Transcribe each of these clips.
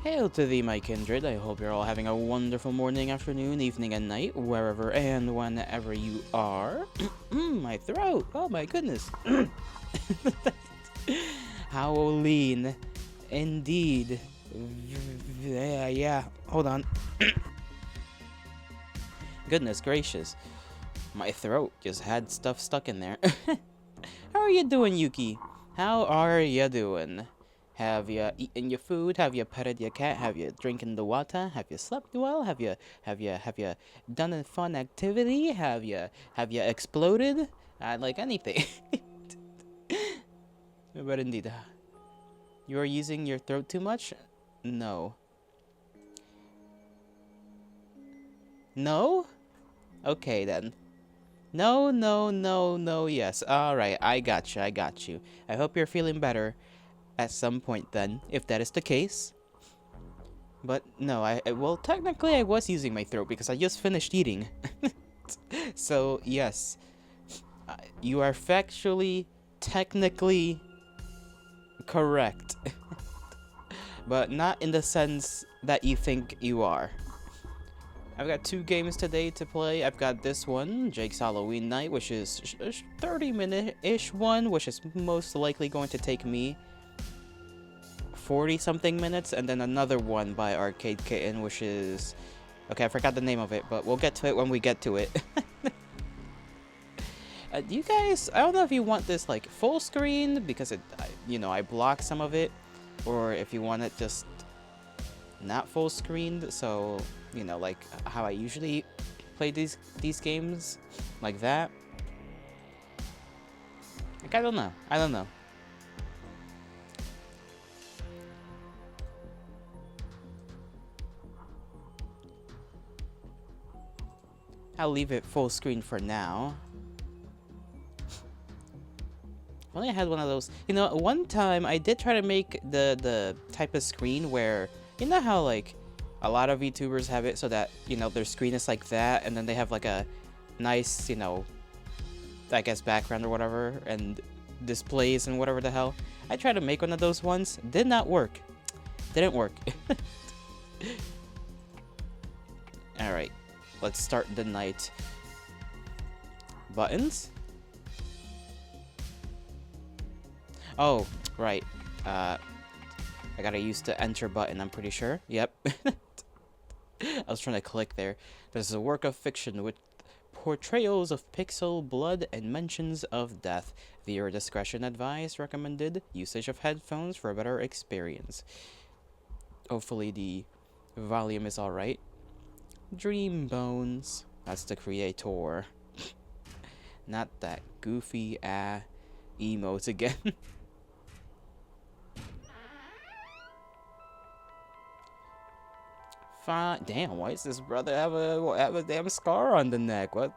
Hail to thee, my kindred. I hope you're all having a wonderful morning, afternoon, evening, and night, wherever and whenever you are. My throat! Oh my goodness! Howleen. Indeed. Yeah, hold on. Goodness gracious. My throat just had stuff stuck in there. How are you doing, Yuki? How are you doing? Have you eaten your food? Have you petted your cat? Have you drinking the water? Have you slept well? Have you done a fun activity? Have you exploded? Like anything. But indeed, you are using your throat too much? No. No? Okay then. No, no, no, no, yes. Alright, I got you, I got you. I hope you're feeling better at some point then, if that is the case. But no, well, technically I was using my throat because I just finished eating. So, yes. You are factually, technically correct. But not in the sense that you think you are. I've got 2 games today to play. I've got this one, Jake's Halloween Night, which is a 30-minute-ish one, which is most likely going to take me 40-something minutes, and then another one by Arcade Kitten, which is... Okay, I forgot the name of it, but we'll get to it when we get to it. You guys, I don't know if you want this, like, full screen, because it, I block some of it, or if you want it just not full screened, so, like how I usually play these games, like that. Like, I don't know. I'll leave it full screen for now. If only I had one of those. One time I did try to make the type of screen where, how like a lot of VTubers have it so that, their screen is like that, and then they have like a nice, I guess background or whatever, and displays and whatever the hell. I tried to make one of those once. Did not work. Didn't work. Alright. Let's start the night. Buttons? Oh, right. I gotta use the enter button, I'm pretty sure. Yep. I was trying to click there. This is a work of fiction with portrayals of pixel, blood, and mentions of death. Viewer discretion advised. Recommended usage of headphones for a better experience. Hopefully the volume is alright. Dream Bones. That's the creator. Not that goofy emotes again. Fine. Damn, why does this brother have a damn scar on the neck? What?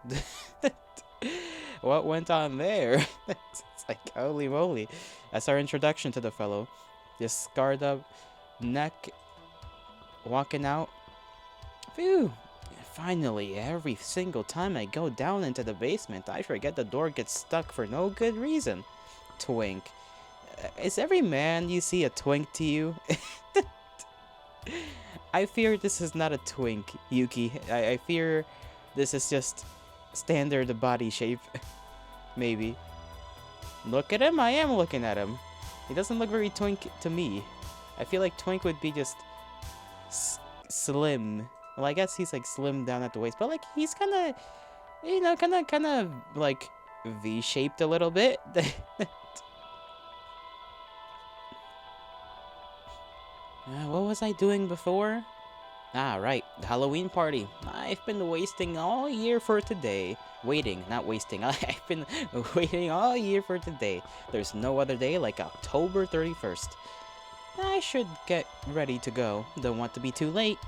What went on there? It's like, holy moly. That's our introduction to the fellow. Just scarred up neck, walking out. Phew. Finally, every single time I go down into the basement, I forget the door gets stuck for no good reason. Twink. Is every man you see a twink to you? I fear this is not a twink, Yuki. I fear this is just standard body shape. Maybe. Look at him? I am looking at him. He doesn't look very twink to me. I feel like twink would be just slim. Well, I guess he's like slim down at the waist, but like he's kind of, kind of like V-shaped a little bit. What was I doing before? Ah, right, the Halloween party. I've been wasting all year for today. Waiting, not wasting. I've been waiting all year for today. There's no other day like October 31st. I should get ready to go. Don't want to be too late.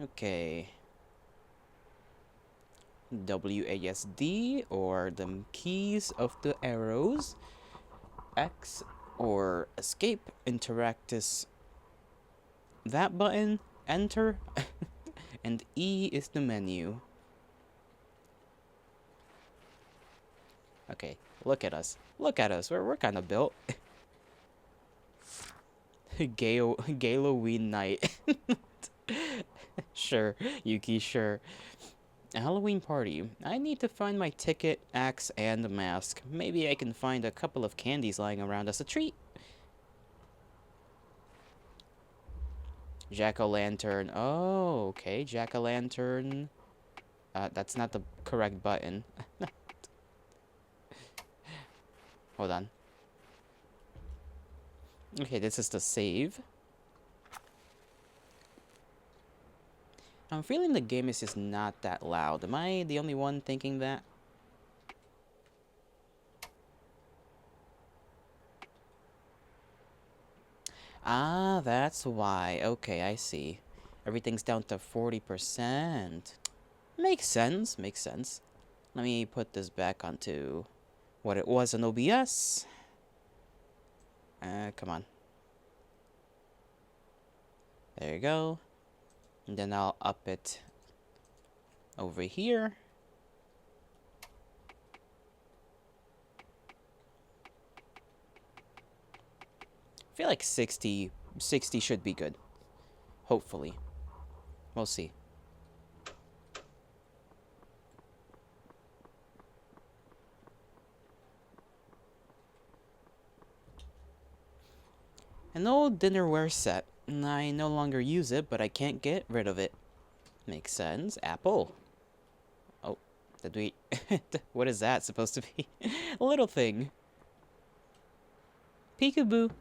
Okay. WASD, or the keys of the arrows. X, or escape. Interact is that button. Enter. And E is the menu. Okay, look at us. Look at us. We're kind of built. Halloween night. Sure, Yuki, sure. A Halloween party. I need to find my ticket, axe, and mask. Maybe I can find a couple of candies lying around as a treat. Jack-o'-lantern. Oh, okay. Jack-o'-lantern. That's not the correct button. Hold on. Okay, this is the save. I'm feeling the game is just not that loud. Am I the only one thinking that? Ah, that's why. Okay, I see. Everything's down to 40%. Makes sense, makes sense. Let me put this back onto what it was on OBS. Come on. There you go. And then I'll up it over here. I feel like 60 should be good. Hopefully. We'll see. An old dinnerware set. I no longer use it, but I can't get rid of it. Makes sense. Apple. Oh, did we... What is that supposed to be? A little thing. Peekaboo.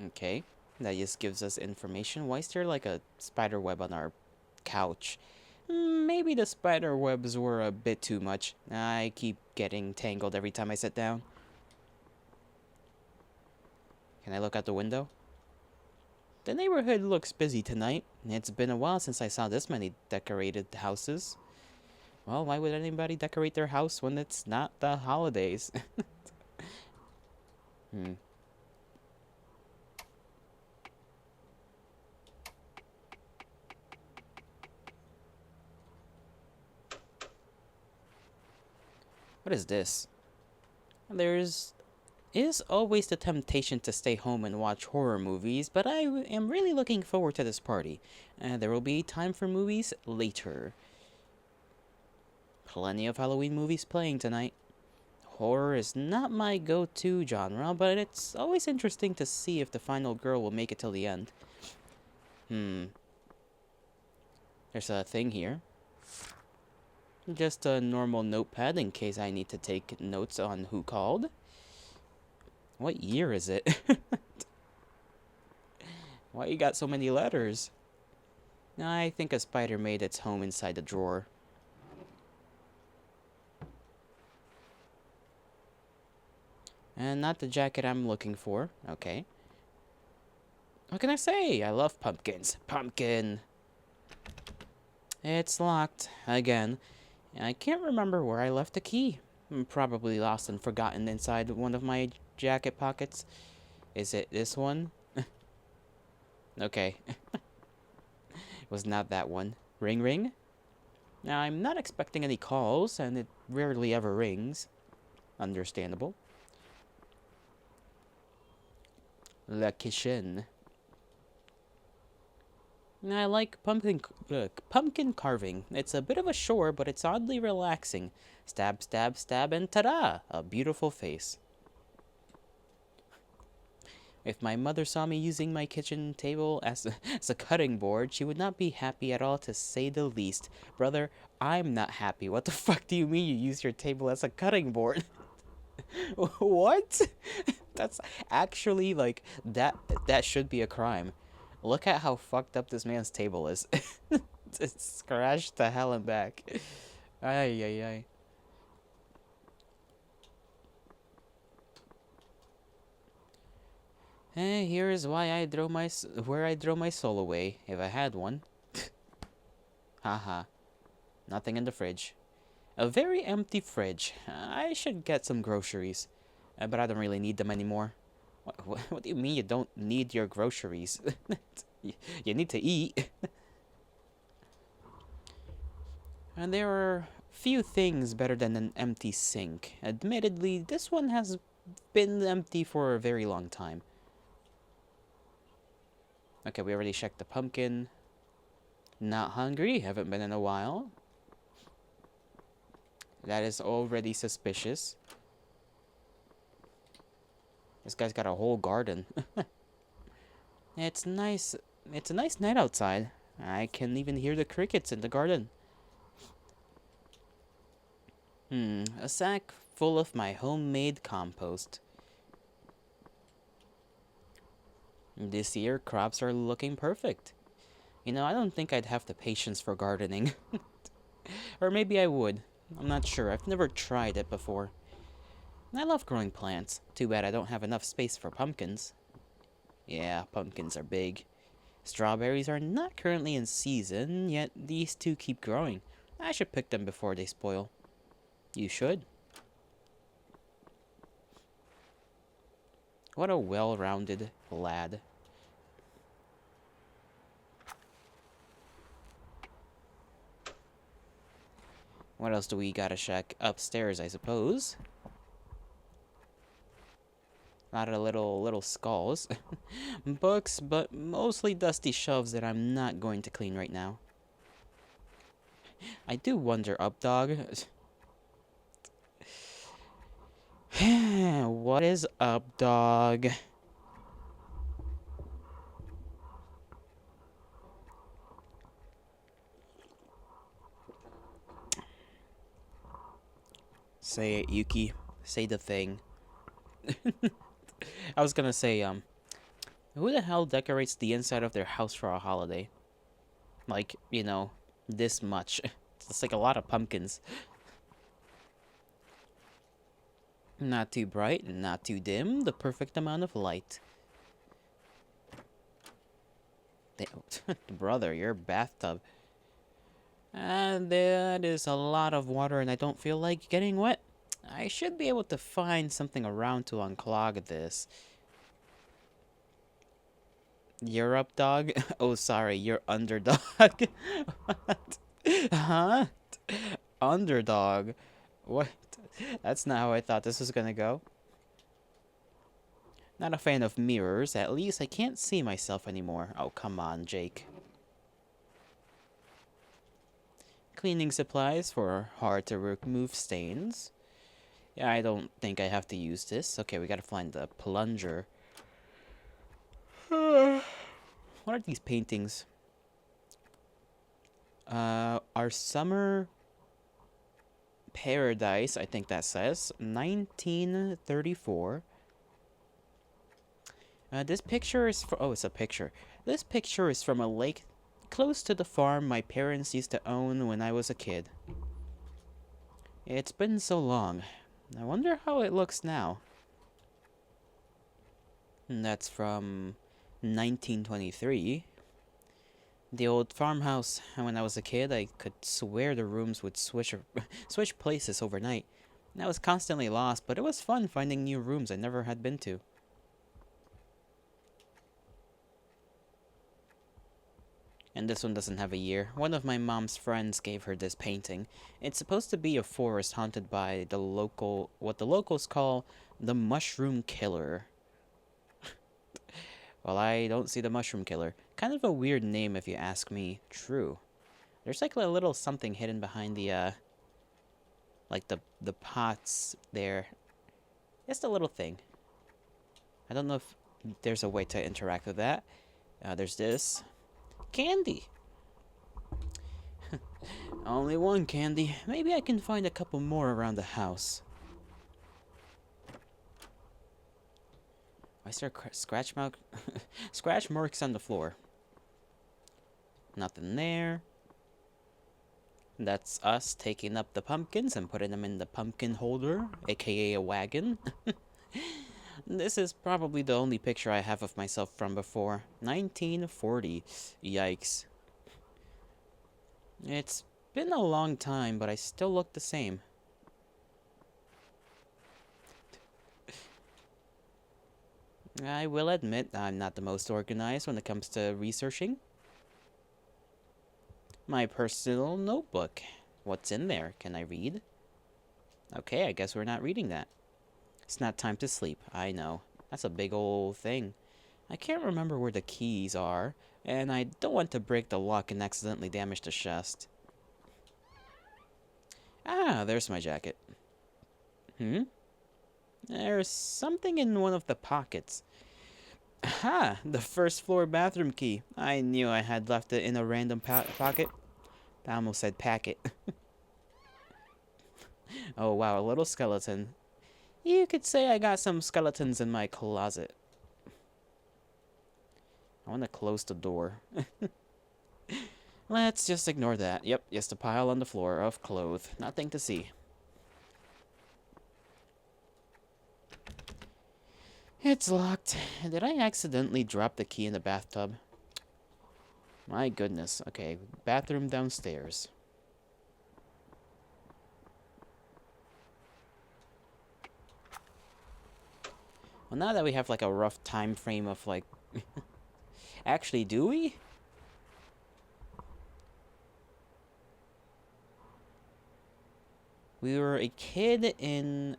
Okay. That just gives us information. Why is there like a spider web on our couch? Maybe the spider webs were a bit too much. I keep getting tangled every time I sit down. Can I look out the window? The neighborhood looks busy tonight. It's been a while since I saw this many decorated houses. Well, why would anybody decorate their house when it's not the holidays? Hmm. What is this? There's is always the temptation to stay home and watch horror movies, but I am really looking forward to this party. There will be time for movies later. Plenty of Halloween movies playing tonight. Horror is not my go-to genre, but it's always interesting to see if the final girl will make it till the end. There's a thing here. Just a normal notepad in case I need to take notes on who called. What year is it? Why you got so many letters? I think a spider made its home inside the drawer. And not the jacket I'm looking for. Okay. What can I say? I love pumpkins. Pumpkin! It's locked. Again. I can't remember where I left the key. Probably lost and forgotten inside one of my jacket pockets. Is it this one? Okay. It was not that one. Ring ring? Now, I'm not expecting any calls, and it rarely ever rings. Understandable. La kitchen. I like pumpkin carving. It's a bit of a chore, but it's oddly relaxing. Stab, stab, stab, and ta-da! A beautiful face. If my mother saw me using my kitchen table as a cutting board, she would not be happy at all, to say the least. Brother, I'm not happy. What the fuck do you mean you use your table as a cutting board? What? That's actually, like, that should be a crime. Look at how fucked up this man's table is. It's scratched to hell and back. Ay, ay, ay. Here is why where I throw my soul away, if I had one. Haha. Nothing in the fridge. A very empty fridge. I should get some groceries. But I don't really need them anymore. What do you mean you don't need your groceries? You need to eat. And there are few things better than an empty sink. Admittedly, this one has been empty for a very long time. Okay, we already checked the pumpkin. Not hungry, haven't been in a while. That is already suspicious. This guy's got a whole garden. It's nice. It's a nice night outside. I can even hear the crickets in the garden. A sack full of my homemade compost. This year, crops are looking perfect. You know, I don't think I'd have the patience for gardening. Or maybe I would. I'm not sure. I've never tried it before. I love growing plants. Too bad I don't have enough space for pumpkins. Yeah, pumpkins are big. Strawberries are not currently in season, yet these two keep growing. I should pick them before they spoil. You should. What a well-rounded lad. What else do we gotta check? Upstairs, I suppose. A lot of little skulls. Books, but mostly dusty shelves that I'm not going to clean right now. I do wonder, Updog. What is up, dog? Say it, Yuki. Say the thing. I was gonna say, who the hell decorates the inside of their house for a holiday? Like, you know, this much. It's like a lot of pumpkins. Not too bright, not too dim, the perfect amount of light. Brother, your bathtub. And that is a lot of water and I don't feel like getting wet. I should be able to find something around to unclog this. You're up, dog? Oh, sorry, you're underdog. What? Huh? Underdog? What? That's not how I thought this was gonna go. Not a fan of mirrors. At least I can't see myself anymore. Oh, come on, Jake. Cleaning supplies for hard to remove stains. Yeah, I don't think I have to use this. Okay, we gotta find the plunger. What are these paintings? Our summer paradise, I think that says 1934. This picture is oh, it's a picture. This picture is from a lake close to the farm my parents used to own when I was a kid. It's been so long. I wonder how it looks now. And that's from 1923. The old farmhouse. When I was a kid, I could swear the rooms would switch switch places overnight. And I was constantly lost, but it was fun finding new rooms I never had been to. And this one doesn't have a year. One of my mom's friends gave her this painting. It's supposed to be a forest haunted by what the locals call the Mushroom Killer. Well, I don't see the Mushroom Killer. Kind of a weird name if you ask me. True. There's like a little something hidden behind the, like the pots there. Just a little thing. I don't know if there's a way to interact with that. There's this. Candy! Only one candy. Maybe I can find a couple more around the house. Why is there scratch marks on the floor? Nothing there. That's us taking up the pumpkins and putting them in the pumpkin holder, aka a wagon. This is probably the only picture I have of myself from before. 1940. Yikes. It's been a long time, but I still look the same. I will admit I'm not the most organized when it comes to researching. My personal notebook. What's in there? Can I read? Okay, I guess we're not reading that. It's not time to sleep. I know. That's a big old thing. I can't remember where the keys are, and I don't want to break the lock and accidentally damage the chest. Ah, there's my jacket. Hmm? There's something in one of the pockets. Aha! The first floor bathroom key. I knew I had left it in a random pocket. I almost said packet. Oh wow, a little skeleton. You could say I got some skeletons in my closet. I want to close the door. Let's just ignore that. Yep, just a pile on the floor of clothes. Nothing to see. It's locked. Did I accidentally drop the key in the bathtub? My goodness. Okay, bathroom downstairs. Well, now that we have like a rough time frame of like... Actually, do we? We were a kid in...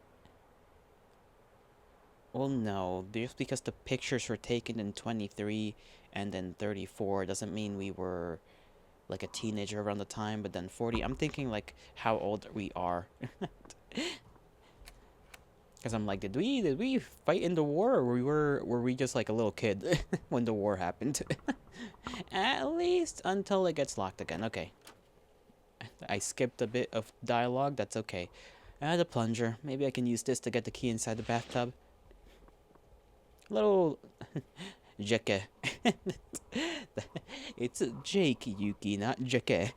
Well, no. Just because the pictures were taken in 23 and then 34 doesn't mean we were like a teenager around the time, but then 40. I'm thinking like how old we are. Because I'm like, did we fight in the war, or were we just like a little kid when the war happened? At least until it gets locked again. Okay. I skipped a bit of dialogue. That's okay. The plunger. Maybe I can use this to get the key inside the bathtub. Little Jeke. It's Jake, Yuki, not Jeke.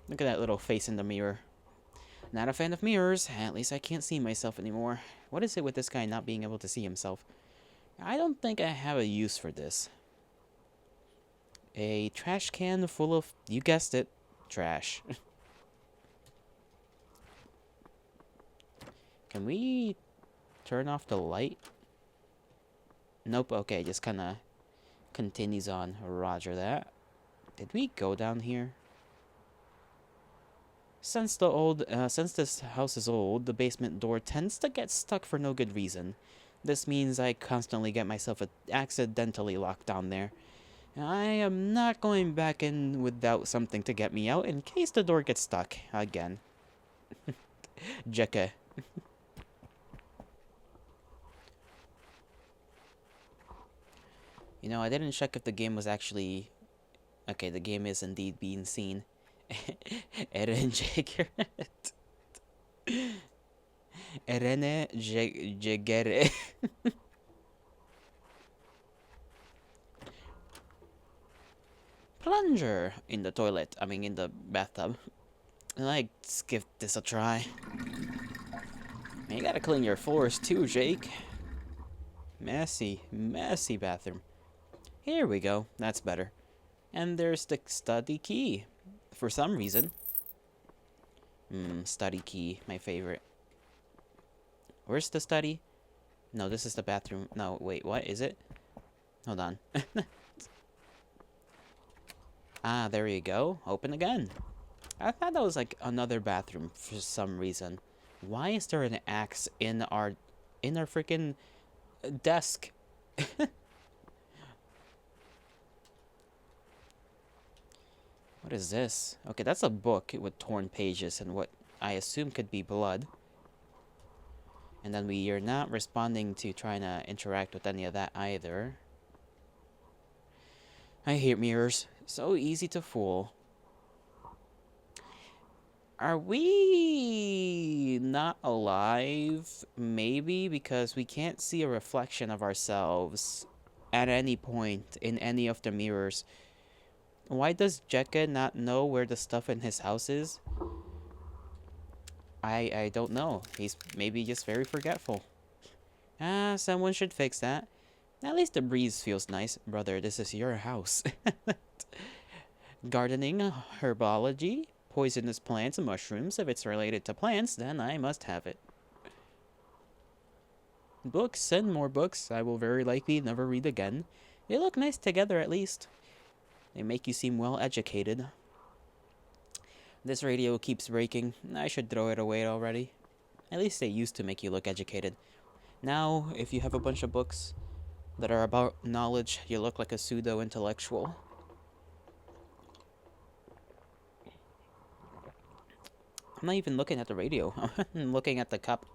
Look at that little face in the mirror. Not a fan of mirrors. At least I can't see myself anymore. What is it with this guy not being able to see himself? I don't think I have a use for this. A trash can full of, you guessed it, trash. Can we turn off the light? Nope, okay, just kind of continues on. Roger that. Did we go down here? Since this house is old, the basement door tends to get stuck for no good reason. This means I constantly get myself accidentally locked down there. I am not going back in without something to get me out in case the door gets stuck again. Jeke. You know, I didn't check if the game was actually... Okay, the game is indeed being seen. Eren Jageret. Erene Jagere. Plunger in the toilet. I mean, in the bathtub. Let's give this a try. Man, you gotta clean your floors too, Jake. Messy, messy bathroom. Here we go. That's better. And there's the study key. For some reason. Study key. My favorite. Where's the study? No, this is the bathroom. No, wait, what is it? Hold on. Ah, there you go. Open again. I thought that was like another bathroom for some reason. Why is there an axe in our freaking desk? What is this? Okay, that's a book with torn pages and what I assume could be blood. And then we are not responding to trying to interact with any of that either. I hate mirrors. So easy to fool. Are we not alive? Maybe because we can't see a reflection of ourselves at any point in any of the mirrors. Why does Jekka not know where the stuff in his house is? I don't know. He's maybe just very forgetful. Ah, someone should fix that. At least the breeze feels nice. Brother, this is your house. Gardening, herbology, poisonous plants and mushrooms. If it's related to plants, then I must have it. Books, send more books. I will very likely never read again. They look nice together at least. They make you seem well educated. This radio keeps breaking. I should throw it away already. At least they used to make you look educated. Now, if you have a bunch of books that are about knowledge, you look like a pseudo-intellectual. I'm not even looking at the radio. I'm looking at the cup.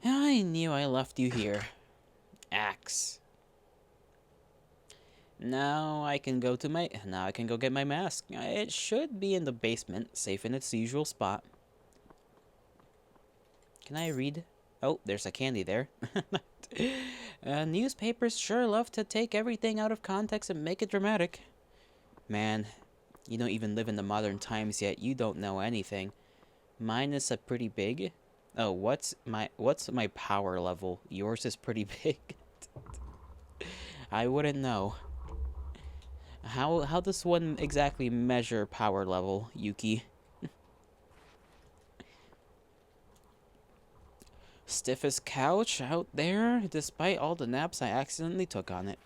I knew I left you here. Axe. Now I can go get my mask. It should be in the basement, safe in its usual spot. Can I read? Oh, there's a candy there. Newspapers sure love to take everything out of context and make it dramatic. Man, you don't even live in the modern times yet. You don't know anything. Mine is a pretty big. Oh, what's my power level? Yours is pretty big. I wouldn't know. How does one exactly measure power level, Yuki? Stiffest couch out there, despite all the naps I accidentally took on it.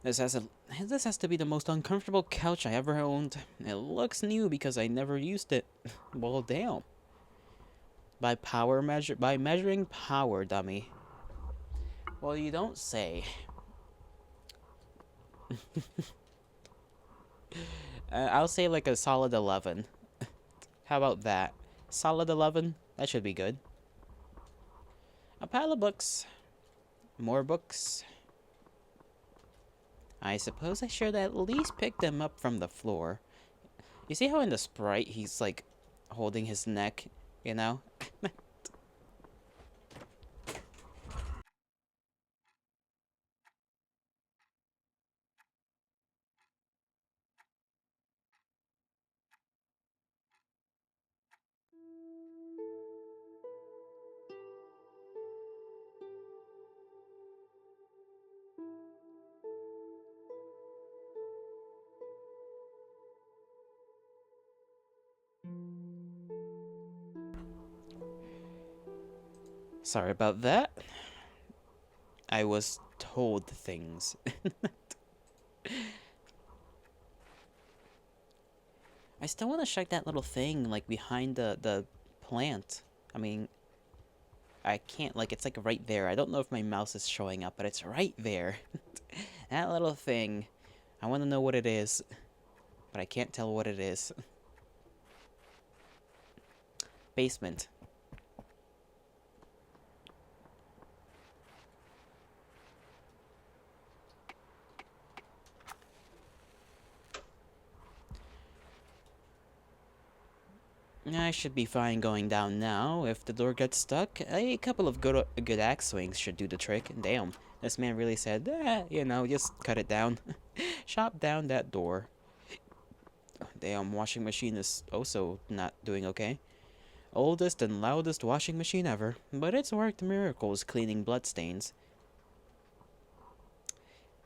This has to be the most uncomfortable couch I ever owned. It looks new because I never used it. Well, damn. By measuring power, dummy. Well, you don't say. I'll say like a solid 11. How about that? Solid 11? That should be good. A pile of books. More books. I suppose I should at least pick them up from the floor. You see how in the sprite he's like holding his neck, you know? Sorry about that. I was told things. I still want to check that little thing like behind the plant. I mean, I can't, like, it's like right there. I don't know if my mouse is showing up, but it's right there. That little thing. I want to know what it is, but I can't tell what it is. Basement. I should be fine going down now. If the door gets stuck, a couple of good axe swings should do the trick. Damn, this man really said, just cut it down. Chop down that door. Damn, washing machine is also not doing okay. Oldest and loudest washing machine ever, but it's worked miracles cleaning bloodstains.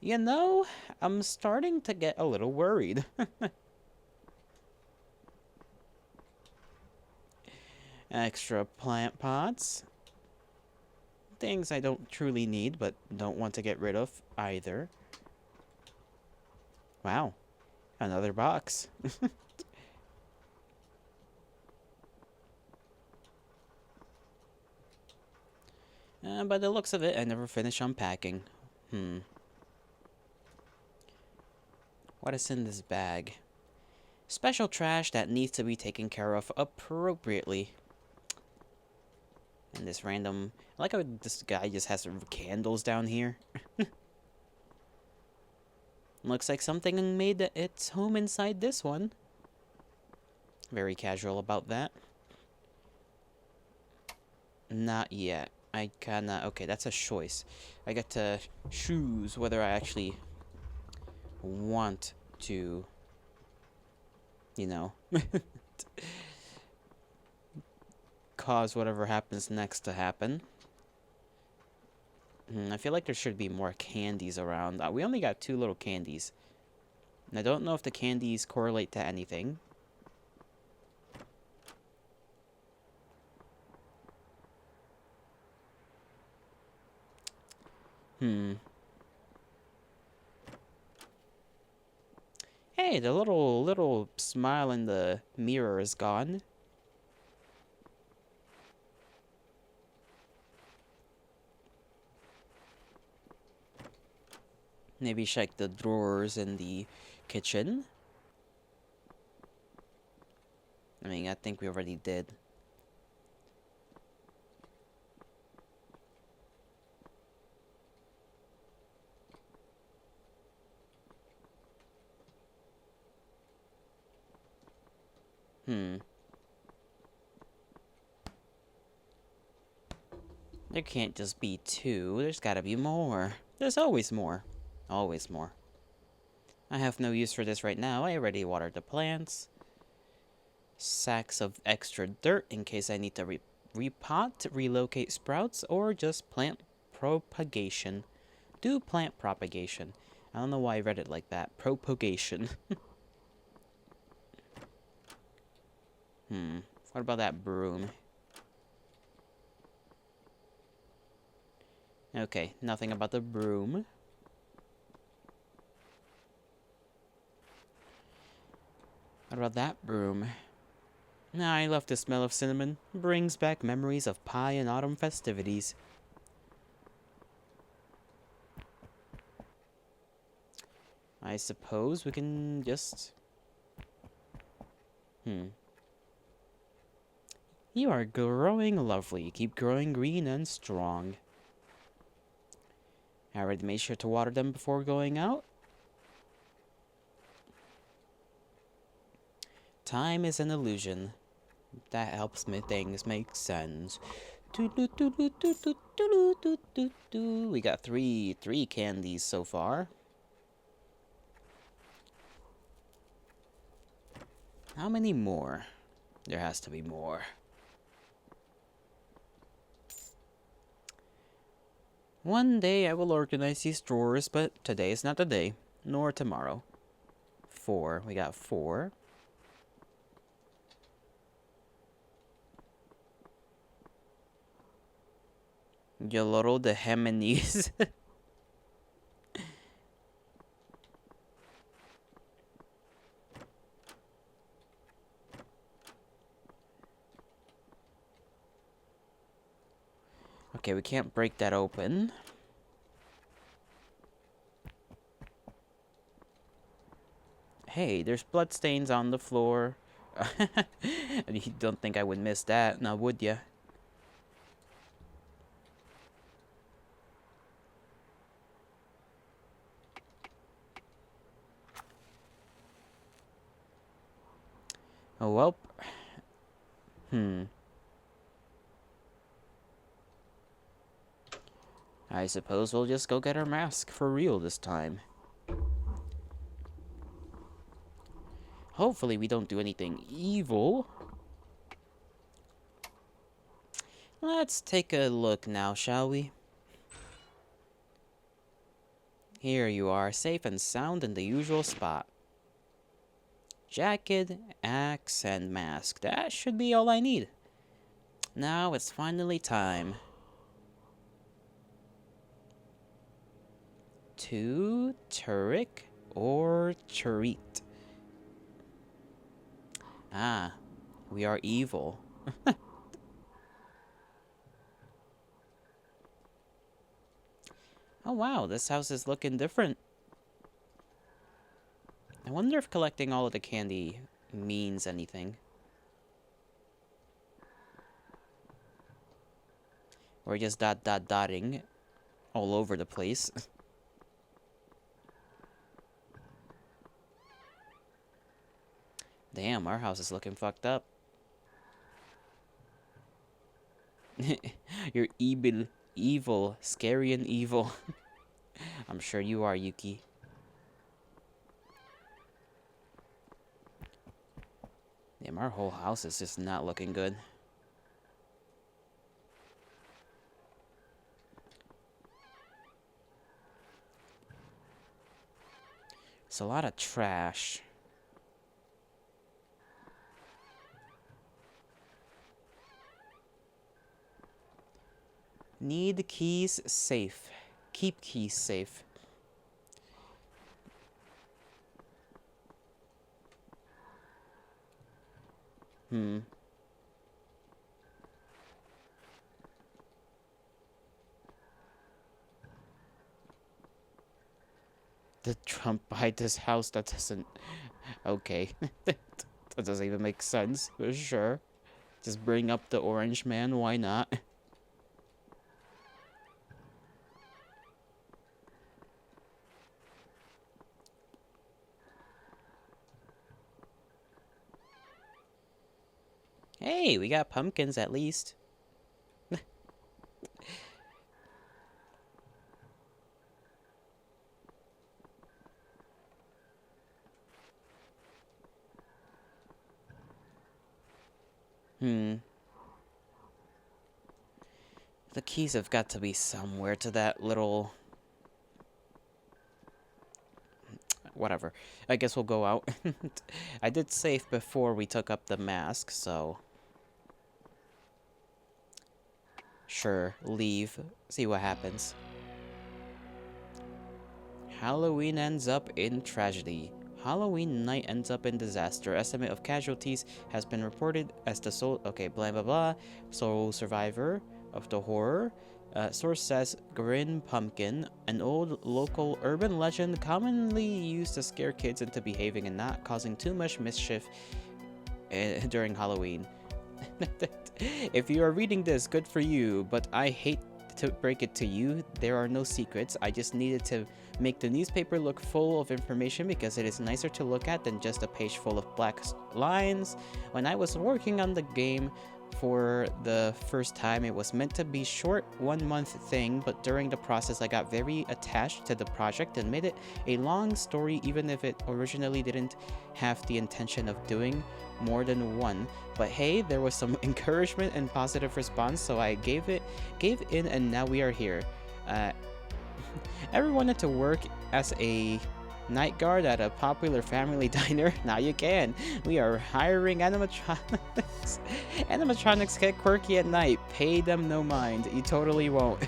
You know, I'm starting to get a little worried. Extra plant pots. Things I don't truly need, but don't want to get rid of either. Wow, another box. By the looks of it, I never finish unpacking. What is in this bag? Special trash that needs to be taken care of appropriately. And this random... I like how this guy just has candles down here. Looks like something made its home inside this one. Very casual about that. Not yet. I kinda... Okay, that's a choice. I get to choose whether I actually want to... You know... cause whatever happens next to happen. I feel like there should be more candies around. We only got 2 little candies. I don't know if the candies correlate to anything. Hey, the little smile in the mirror is gone. Maybe check the drawers in the kitchen. I mean, I think we already did. There can't just be two. There's gotta be more. There's always more. Always more. I have no use for this right now. I already watered the plants. Sacks of extra dirt in case I need to repot, relocate sprouts, or just plant propagation. Do plant propagation. I don't know why I read it like that. Propagation. What about that broom? Okay, nothing about the broom. What about that broom? I love the smell of cinnamon. Brings back memories of pie and autumn festivities. I suppose we can just... You are growing lovely. Keep growing green and strong. I already made sure to water them before going out. Time is an illusion. That helps me things make sense. We got three candies so far. How many more? There has to be more. One day I will organize these drawers, but today is not the day, nor tomorrow. 4. We got 4. Yoloro de Jimenez. Okay, we can't break that open. Hey, there's bloodstains on the floor. You don't think I would miss that, now would ya? Oh, well. I suppose we'll just go get our mask for real this time. Hopefully we don't do anything evil. Let's take a look now, shall we? Here you are, safe and sound in the usual spot. Jacket, axe, and mask. That should be all I need. Now it's finally time to trick or treat. Ah, we are evil. Oh wow, this house is looking different. I wonder if collecting all of the candy means anything. Or just dotting all over the place. Damn, our house is looking fucked up. You're evil, scary and evil. I'm sure you are, Yuki. Damn, our whole house is just not looking good. It's a lot of trash. Need keys safe. Keep keys safe. Hmm. Did Trump buy this house? That doesn't... Okay. That doesn't even make sense, but sure. Just bring up the orange man, why not? Hey, we got pumpkins at least. Hmm. The keys have got to be somewhere to that little... Whatever. I guess we'll go out. I did save before we took up the mask, so... Sure, leave. See what happens. Halloween ends up in tragedy. Halloween night ends up in disaster. Estimate of casualties has been reported as the sole... Okay, blah blah blah. Sole survivor of the horror. Source says Grin Pumpkin, an old local urban legend commonly used to scare kids into behaving and not causing too much mischief during Halloween. If you are reading this, good for you, but I hate to break it to you, there are no secrets. I just needed to make the newspaper look full of information because it is nicer to look at than just a page full of black lines. When I was working on the game for the first time, it was meant to be short 1 month thing, but during the process I got very attached to the project and made it a long story even if it originally didn't have the intention of doing more than one. But hey, there was some encouragement and positive response, so I gave in, and now we are here. Ever wanted to work as a night guard at a popular family diner? Now you can. We are hiring animatronics. Animatronics get quirky at night. Pay them no mind. You totally won't.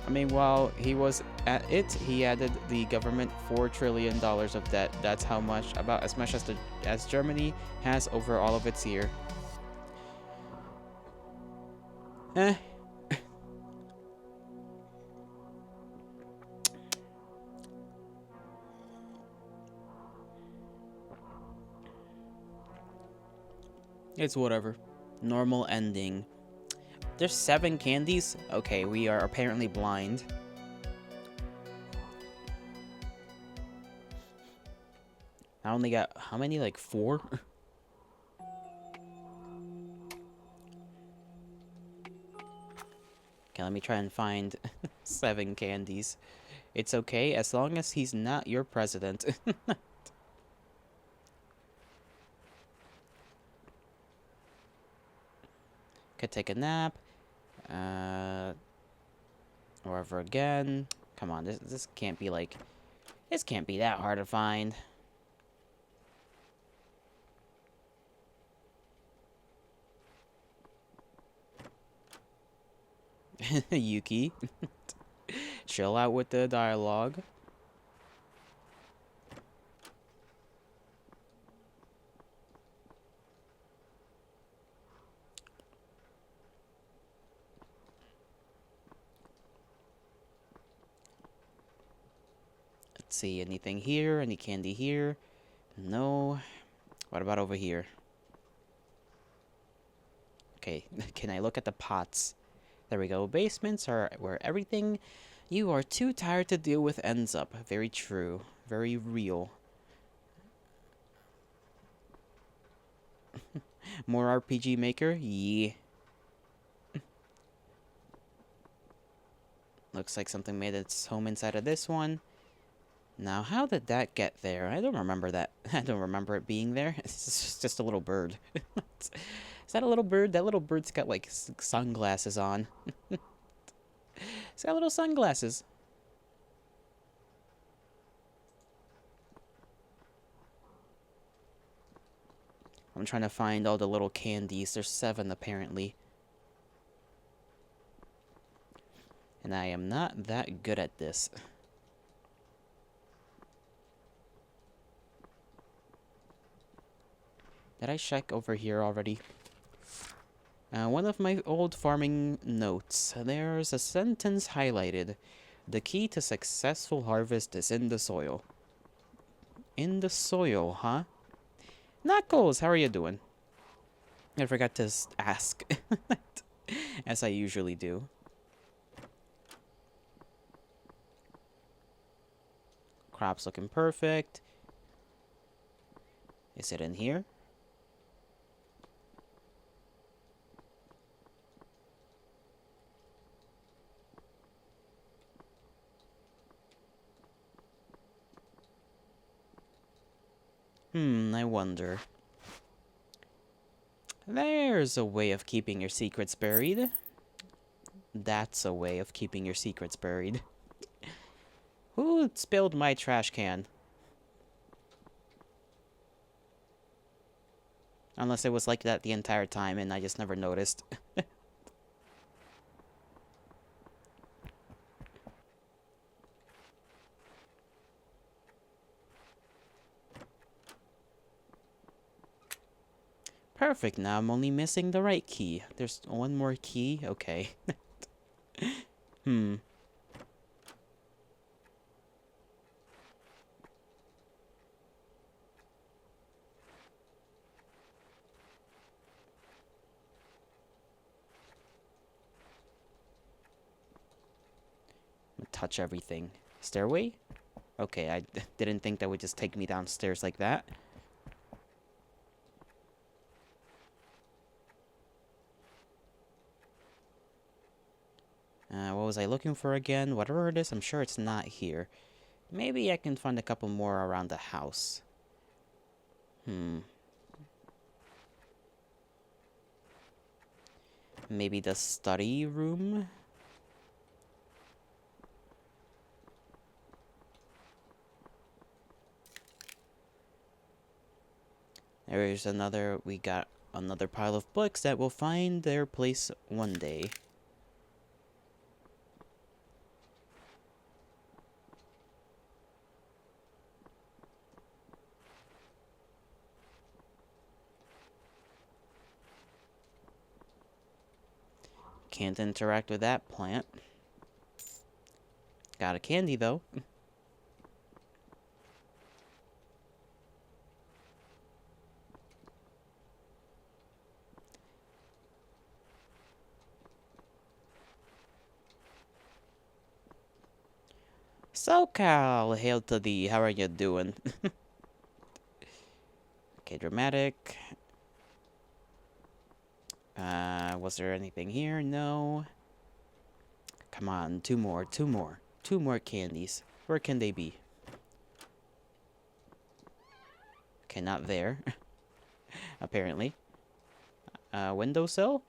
I mean, while he was at it, he added the government $4 trillion of debt. That's how much, about as much as Germany has over all of its year. Eh. It's whatever. Normal ending. There's 7 candies? Okay, we are apparently blind. I only got, how many? Like 4? Okay, let me try and find 7 candies. It's okay, as long as he's not your president. Could take a nap. Wherever again. Come on, this can't be like... This can't be that hard to find. Yuki. Chill out with the dialogue. Let's see, anything here? Any candy here? No. What about over here? Okay, can I look at the pots? There we go. Basements are where everything you are too tired to deal with ends up. Very true. Very real. More RPG Maker? Yeah. Looks like something made its home inside of this one. Now, how did that get there? I don't remember that. I don't remember it being there. It's just a little bird. Is that a little bird? That little bird's got, like, sunglasses on. It's got little sunglasses. I'm trying to find all the little candies. There's 7 apparently. And I am not that good at this. Did I check over here already? One of my old farming notes. There's a sentence highlighted. The key to successful harvest is in the soil. In the soil, huh? Knuckles, how are you doing? I forgot to ask. As I usually do. Crop's looking perfect. Is it in here? I wonder. There's a way of keeping your secrets buried. That's a way of keeping your secrets buried. Who spilled my trash can? Unless it was like that the entire time and I just never noticed. Perfect, now I'm only missing the right key. There's one more key? Okay. Hmm. Touch everything. Stairway? Okay, I didn't think that would just take me downstairs like that. What was I looking for again? Whatever it is, I'm sure it's not here. Maybe I can find a couple more around the house. Maybe the study room? There's another, we got another pile of books that will find their place one day. Can't interact with that plant. Got a candy, though. SoCal, hail to thee. How are you doing? Okay, dramatic. Was there anything here? No. Come on, two more, two more. Two more candies. Where can they be? Okay, not there. Apparently. Windowsill?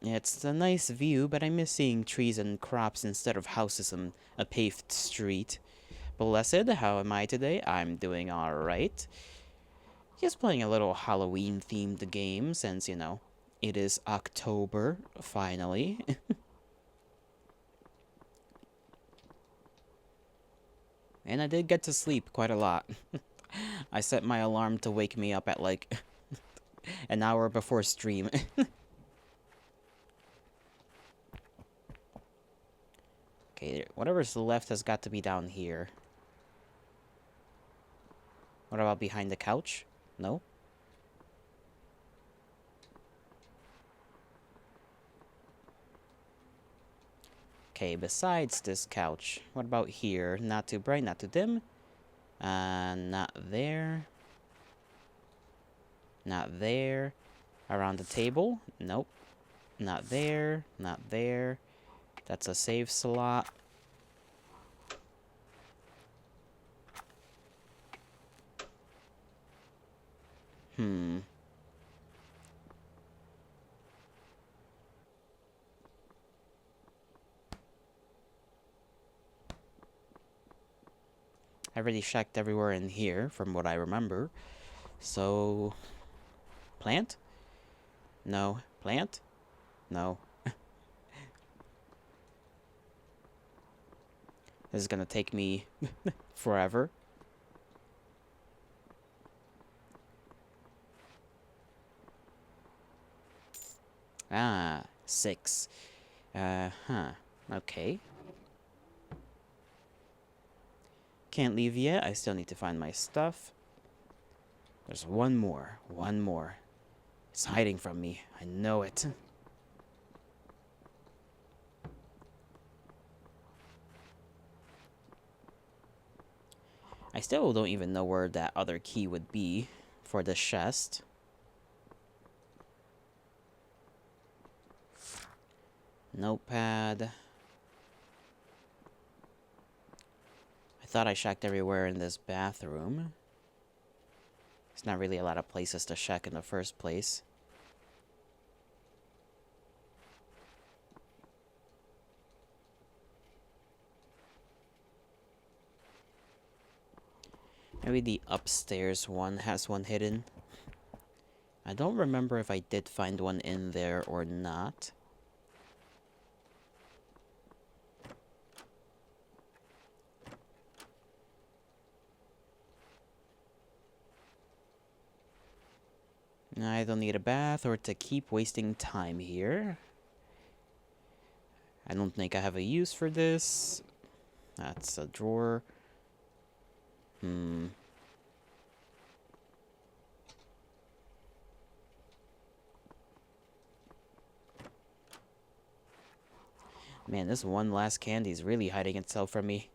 It's a nice view, but I miss seeing trees and crops instead of houses on a paved street. Blessed, how am I today? I'm doing alright. Just playing a little Halloween-themed game since, you know, it is October, finally. And I did get to sleep quite a lot. I set my alarm to wake me up at like an hour before stream. Okay, whatever's left has got to be down here. What about behind the couch? No? Okay, besides this couch, what about here? Not too bright, not too dim. Not there. Not there. Around the table? Nope. Not there. Not there. That's a save slot. I already checked everywhere in here, from what I remember. So, plant? No. Plant? No. This is gonna take me forever. Ah, 6. Huh. Okay. Can't leave yet. I still need to find my stuff. There's one more. One more. It's hiding from me. I know it. I still don't even know where that other key would be for the chest. Notepad. I thought I checked everywhere in this bathroom. There's not really a lot of places to check in the first place. Maybe the upstairs one has one hidden. I don't remember if I did find one in there or not. I don't need a bath or to keep wasting time here. I don't think I have a use for this. That's a drawer. Man, this one last candy is really hiding itself from me.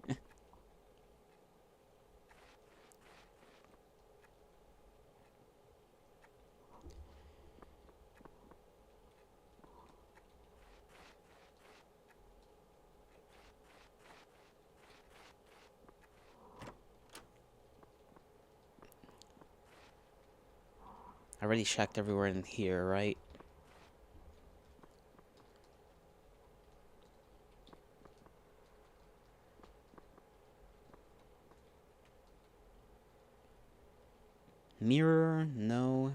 I already checked everywhere in here, right? Mirror? No.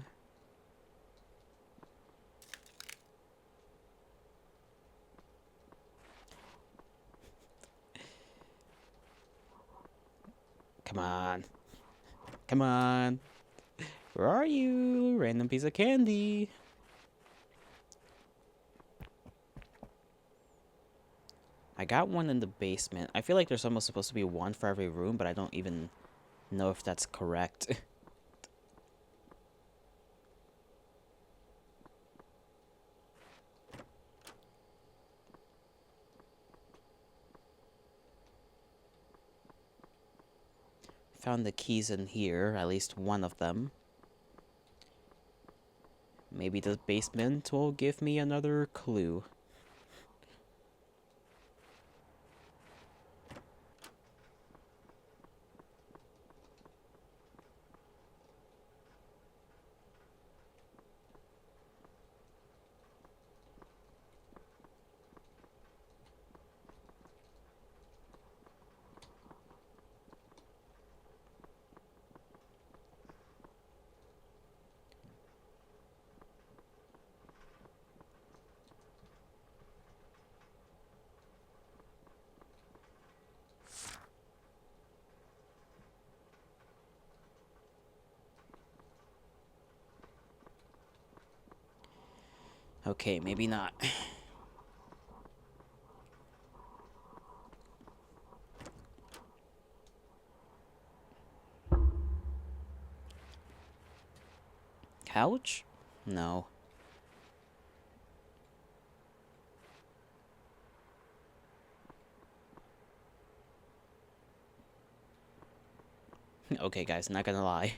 Come on. Come on. Where are you? Random piece of candy. I got one in the basement. I feel like there's almost supposed to be one for every room, but I don't even know if that's correct. Found the keys in here, at least one of them. Maybe the basement will give me another clue. Okay, maybe not. Couch? No. Okay, guys, not gonna lie.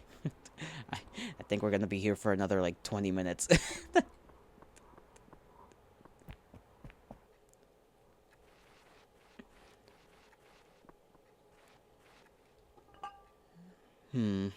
I think we're gonna be here for another, like, 20 minutes. Hmm.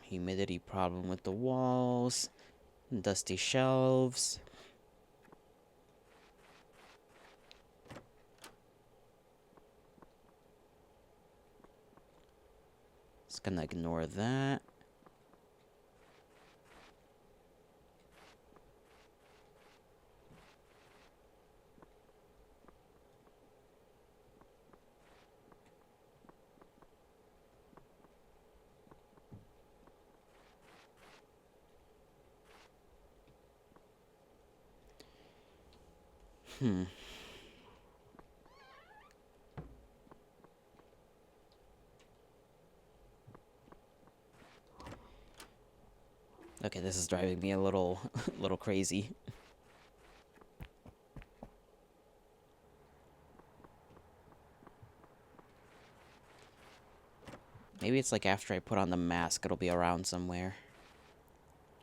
Humidity problem with the walls. Dusty shelves. Just gonna ignore that. Hmm. Okay, this is driving me a little, little crazy. Maybe it's like after I put on the mask, it'll be around somewhere.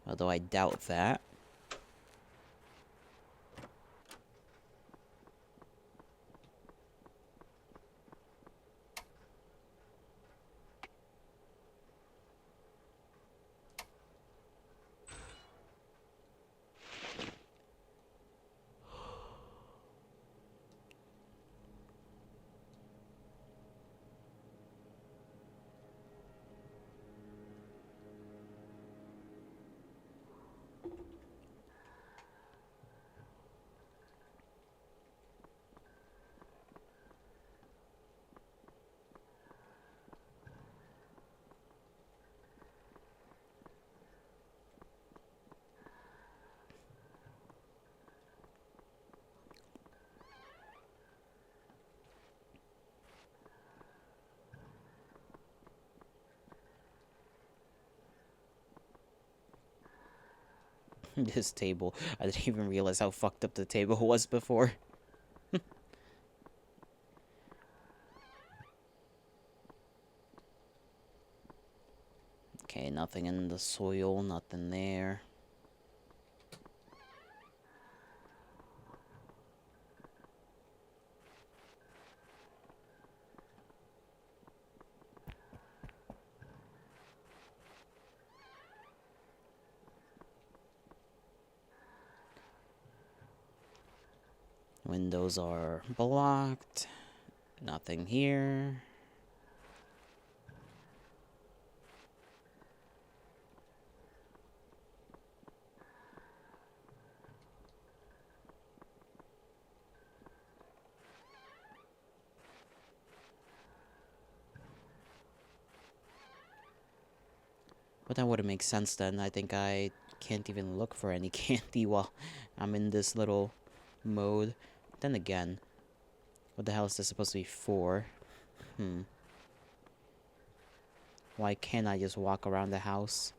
Although I doubt that. This table. I didn't even realize how fucked up the table was before. Okay, nothing in the soil, nothing there. Windows are blocked. Nothing here. But that wouldn't make sense then. I think I can't even look for any candy while I'm in this little mode. Then again, what the hell is this supposed to be for? Why can't I just walk around the house?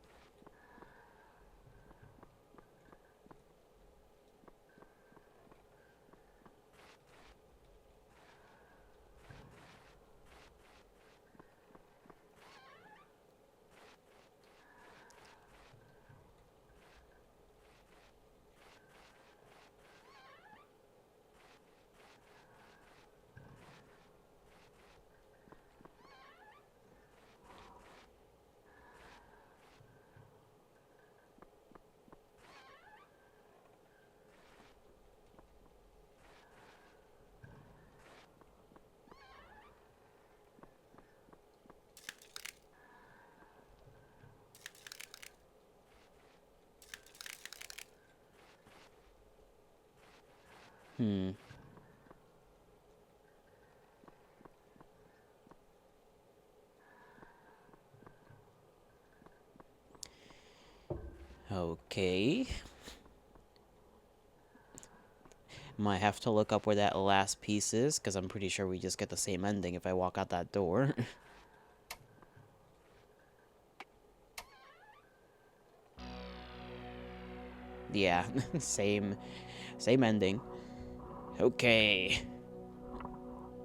Okay. Might have to look up where that last piece is, because I'm pretty sure we just get the same ending if I walk out that door. Yeah, same ending. Okay.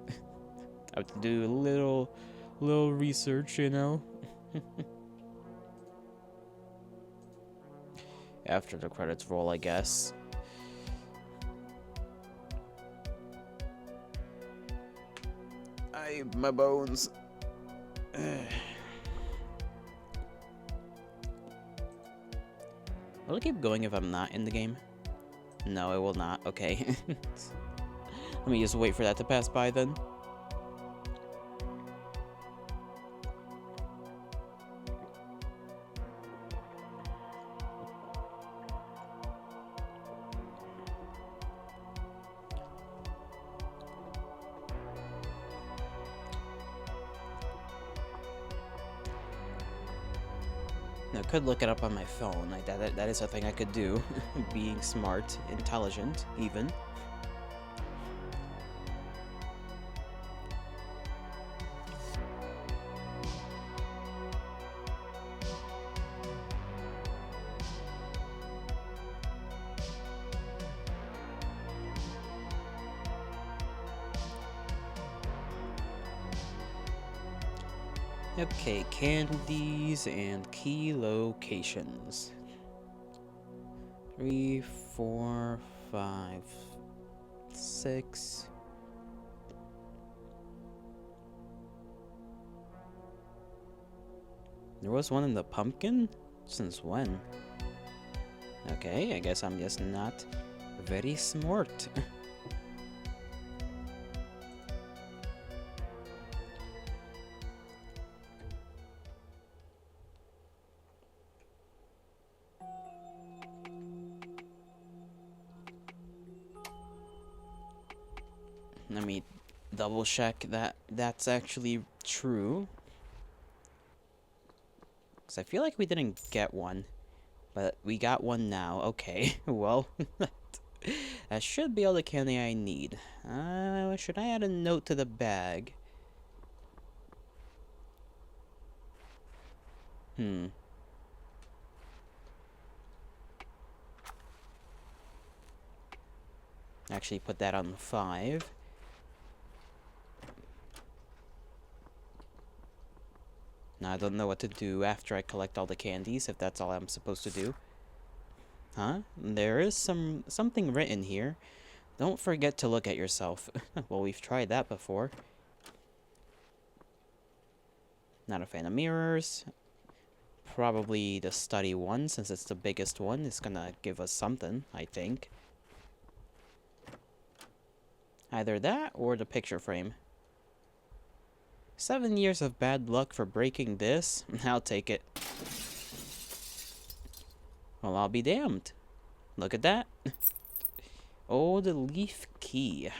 I have to do a little research, you know? After the credits roll, I guess. My bones. Will it keep going if I'm not in the game? No, it will not. Okay. Let me just wait for that to pass by then. I could look it up on my phone. That is a thing I could do. Being smart, intelligent, even. Okay, candies and key locations. 3, 4, 5, 6. There was one in the pumpkin? Since when? Okay, I guess I'm just not very smart. Let me double check that that's actually true. Because I feel like we didn't get one. But we got one now. Okay, well, that should be all the candy I need. Should I add a note to the bag? Actually, put that on 5. Now I don't know what to do after I collect all the candies, if that's all I'm supposed to do. Huh? There is something written here. Don't forget to look at yourself. Well, we've tried that before. Not a fan of mirrors. Probably the study one, since it's the biggest one. It's gonna give us something, I think. Either that or the picture frame. 7 years of bad luck for breaking this? I'll take it. Well, I'll be damned. Look at that. Oh, the leaf key.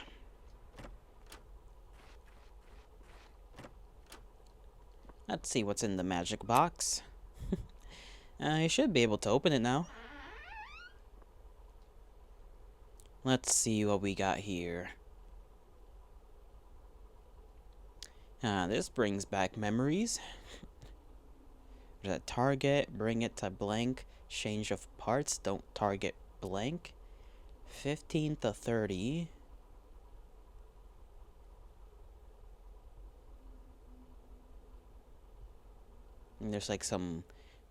Let's see what's in the magic box. I should be able to open it now. Let's see what we got here. This brings back memories. There's a target, bring it to blank. Change of parts, don't target blank. 15 to 30. And there's like some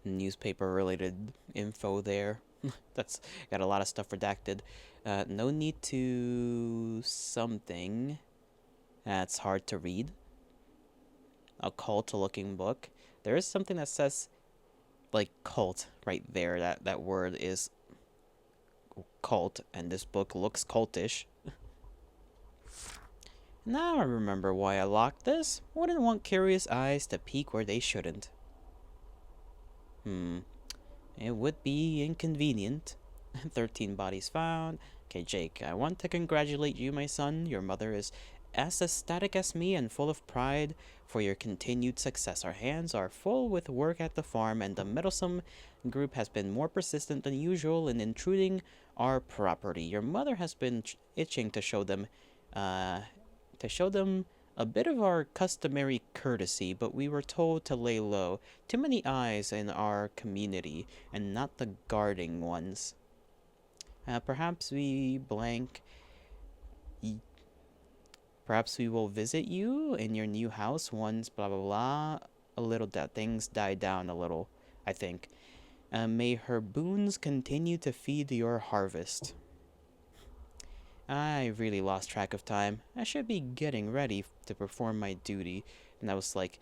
newspaper related info there. That's got a lot of stuff redacted. No need to something. That's hard to read. A cult looking book. There is something that says like cult right there. That word is cult, and this book looks cultish. Now I remember why I locked this. Wouldn't want curious eyes to peek where they shouldn't. It would be inconvenient. 13 bodies found. Okay, Jake, I want to congratulate you, my son. Your mother is as ecstatic as me and full of pride for your continued success. Our hands are full with work at the farm, and the meddlesome group has been more persistent than usual in intruding our property. Your mother has been itching to show them, a bit of our customary courtesy, but we were told to lay low. Too many eyes in our community, and not the guarding ones. Perhaps we blank. Perhaps we will visit you in your new house once blah blah blah. A little that things die down a little, I think. May her boons continue to feed your harvest. I really lost track of time. I should be getting ready to perform my duty. And that was like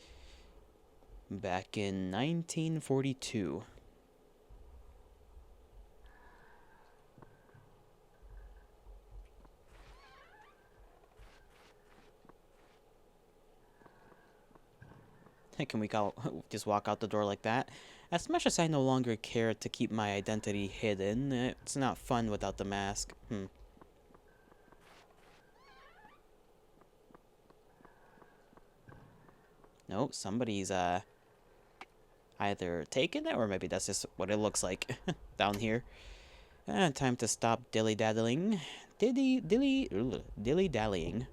back in 1942. Can we go just walk out the door like that? As much as I no longer care to keep my identity hidden, it's not fun without the mask. Nope, somebody's either taken it or maybe that's just what it looks like down here. Time to stop dilly-daddling. Dilly-dallying.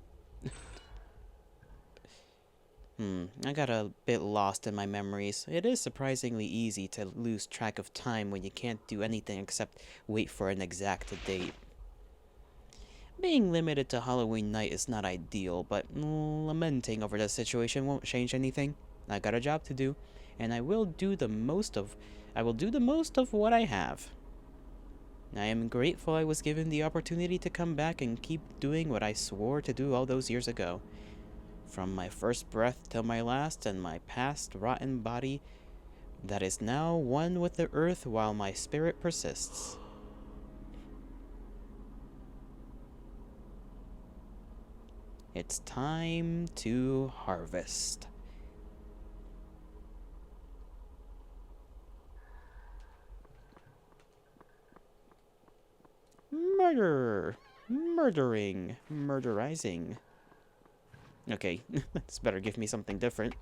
I got a bit lost in my memories. It is surprisingly easy to lose track of time when you can't do anything except wait for an exact date. Being limited to Halloween night is not ideal, but lamenting over the situation won't change anything. I got a job to do, and I will do the most of what I have. I am grateful I was given the opportunity to come back and keep doing what I swore to do all those years ago. From my first breath till my last, and my past rotten body that is now one with the earth while my spirit persists. It's time to harvest. Murder! Murdering! Murderizing. Okay, this better give me something different.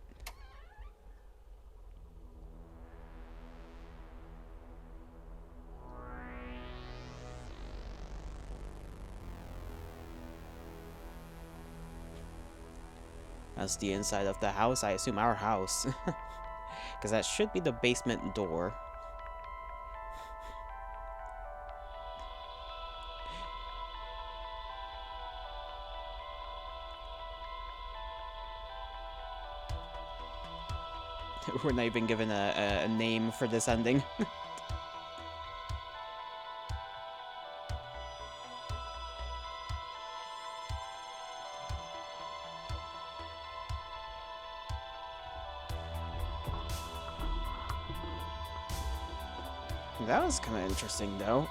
That's the inside of the house. I assume our house. Because that should be the basement door. We're not even given a name for this ending. That was kind of interesting, though.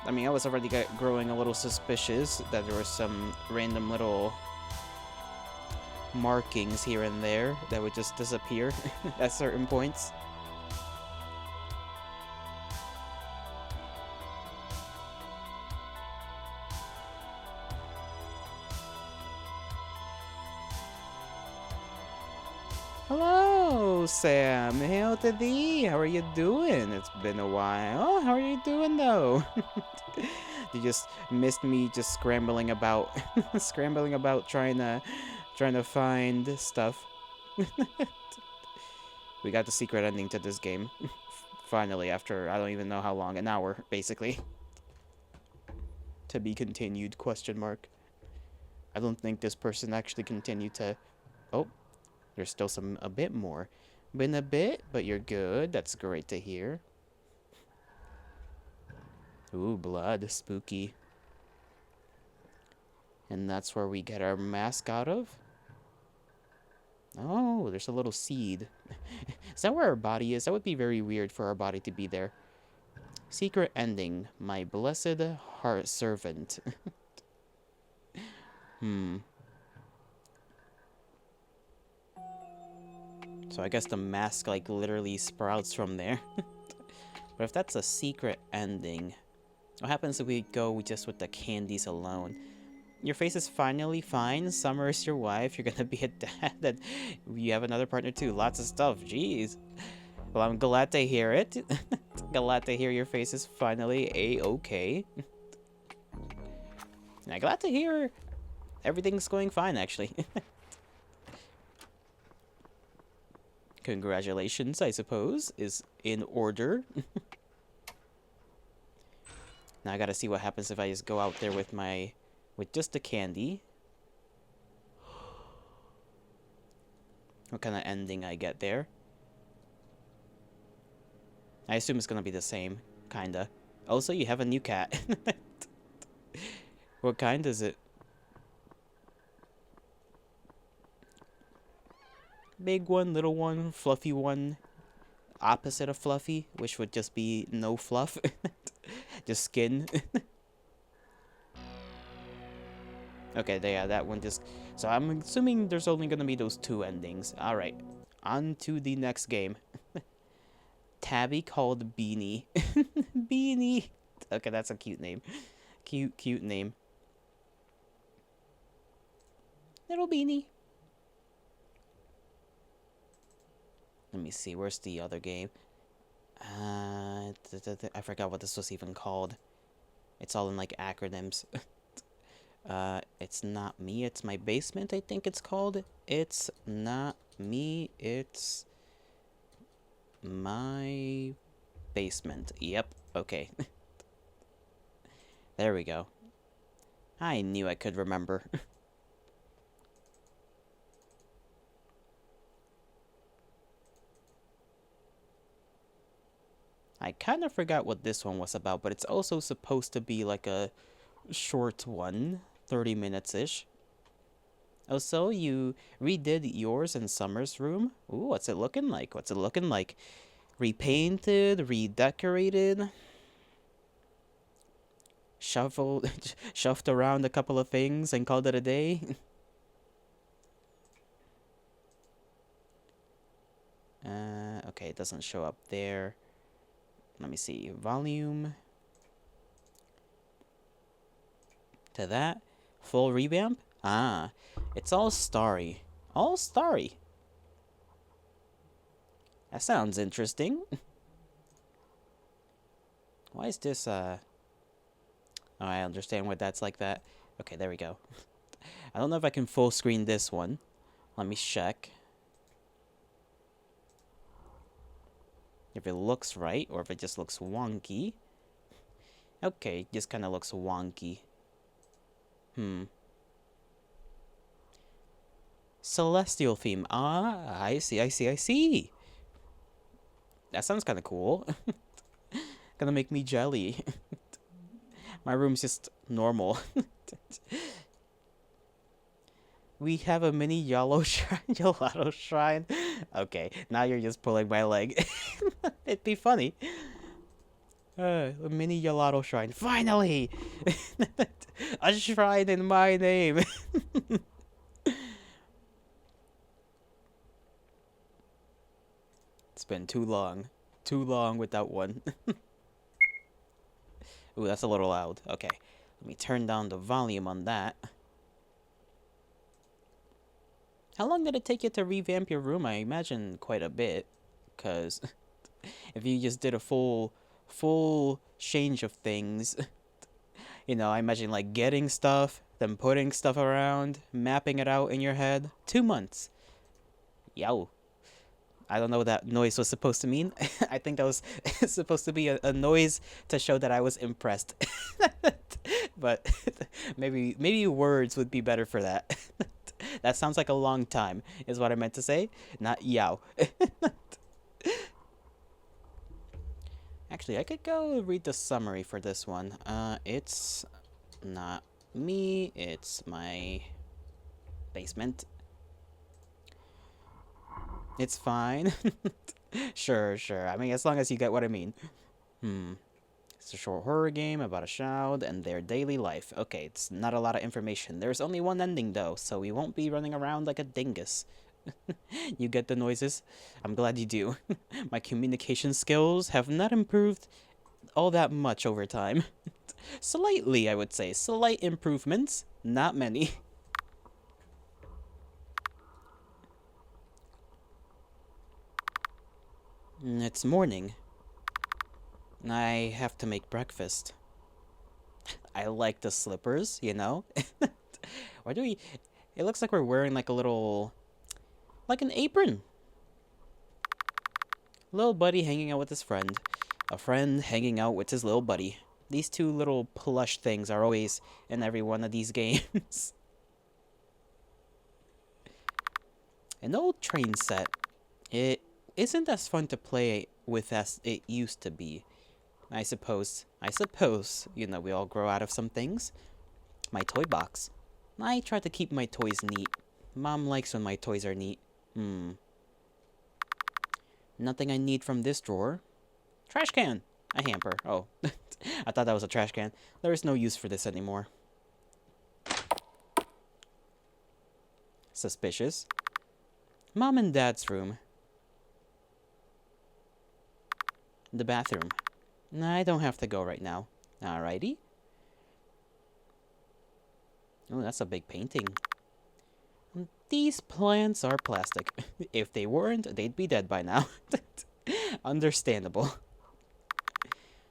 I mean, I was already growing a little suspicious that there were some random little markings here and there that would just disappear at certain points. Hello, Sam. Hail to thee. How are you doing? It's been a while. How are you doing, though? You just missed me just scrambling about, trying to find stuff. We got the secret ending to this game. Finally, after I don't even know how long, an hour, basically. To be continued, question mark. I don't think this person actually continued to... Oh, there's still a bit more. Been a bit, but you're good. That's great to hear. Ooh, blood. Spooky. And that's where we get our mask out of? Oh, there's a little seed. Is that where our body is? That would be very weird for our body to be there. Secret ending. My blessed heart servant. So I guess the mask, like, literally sprouts from there. But if that's a secret ending, what happens if we go just with the candies alone? Your face is finally fine. Summer is your wife. You're gonna be a dad. And you have another partner too. Lots of stuff. Jeez. Well, I'm glad to hear it. Glad to hear your face is finally a-okay. I'm glad to hear everything's going fine, actually. Congratulations, I suppose, is in order. Now I gotta see what happens if I just go out there with just the candy. What kind of ending I get there. I assume it's gonna be the same, kinda. Also, you have a new cat. What kind is it? Big one, little one, fluffy one. Opposite of fluffy, which would just be no fluff. Just skin. Okay, yeah, that one just... So I'm assuming there's only gonna be those two endings. Alright. On to the next game. Tabby called Beanie. Beanie. Okay, that's a cute name. Cute name. Little Beanie. Let me see, where's the other game? I forgot what this was even called. It's all in like acronyms. It's not me, it's my basement, I think it's called. It's not me, it's my basement. Yep, okay. There we go. I knew I could remember. I kind of forgot what this one was about, but it's also supposed to be like a short one, 30 minutes-ish. Oh, so you redid yours in Summer's room? Ooh, what's it looking like? What's it looking like? Repainted, redecorated, shoved around a couple of things and called it a day? Okay, it doesn't show up there. Let me see. Volume. To that. Full revamp? Ah, it's all starry. All starry. That sounds interesting. Why is this, Oh, I understand why that's like that. Okay, there we go. I don't know if I can full screen this one. Let me check. If it looks right, or if it just looks wonky. Okay, it just kind of looks wonky. Celestial theme. Ah, I see. That sounds kind of cool. Gonna make me jelly. My room's just normal. We have a mini yellow shrine, gelato shrine. Okay, now you're just pulling my leg. It'd be funny. A mini gelato shrine. Finally! A shrine in my name. It's been too long. Too long without one. Ooh, that's a little loud. Okay, let me turn down the volume on that. How long did it take you to revamp your room? I imagine quite a bit. Because if you just did a full change of things, you know, I imagine like getting stuff, then putting stuff around, mapping it out in your head. 2 months. Yow. I don't know what that noise was supposed to mean. I think that was supposed to be a noise to show that I was impressed. But maybe words would be better for that. That sounds like a long time, is what I meant to say. Not yow. Actually, I could go read the summary for this one. It's not me, it's my basement. It's fine. Sure. I mean, as long as you get what I mean. It's a short horror game about a child and their daily life. Okay, it's not a lot of information. There's only one ending, though, so we won't be running around like a dingus. You get the noises? I'm glad you do. My communication skills have not improved all that much over time. Slightly, I would say. Slight improvements. Not many. It's morning. I have to make breakfast. I like the slippers, you know? Why do we... It looks like we're wearing like a little... like an apron. Little buddy hanging out with his friend. A friend hanging out with his little buddy. These two little plush things are always in every one of these games. An old train set. It isn't as fun to play with as it used to be. I suppose, you know, we all grow out of some things. My toy box. I try to keep my toys neat. Mom likes when my toys are neat. Nothing I need from this drawer. Trash can! A hamper. Oh, I thought that was a trash can. There is no use for this anymore. Suspicious. Mom and Dad's room. The bathroom. Nah, I don't have to go right now. Alrighty. Oh, that's a big painting. These plants are plastic. If they weren't, they'd be dead by now. Understandable.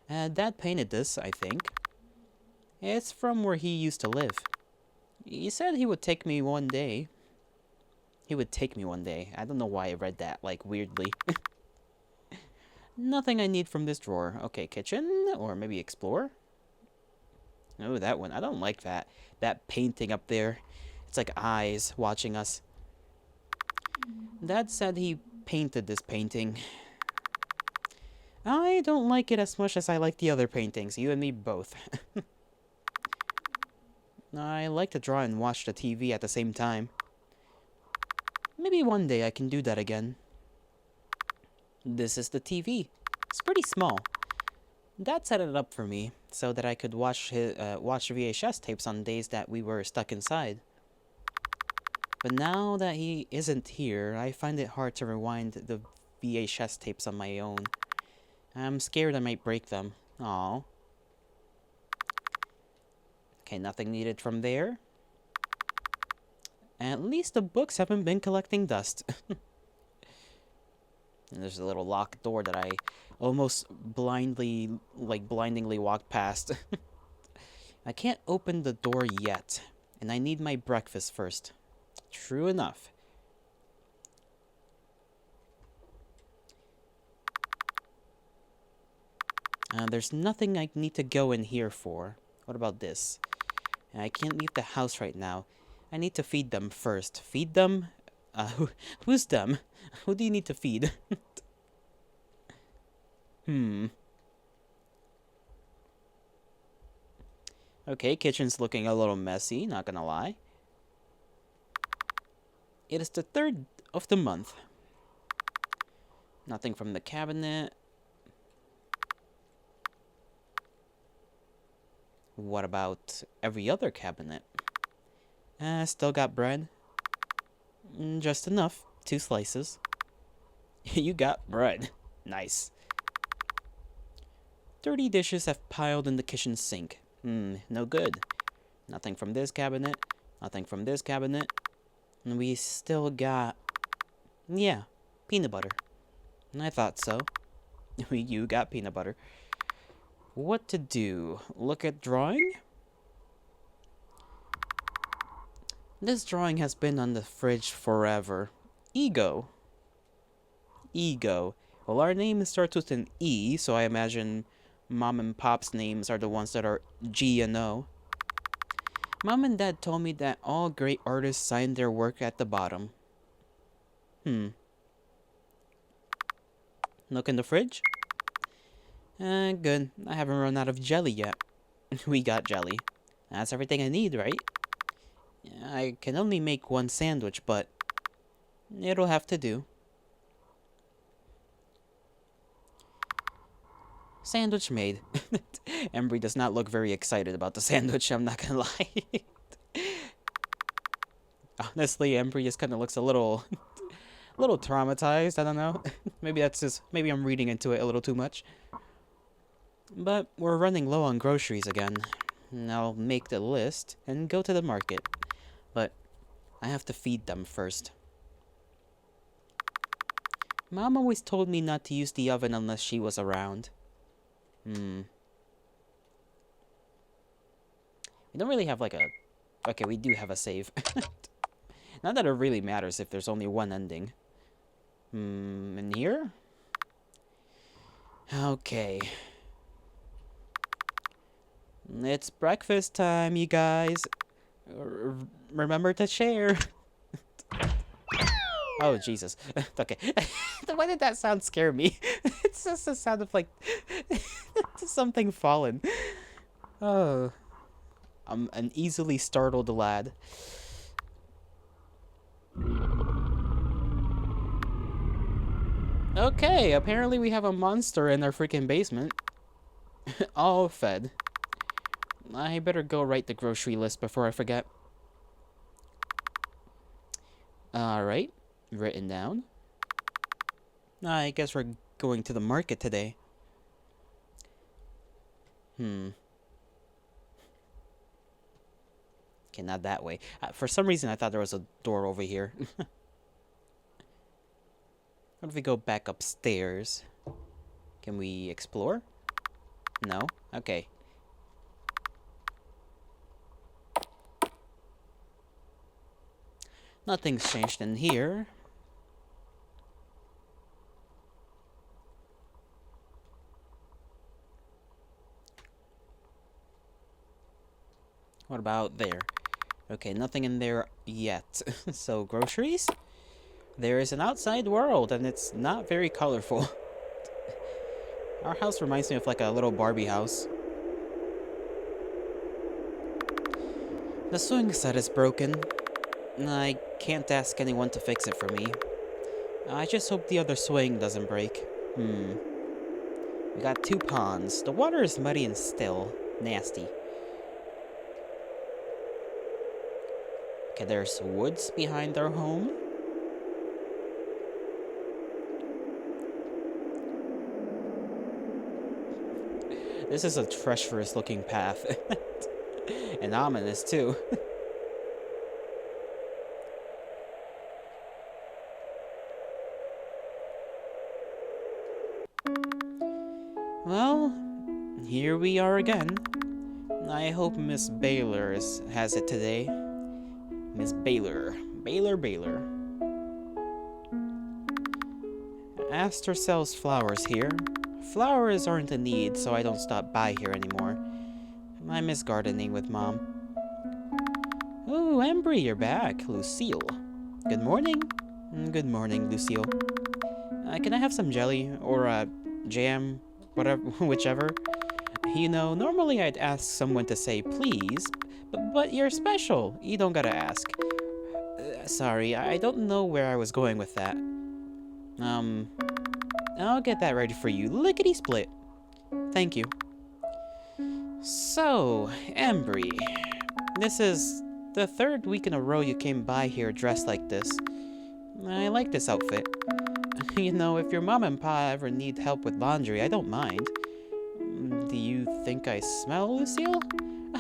Dad painted this, I think. It's from where he used to live. He said he would take me one day. He would take me one day. I don't know why I read that, like, weirdly. Nothing I need from this drawer. Okay, kitchen, or maybe explore? Oh, that one. I don't like that. That painting up there. It's like eyes watching us. Dad said he painted this painting. I don't like it as much as I like the other paintings. You and me both. I like to draw and watch the TV at the same time. Maybe one day I can do that again. This is the TV. It's pretty small. Dad set it up for me so that I could watch VHS tapes on days that we were stuck inside. But now that he isn't here, I find it hard to rewind the VHS tapes on my own. I'm scared I might break them. Aww. Okay, nothing needed from there. At least the books haven't been collecting dust. And there's a little locked door that I almost blindingly walked past. I can't open the door yet, and I need my breakfast first. True enough. There's nothing I need to go in here for. What about this? I can't leave the house right now. I need to feed them first. Feed them? Who's them? Who do you need to feed? Okay, kitchen's looking a little messy, not gonna lie. It is the 3rd of the month. Nothing from the cabinet. What about every other cabinet? Still got bread. Just enough. 2 slices. You got bread. Nice. 30 dishes have piled in the kitchen sink. No good. Nothing from this cabinet. Nothing from this cabinet. And we still got... Yeah, peanut butter. I thought so. You got peanut butter. What to do? Look at drawing? This drawing has been on the fridge forever. Ego. Ego. Well, our name starts with an E, so I imagine Mom and Pop's names are the ones that are G and O. Mom and Dad told me that all great artists sign their work at the bottom. Look in the fridge? Good. I haven't run out of jelly yet. We got jelly. That's everything I need, right? I can only make 1 sandwich, but it'll have to do. Sandwich made. Embry does not look very excited about the sandwich, I'm not gonna lie. Honestly, Embry just kind of looks a little traumatized, I don't know. Maybe I'm reading into it a little too much. But we're running low on groceries again. I'll make the list and go to the market. But I have to feed them first. Mom always told me not to use the oven unless she was around. We don't really have like a... Okay, we do have a save. Not that it really matters if there's only 1 ending. In here? Okay. It's breakfast time, you guys. Remember to share. Oh, Jesus. Okay. Why did that sound scare me? It's just the sound of, like, something fallen. Oh. I'm an easily startled lad. Okay, apparently we have a monster in our freaking basement. All fed. I better go write the grocery list before I forget. Alright, written down. I guess we're going to the market today. Hmm. Okay, not that way. For some reason, I thought there was a door over here. What if we go back upstairs? Can we explore? No? Okay. Nothing's changed in here. What about there? Okay, nothing in there yet. So, groceries? There is an outside world, and it's not very colorful. Our house reminds me of like a little Barbie house. The swing set is broken. I can't ask anyone to fix it for me. I just hope the other swing doesn't break. We got 2 ponds. The water is muddy and still. Nasty. Okay, there's woods behind our home. This is a treacherous looking path. And ominous too. Well, here we are again. I hope Miss Baylor has it today. Miss Baylor. Baylor. Aster sells flowers here. Flowers aren't in need, so I don't stop by here anymore. I miss gardening with Mom. Oh, Embry, you're back. Lucille. Good morning. Good morning, Lucille. Can I have some jelly or jam, whatever, whichever? You know, normally I'd ask someone to say please, but you're special. You don't gotta ask. Sorry, I don't know where I was going with that. I'll get that ready for you. Lickety-split. Thank you. So, Embry, this is the 3rd week in a row you came by here dressed like this. I like this outfit. You know, if your mom and pa ever need help with laundry, I don't mind. Do you think I smell, Lucille?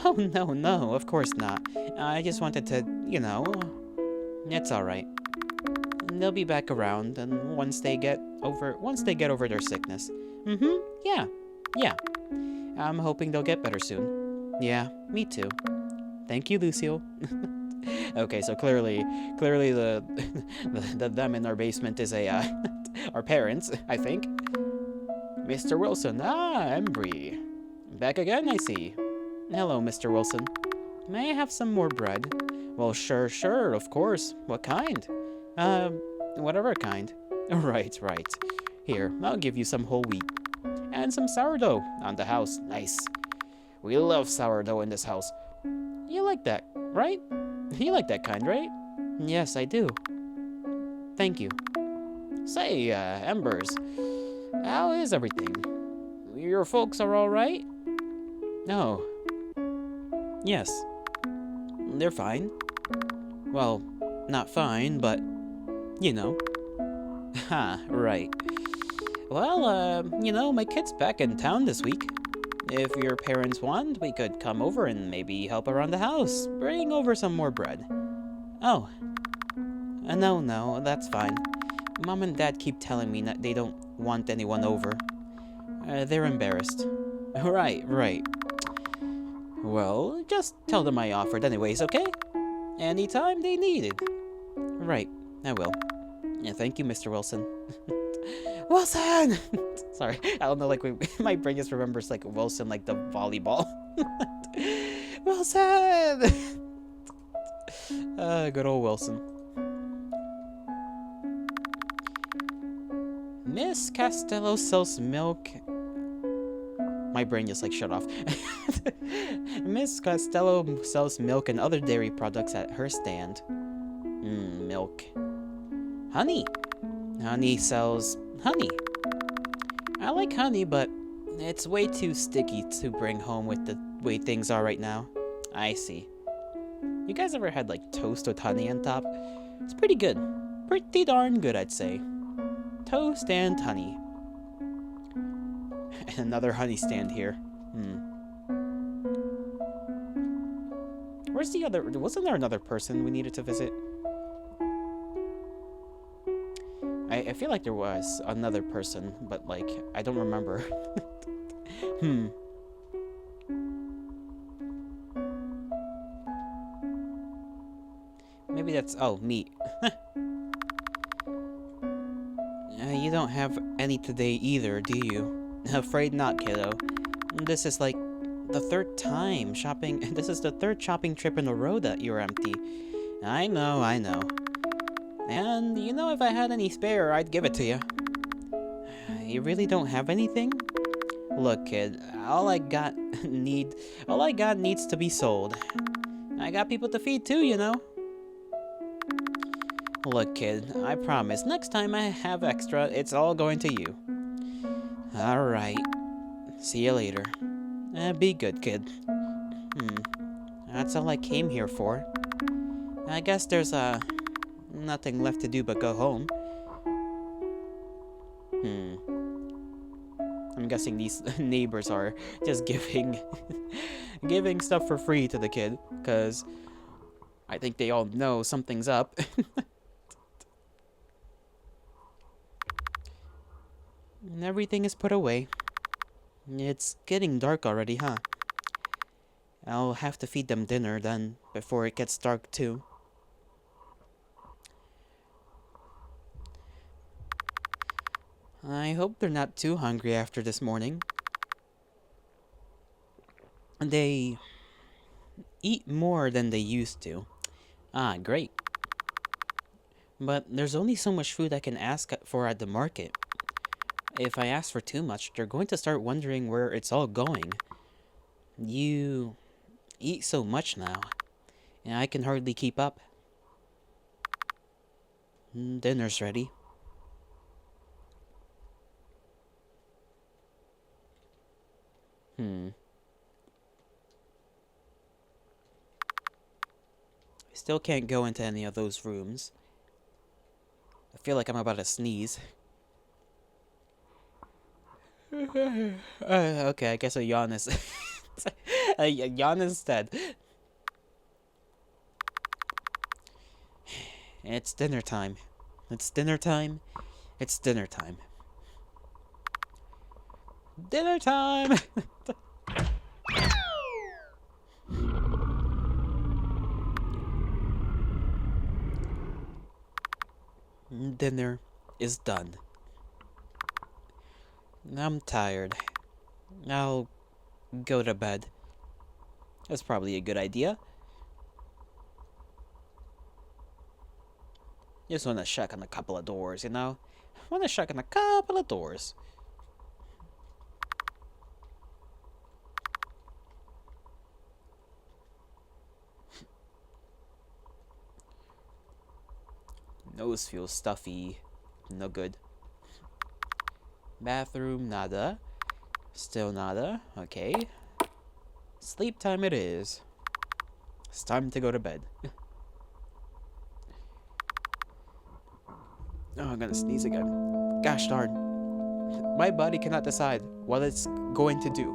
Oh, no, of course not. I just wanted to, you know... It's alright. They'll be back around, and once they get over their sickness. Yeah. I'm hoping they'll get better soon. Yeah, me too. Thank you, Lucille. Okay, so clearly the the them in our basement is a our parents, I think. Mr. Wilson. Embry. Back again, I see. Hello, Mr. Wilson. May I have some more bread? Well, sure, of course. What kind? Whatever kind. Right. Here, I'll give you some whole wheat. And some sourdough on the house. Nice. We love sourdough in this house. You like that, right? You like that kind, right? Yes, I do. Thank you. Say, Embers, how is everything? Your folks are all right? No. Yes. They're fine. Well, not fine, but, you know. Ha, right. Well, you know, my kid's back in town this week. If your parents want, we could come over and maybe help around the house. Bring over some more bread. Oh. No, that's fine. Mom and Dad keep telling me that they don't want anyone over. They're embarrassed. Right. Well, just tell them I offered anyways, okay? Anytime they need it. Right, I will. Yeah, thank you, Mr. Wilson. Wilson! Sorry, I don't know, like, my brain just remembers, like, Wilson, like, the volleyball. Wilson! Good old Wilson. Miss Costello sells milk. My brain just, like, shut off. Miss Costello sells milk and other dairy products at her stand. Milk. Honey. Honey sells honey. I like honey, but it's way too sticky to bring home with the way things are right now. I see. You guys ever had, like, toast with honey on top? It's pretty good. Pretty darn good, I'd say. Toast and honey. And another honey stand here. Where's the other? Wasn't there another person we needed to visit? I feel like there was another person, but like I don't remember. Hmm. Maybe that's meat. You don't have any today either, do you? Afraid not, kiddo. This is like the third time shopping. This is the third shopping trip in a row that you're empty. I know, I know. And you know, if I had any spare, I'd give it to you. You really don't have anything? Look, kid, all I got needs to be sold. I got people to feed too, you know. Look, kid, I promise, next time I have extra, it's all going to you. Alright. See you later. Be good, kid. That's all I came here for. I guess there's, nothing left to do but go home. I'm guessing these neighbors are just giving giving stuff for free to the kid, because I think they all know something's up. And everything is put away. It's getting dark already, huh? I'll have to feed them dinner then, before it gets dark too. I hope they're not too hungry after this morning. They eat more than they used to. Ah, great. But there's only so much food I can ask for at the market. If I ask for too much, they're going to start wondering where it's all going. You eat so much now, and I can hardly keep up. Dinner's ready. I still can't go into any of those rooms. I feel like I'm about to sneeze. Okay, I guess a yawn is... a yawn instead. It's dinner time. It's dinner time. It's dinner time. Dinner time! Dinner is done. I'm tired. I'll go to bed. That's probably a good idea. Just wanna check on a couple of doors, you know? Wanna check on a couple of doors. Nose feels stuffy. No good. Bathroom, nada. Still nada. Okay. Sleep time it is. It's time to go to bed. Oh, I'm gonna sneeze again. Gosh darn. My body cannot decide what it's going to do.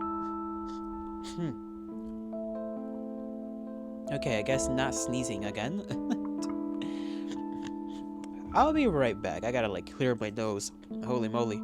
Okay, I guess not sneezing again. I'll be right back. I gotta like clear my nose. Holy moly.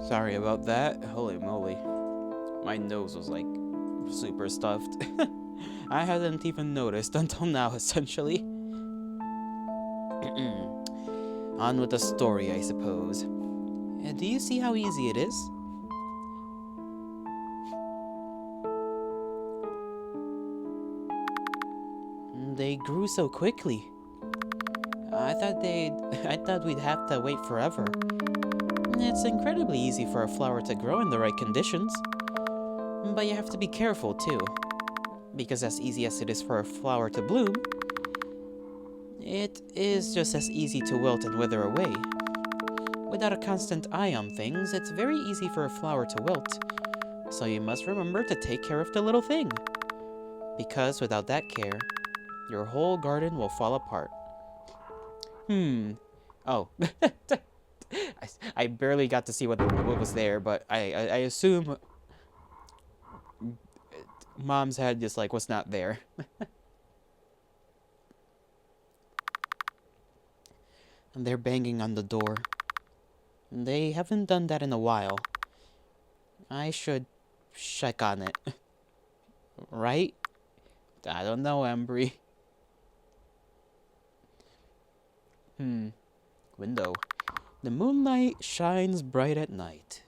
Sorry about that. Holy moly. My nose was like super stuffed. I hadn't even noticed until now, essentially. On with the story, I suppose. Do you see how easy it is? They grew so quickly. I thought we'd have to wait forever. It's incredibly easy for a flower to grow in the right conditions. But you have to be careful too. Because as easy as it is for a flower to bloom, it is just as easy to wilt and wither away. Without a constant eye on things, it's very easy for a flower to wilt. So you must remember to take care of the little thing. Because without that care, your whole garden will fall apart. Oh. I barely got to see what was there, but I assume Mom's head just like was not there. And they're banging on the door. They haven't done that in a while. I should check on it. Right? I don't know, Embry. Window. The moonlight shines bright at night.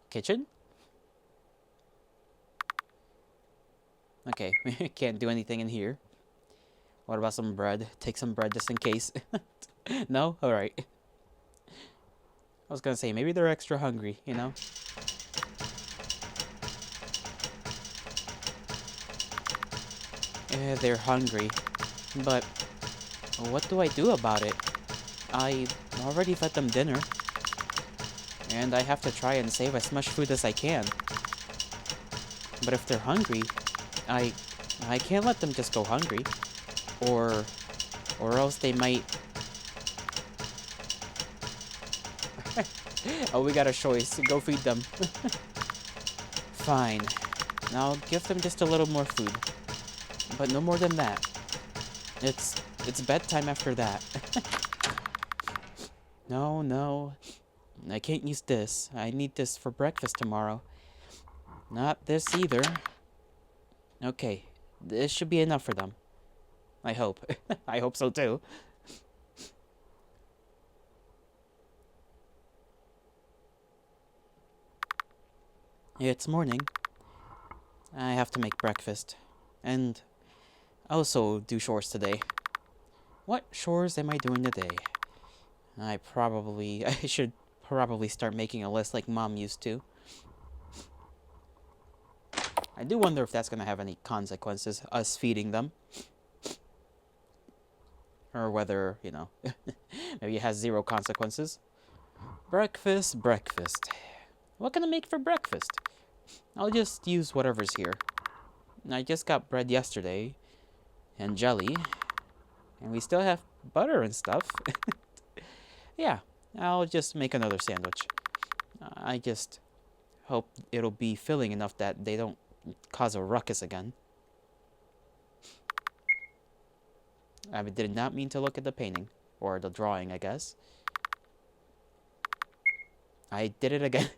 Kitchen? Okay, can't do anything in here. What about some bread? Take some bread just in case. No? Alright. I was gonna say, maybe they're extra hungry, you know? They're hungry. But what do I do about it? I already fed them dinner. And I have to try and save as much food as I can. But if they're hungry, I can't let them just go hungry. Or else they might... Oh, we got a choice. Go feed them. Fine. I'll give them just a little more food. But no more than that. It's bedtime after that. No. I can't use this. I need this for breakfast tomorrow. Not this either. Okay. This should be enough for them. I hope. I hope so too. It's morning. I have to make breakfast. And also do chores today. What chores am I doing today? I should probably start making a list like Mom used to. I do wonder if that's gonna have any consequences, us feeding them. Or whether, you know, maybe it has zero consequences. Breakfast. What can I make for breakfast? I'll just use whatever's here. I just got bread yesterday. And jelly. And we still have butter and stuff. Yeah, I'll just make another sandwich. I just hope it'll be filling enough that they don't cause a ruckus again. I did not mean to look at the painting. Or the drawing, I guess. I did it again.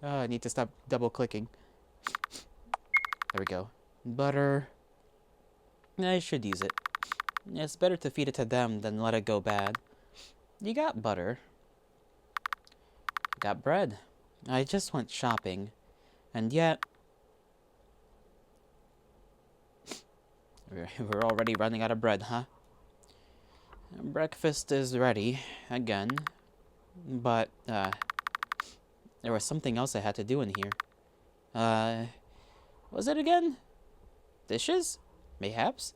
Oh, I need to stop double-clicking. There we go. Butter. I should use it. It's better to feed it to them than let it go bad. You got butter. Got bread. I just went shopping. And yet... We're already running out of bread, huh? Breakfast is ready. Again. But, there was something else I had to do in here. Was it again? Dishes? Mayhaps?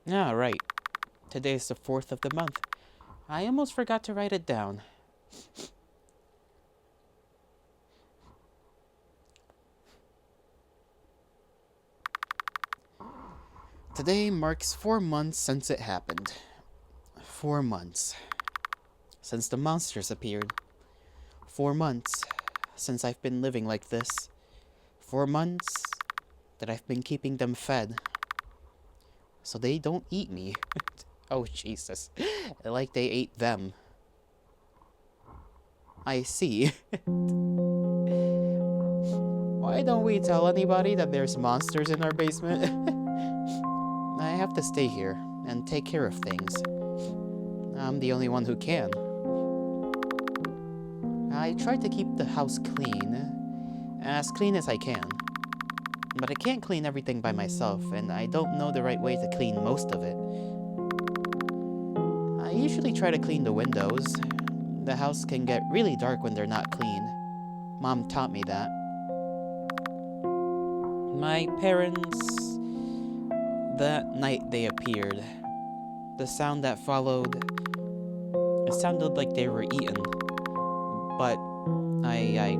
Ah, right. Today is the 4th of the month. I almost forgot to write it down. Today marks 4 months since it happened. 4 months. Since the monsters appeared. 4 months since I've been living like this. 4 months that I've been keeping them fed. So they don't eat me. Oh, Jesus. Like they ate them. I see. Why don't we tell anybody that there's monsters in our basement? I have to stay here and take care of things. I'm the only one who can. I try to keep the house clean as I can. But I can't clean everything by myself, and I don't know the right way to clean most of it. I usually try to clean the windows. The house can get really dark when they're not clean. Mom taught me that. My parents... That night they appeared. The sound that followed... It sounded like they were eaten. But I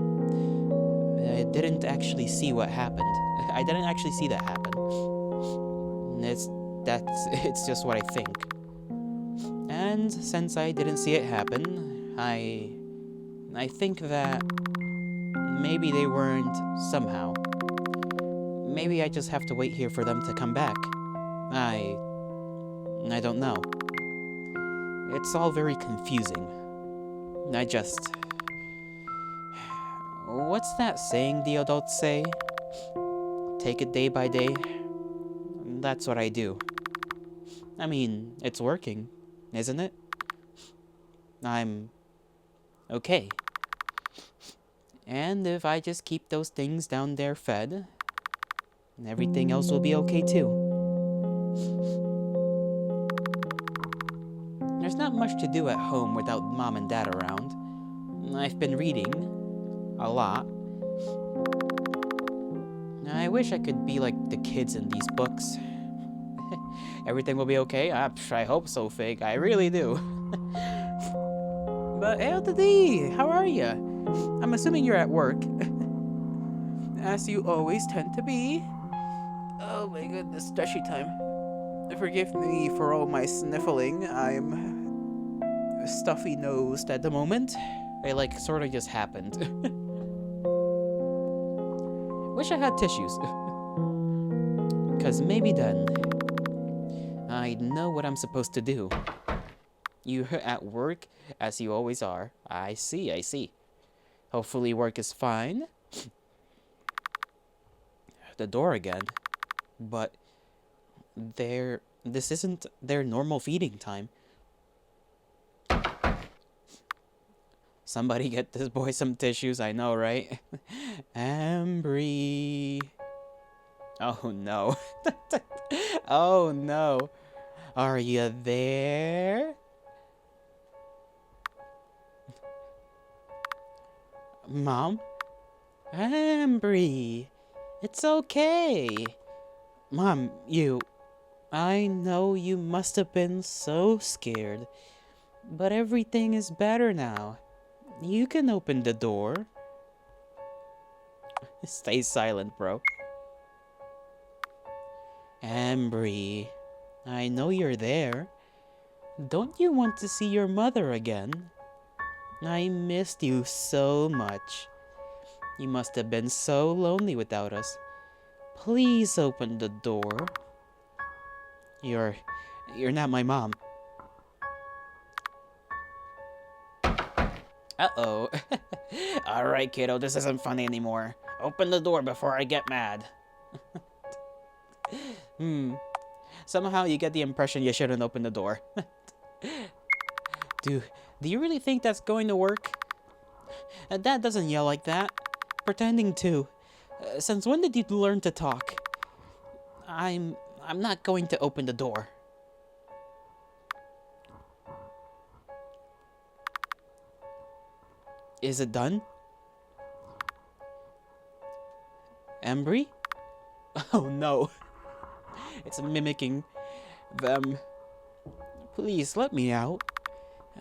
didn't actually see what happened. I didn't actually see that happen. It's just what I think. And since I didn't see it happen, I think that maybe they weren't somehow. Maybe I just have to wait here for them to come back. I don't know. It's all very confusing. What's that saying the adults say? Take it day by day. That's what I do. I mean, it's working, isn't it? I'm okay. And if I just keep those things down there fed, everything else will be okay too. There's not much to do at home without Mom and Dad around. I've been reading a lot. I wish I could be like the kids in these books. Everything will be okay? I hope so, Fig. I really do. But hey, Elodie, how are you? I'm assuming you're at work. As you always tend to be. Oh my goodness, stretchy time. Forgive me for all my sniffling. I'm stuffy-nosed at the moment. It sort of just happened. Wish I had tissues. Cause maybe then I'd know what I'm supposed to do. You're at work, as you always are. I see. Hopefully work is fine. The door again. But this isn't their normal feeding time. Somebody get this boy some tissues, I know, right? Ambry. Oh no. Oh no. Are you there? Mom? Ambry. It's okay. Mom, I know you must have been so scared. But everything is better now. You can open the door. Stay silent, bro. Ambry, I know you're there. Don't you want to see your mother again? I missed you so much. You must have been so lonely without us. Please open the door. You're not my mom. Uh-oh. Alright, kiddo, this isn't funny anymore. Open the door before I get mad. Somehow you get the impression you shouldn't open the door. Do you really think that's going to work? Dad doesn't yell like that. Pretending to. Since when did you learn to talk? I'm not going to open the door. Is it done? Embry? Oh no. It's mimicking them. Please let me out.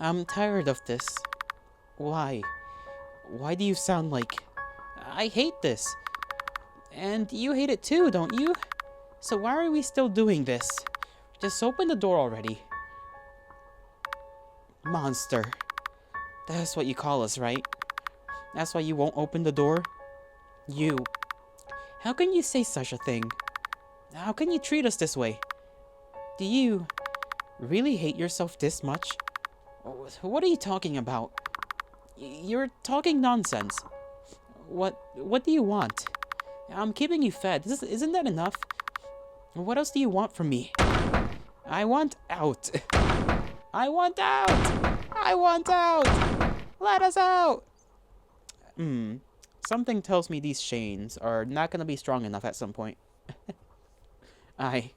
I'm tired of this. Why? Why do you sound like... I hate this. And you hate it too, don't you? So why are we still doing this? Just open the door already. Monster. That's what you call us, right? That's why you won't open the door? You. How can you say such a thing? How can you treat us this way? Do you really hate yourself this much? What are you talking about? You're talking nonsense. What do you want? I'm keeping you fed. Isn't that enough? What else do you want from me? I want out. I want out. I want out. Let us out. Something tells me these chains are not gonna be strong enough at some point. I.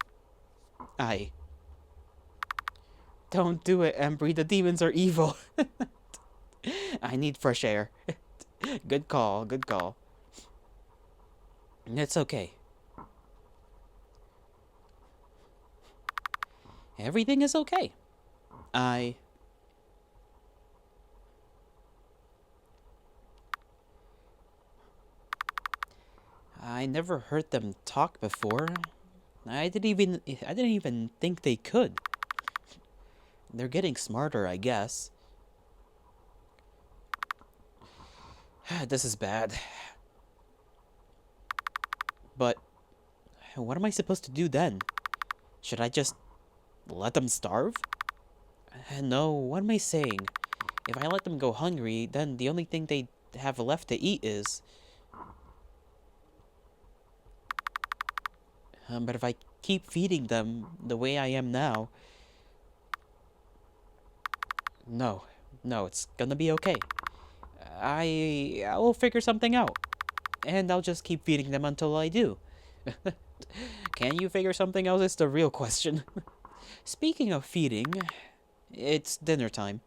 Don't do it, Embry. The demons are evil. I need fresh air. Good call, good call. It's okay. Everything is okay. I never heard them talk before. I didn't even think they could. They're getting smarter, I guess. This is bad. But what am I supposed to do then? Should I just let them starve? No, what am I saying? If I let them go hungry, then the only thing they have left to eat is... but if I keep feeding them the way I am now... No, it's gonna be okay. I will figure something out. And I'll just keep feeding them until I do. Can you figure something out? Is the real question. Speaking of feeding, it's dinner time.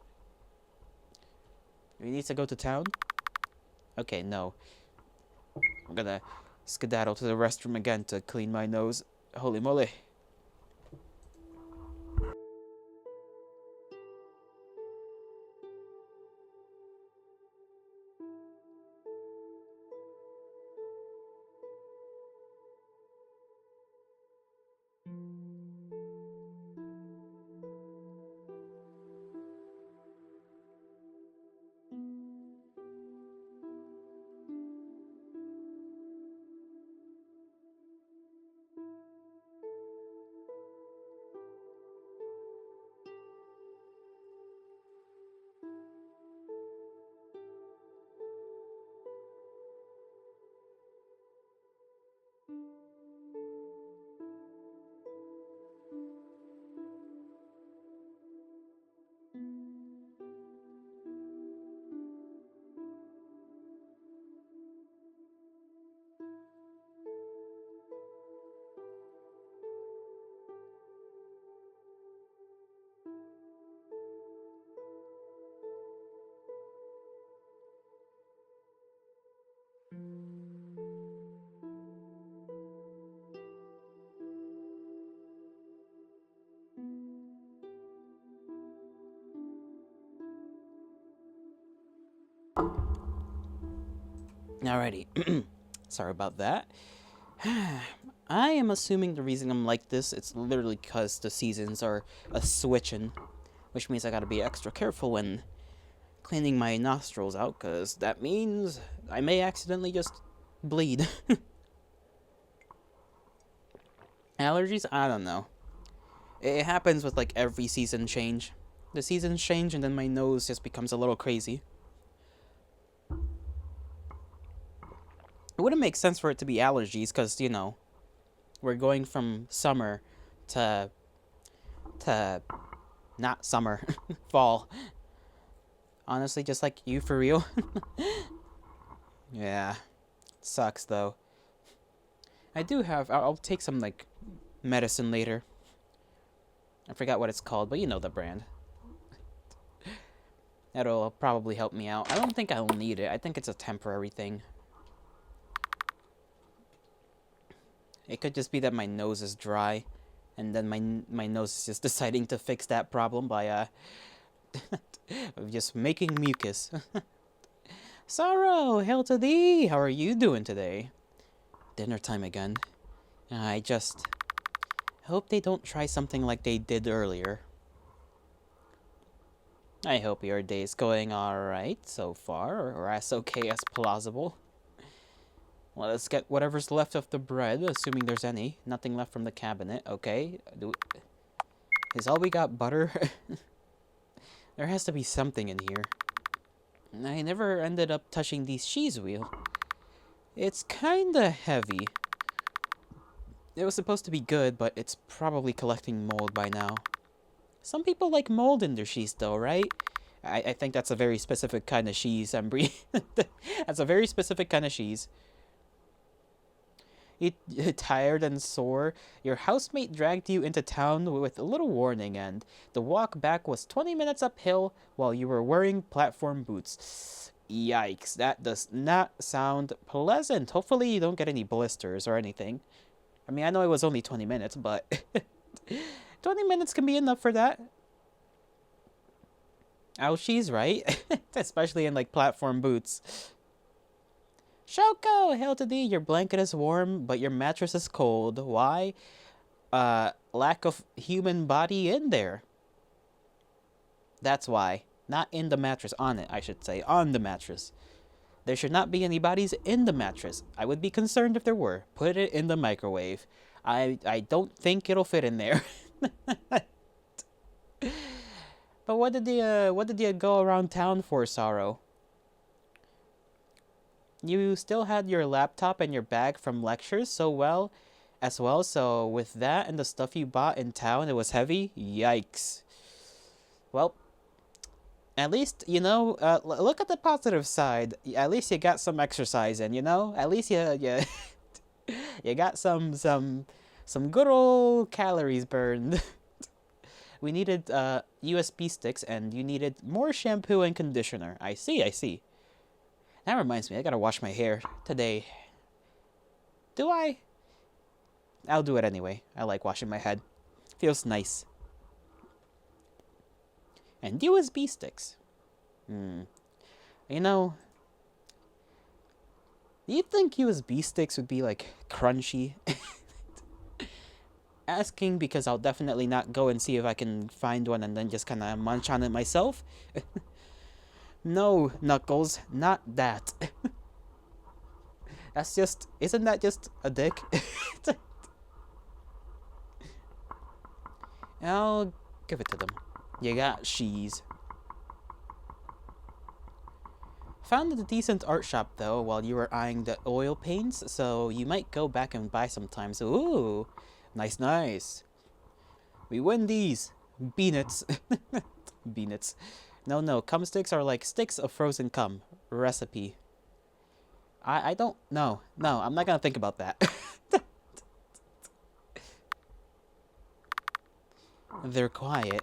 We need to go to town? Okay, no. I'm gonna skedaddle to the restroom again to clean my nose. Holy moly. Alrighty. Sorry about that. I am assuming the reason I'm like this, it's literally because the seasons are a-switching. Which means I gotta be extra careful when cleaning my nostrils out, because that means I may accidentally just bleed. Allergies? I don't know. It happens with like every season change. The seasons change and then my nose just becomes a little crazy. It wouldn't make sense for it to be allergies because, you know, we're going from summer to not summer, fall. Honestly, just like you for real. Yeah, sucks though. I do have, I'll take some like medicine later. I forgot what it's called, but you know the brand. That'll probably help me out. I don't think I'll need it. I think it's a temporary thing. It could just be that my nose is dry, and then my nose is just deciding to fix that problem by just making mucus. Sorrow, hail to thee. How are you doing today? Dinner time again. I just Hope they don't try something like they did earlier. I hope your day's going alright so far, or as okay as plausible. Well, let's get whatever's left of the bread, assuming there's any. Nothing left from the cabinet, okay? Is all we got butter? There has to be something in here. I never ended up touching these cheese wheel. It's kinda heavy. It was supposed to be good, but it's probably collecting mold by now. Some people like mold in their cheese though, right? I think that's a very specific kind of cheese, Embry. That's a very specific kind of cheese. You tired and sore, your housemate dragged you into town with a little warning, and the walk back was 20 minutes uphill while you were wearing platform boots. Yikes, that does not sound pleasant. Hopefully you don't get any blisters or anything. I mean, I know it was only 20 minutes, but 20 minutes can be enough for that. Ouchies, right? Especially in, like, platform boots. Shoko, hail to thee, your blanket is warm, but your mattress is cold. Why? Lack of human body in there. That's why. Not in the mattress, on it, I should say. On the mattress. There should not be any bodies in the mattress. I would be concerned if there were. Put it in the microwave. I don't think it'll fit in there. But what did you go around town for, Sorrow? You still had your laptop and your bag from lectures as well, so with that and the stuff you bought in town, it was heavy? Yikes. Well, at least, look at the positive side. At least you got some exercise in, At least you you got some good old calories burned. We needed USB sticks, and you needed more shampoo and conditioner. I see. That reminds me, I gotta wash my hair today. Do I? I'll do it anyway. I like washing my head. Feels nice. And USB sticks. You know, do you think USB sticks would be, like, crunchy? Asking because I'll definitely not go and see if I can find one and then just kind of munch on it myself. No, Knuckles, not that. Isn't that just a dick? I'll give it to them. You got cheese. Found a decent art shop though while you were eyeing the oil paints, so you might go back and buy sometimes. Ooh, nice. We win these. Beanuts. Beanuts. No, cum sticks are like sticks of frozen cum. Recipe. I don't know. No, I'm not gonna think about that. They're quiet.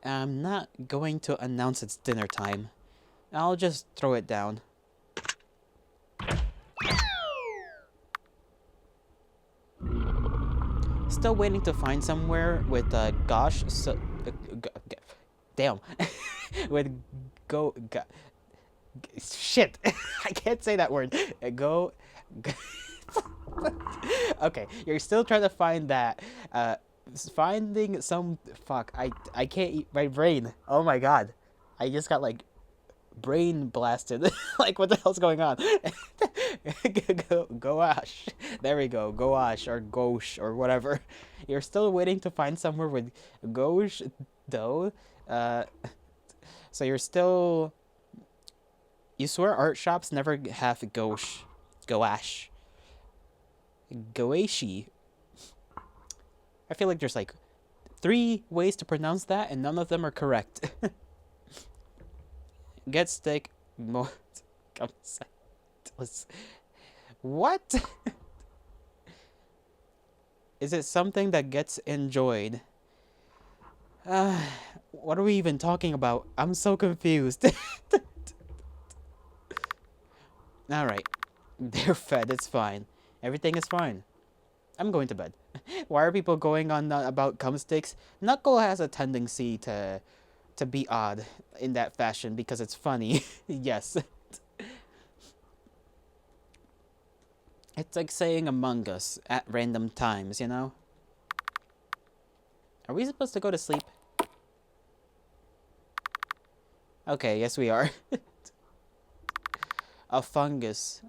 I'm not going to announce it's dinner time. I'll just throw it down. Still waiting to find somewhere with gosh so damn with shit. I can't say that word. Go okay, you're still trying to find that. Finding some fuck. I can't eat my brain. Oh my god, I just got like brain blasted. Like, what the hell's going on? Gouache. There we go. Gouache or gauche or whatever. You're still waiting to find somewhere with gauche dough. So you're still. You swear art shops never have gauche, gouache, gouache. I feel like there's like 3 ways to pronounce that, and none of them are correct. Get stick. What? Is it something that gets enjoyed? What are we even talking about? I'm so confused. Alright. They're fed. It's fine. Everything is fine. I'm going to bed. Why are people going on about cum sticks? Knuckle has a tendency to be odd in that fashion because it's funny. Yes. It's like saying Among Us at random times, Are we supposed to go to sleep? Okay, yes we are. A fungus.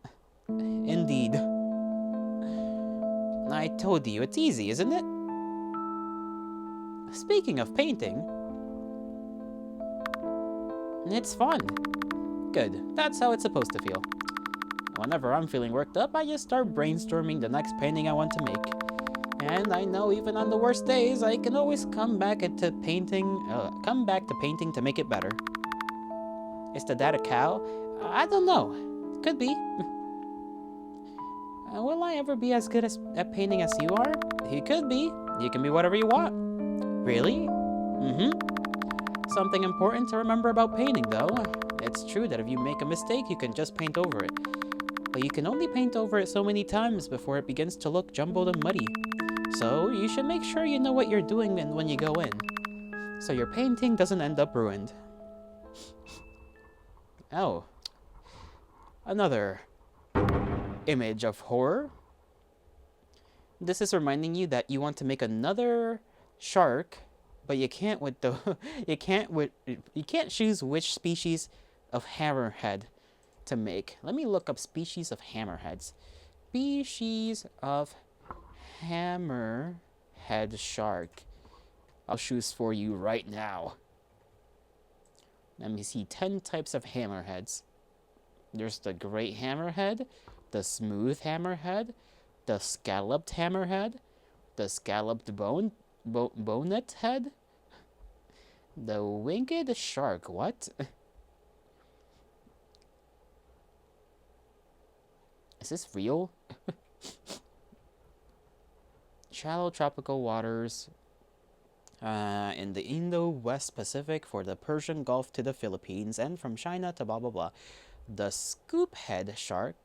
Indeed. I told you, it's easy, isn't it? Speaking of painting, it's fun. Good, that's how it's supposed to feel. Whenever I'm feeling worked up, I just start brainstorming the next painting I want to make. And I know even on the worst days, I can always come back to painting to make it better. Is the dad a cow? I don't know. Could be. Will I ever be as good at painting as you are? You could be. You can be whatever you want. Really? Mm-hmm. Something important to remember about painting, though. It's true that if you make a mistake, you can just paint over it. But you can only paint over it so many times before it begins to look jumbled and muddy. So you should make sure you know what you're doing when you go in, so your painting doesn't end up ruined. Oh. Another image of horror. This is reminding you that you want to make another shark, but you can't with the you can't choose which species of hammerhead to make. Let me look up species of hammerheads. Species of hammerhead shark. I'll choose for you right now. Let me see 10 types of hammerheads. There's the great hammerhead, the smooth hammerhead, the scalloped hammerhead, the scalloped bonnet head, the winged shark. What? Is this real? Shallow tropical waters in the Indo-West Pacific for the Persian Gulf to the Philippines and from China to blah blah blah. The scoop head shark.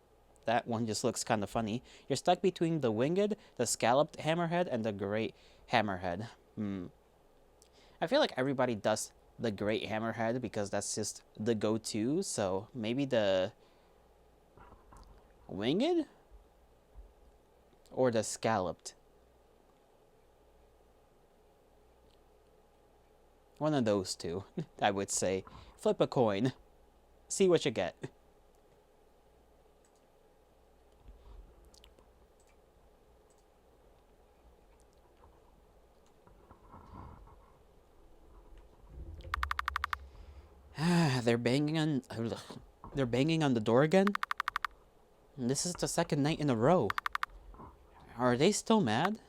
That one just looks kind of funny. You're stuck between the winged, the scalloped hammerhead, and the great hammerhead. I feel like everybody does the great hammerhead because that's just the go-to. So maybe the winged or the scalloped. One of those two, I would say. Flip a coin. See what you get. They're banging on the door again. This is the second night in a row. Are they still mad?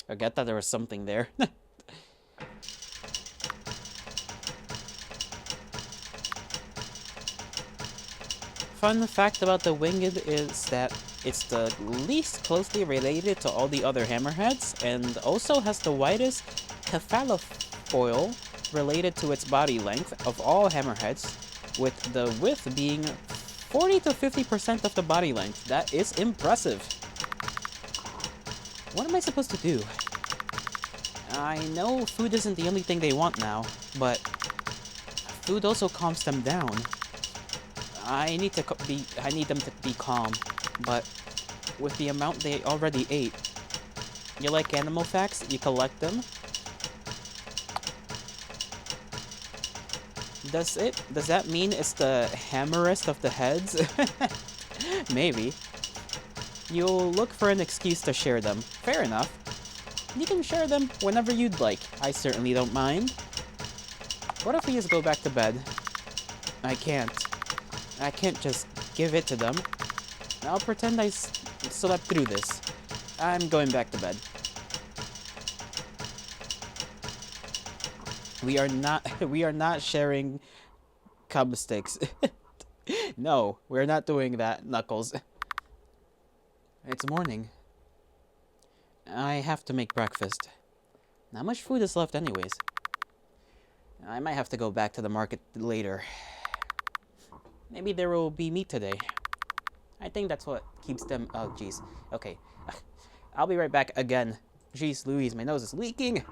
I get that there was something there. Fun fact about the winged is that it's the least closely related to all the other hammerheads, and also has the widest cephalofoil related to its body length of all hammerheads, with the width being 40 to 50% of the body length. That is impressive. What am I supposed to do? I know food isn't the only thing they want now, but food also calms them down. I need them to be calm, but with the amount they already ate. You like animal facts? You collect them? Does that mean it's the hammerest of the heads? Maybe. You'll look for an excuse to share them. Fair enough. You can share them whenever you'd like. I certainly don't mind. What if we just go back to bed? I can't just give it to them. I'll pretend I slept through this. I'm going back to bed. We are not sharing cub sticks. No, we're not doing that, Knuckles. It's morning. I have to make breakfast. Not much food is left anyways. I might have to go back to the market later. Maybe there will be meat today. I think that's what keeps them... Oh, jeez. Okay. I'll be right back again. Jeez Louise, my nose is leaking.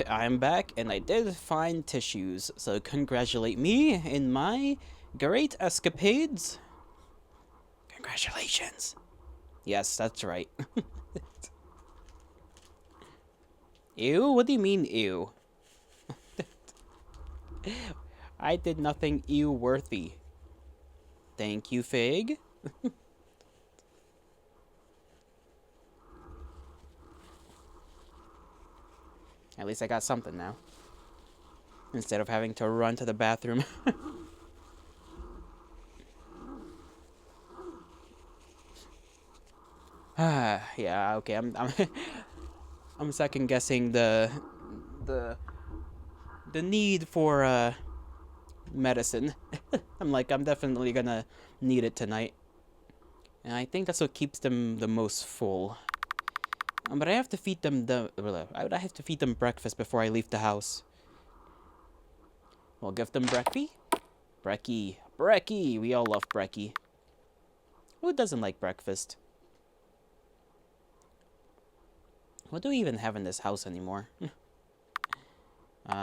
I'm back, and I did find tissues, so congratulate me in my great escapades. Congratulations. Yes, that's right. Ew? What do you mean, ew? I did nothing ew-worthy. Thank you, Fig. At least I got something now. Instead of having to run to the bathroom. Yeah, okay, I'm second guessing the the need for medicine. I'm definitely gonna need it tonight. And I think that's what keeps them the most full. But I have to feed them I have to feed them breakfast before I leave the house. We'll give them brekkie. Brekkie. Brekkie! We all love brekkie. Who doesn't like breakfast? What do we even have in this house anymore?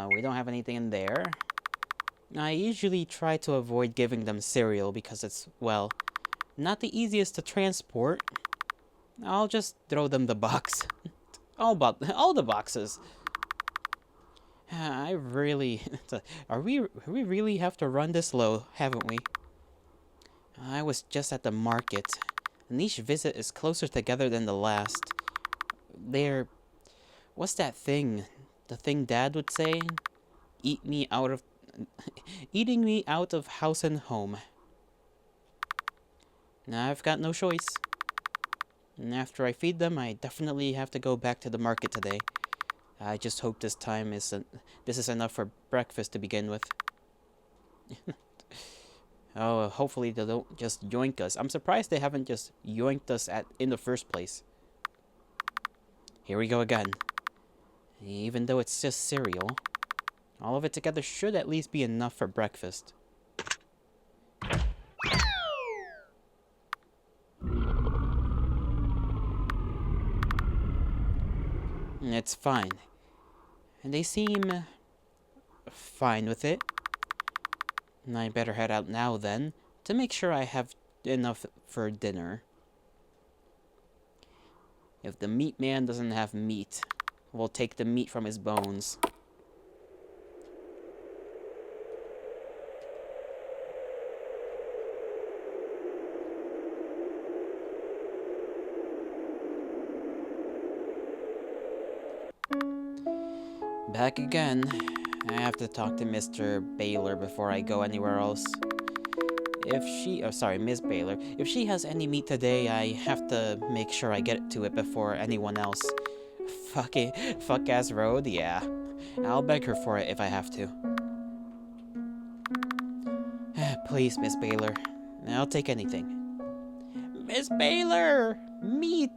We don't have anything in there. I usually try to avoid giving them cereal because it's, well, not the easiest to transport. I'll just throw them the box. all the boxes. I really... we really have to run this low, haven't we? I was just at the market, and each visit is closer together than the last. They're... What's that thing? The thing Dad would say? Eat me out of... Eating me out of house and home. Now I've got no choice. And after I feed them, I definitely have to go back to the market today. I just hope this is enough for breakfast to begin with. Oh, hopefully they don't just yoink us. I'm surprised they haven't just yoinked us in the first place. Here we go again. Even though it's just cereal, all of it together should at least be enough for breakfast. It's fine. And they seem fine with it. And I better head out now then, to make sure I have enough for dinner. If the meat man doesn't have meat, we'll take the meat from his bones. Back again. I have to talk to Mr. Baylor before I go anywhere else. If she, oh sorry, Miss Baylor, if she has any meat today, I have to make sure I get to it before anyone else. Fuck ass road, yeah. I'll beg her for it if I have to. Please, Miss Baylor. I'll take anything. Miss Baylor! Meat!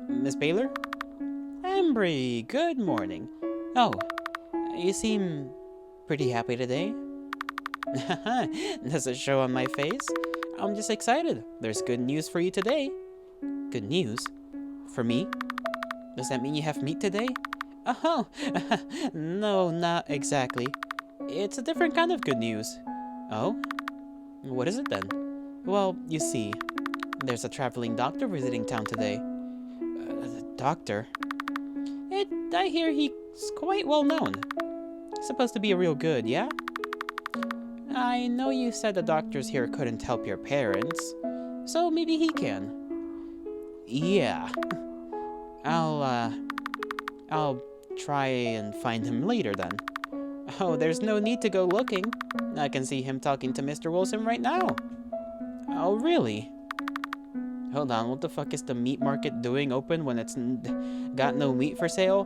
Miss Baylor? Embry, good morning. Oh, you seem pretty happy today. Does it show on my face? I'm just excited. There's good news for you today. Good news? For me? Does that mean you have meat today? Oh, no, not exactly. It's a different kind of good news. Oh? What is it then? Well, you see, there's a traveling doctor visiting town today. Doctor? I hear he's quite well known. Supposed to be a real good, yeah? I know you said the doctors here couldn't help your parents, so maybe he can. Yeah. I'll try and find him later then. Oh, there's no need to go looking. I can see him talking to Mr. Wilson right now. Oh, really? Hold on, what the fuck is the meat market doing open when it's got no meat for sale?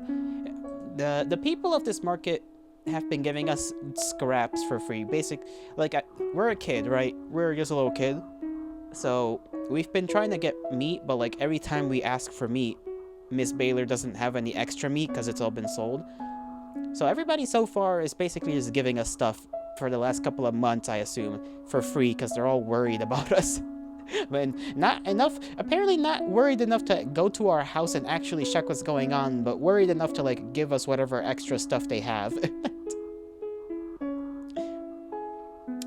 The people of this market have been giving us scraps for free. We're a kid, right? We're just a little kid. So, we've been trying to get meat, but like every time we ask for meat, Miss Baylor doesn't have any extra meat because it's all been sold. So everybody so far is basically just giving us stuff for the last couple of months, I assume, for free because they're all worried about us. But apparently not worried enough to go to our house and actually check what's going on, but worried enough to like give us whatever extra stuff they have.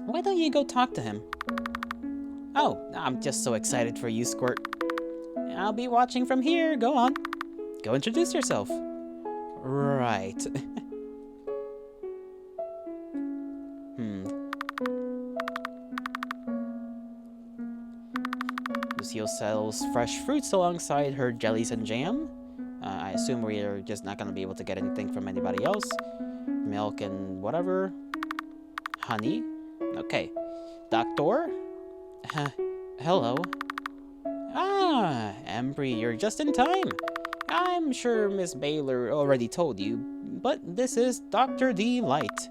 Why don't you go talk to him? Oh, I'm just so excited for you, Squirt. I'll be watching from here. Go on. Go introduce yourself. Right. Lucille sells fresh fruits alongside her jellies and jam. I assume we're just not going to be able to get anything from anybody else. Milk and whatever. Honey. Okay. Doctor? Hello. Ah, Embry, you're just in time. I'm sure Miss Baylor already told you, but this is Dr. Delight.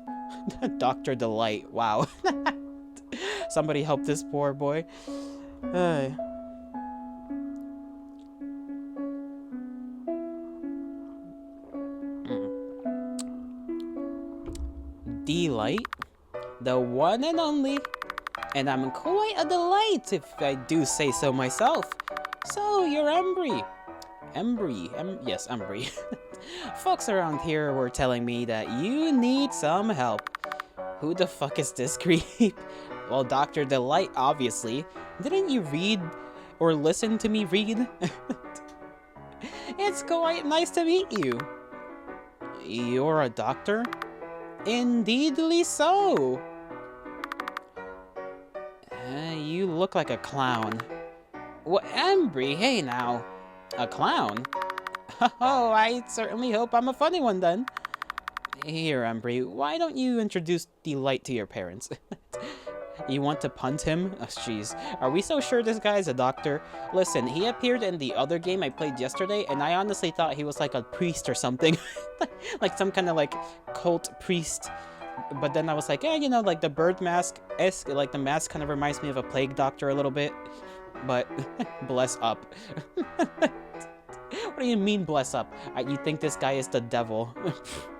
Dr. Delight, wow. Somebody help this poor boy. Delight, the one and only, and I'm quite a delight if I do say so myself. So you're Embry. Yes, Embry. Folks around here were telling me that you need some help. Who the fuck is this creep? Well, Dr. Delight, obviously. Didn't you read or listen to me read? It's quite nice to meet you. You're a doctor? Indeedly so. You look like a clown. What, Embry? Hey now. A clown? Oh, I certainly hope I'm a funny one then. Here, Embry, why don't you introduce Delight to your parents? You want to punt him? Oh, jeez. Are we so sure this guy's a doctor? Listen, he appeared in the other game I played yesterday, and I honestly thought he was like a priest or something. Like some kind of like cult priest. But then I was like, yeah, you know, like the bird mask-esque, like the mask kind of reminds me of a plague doctor a little bit. But, bless up. What do you mean, bless up? You think this guy is the devil?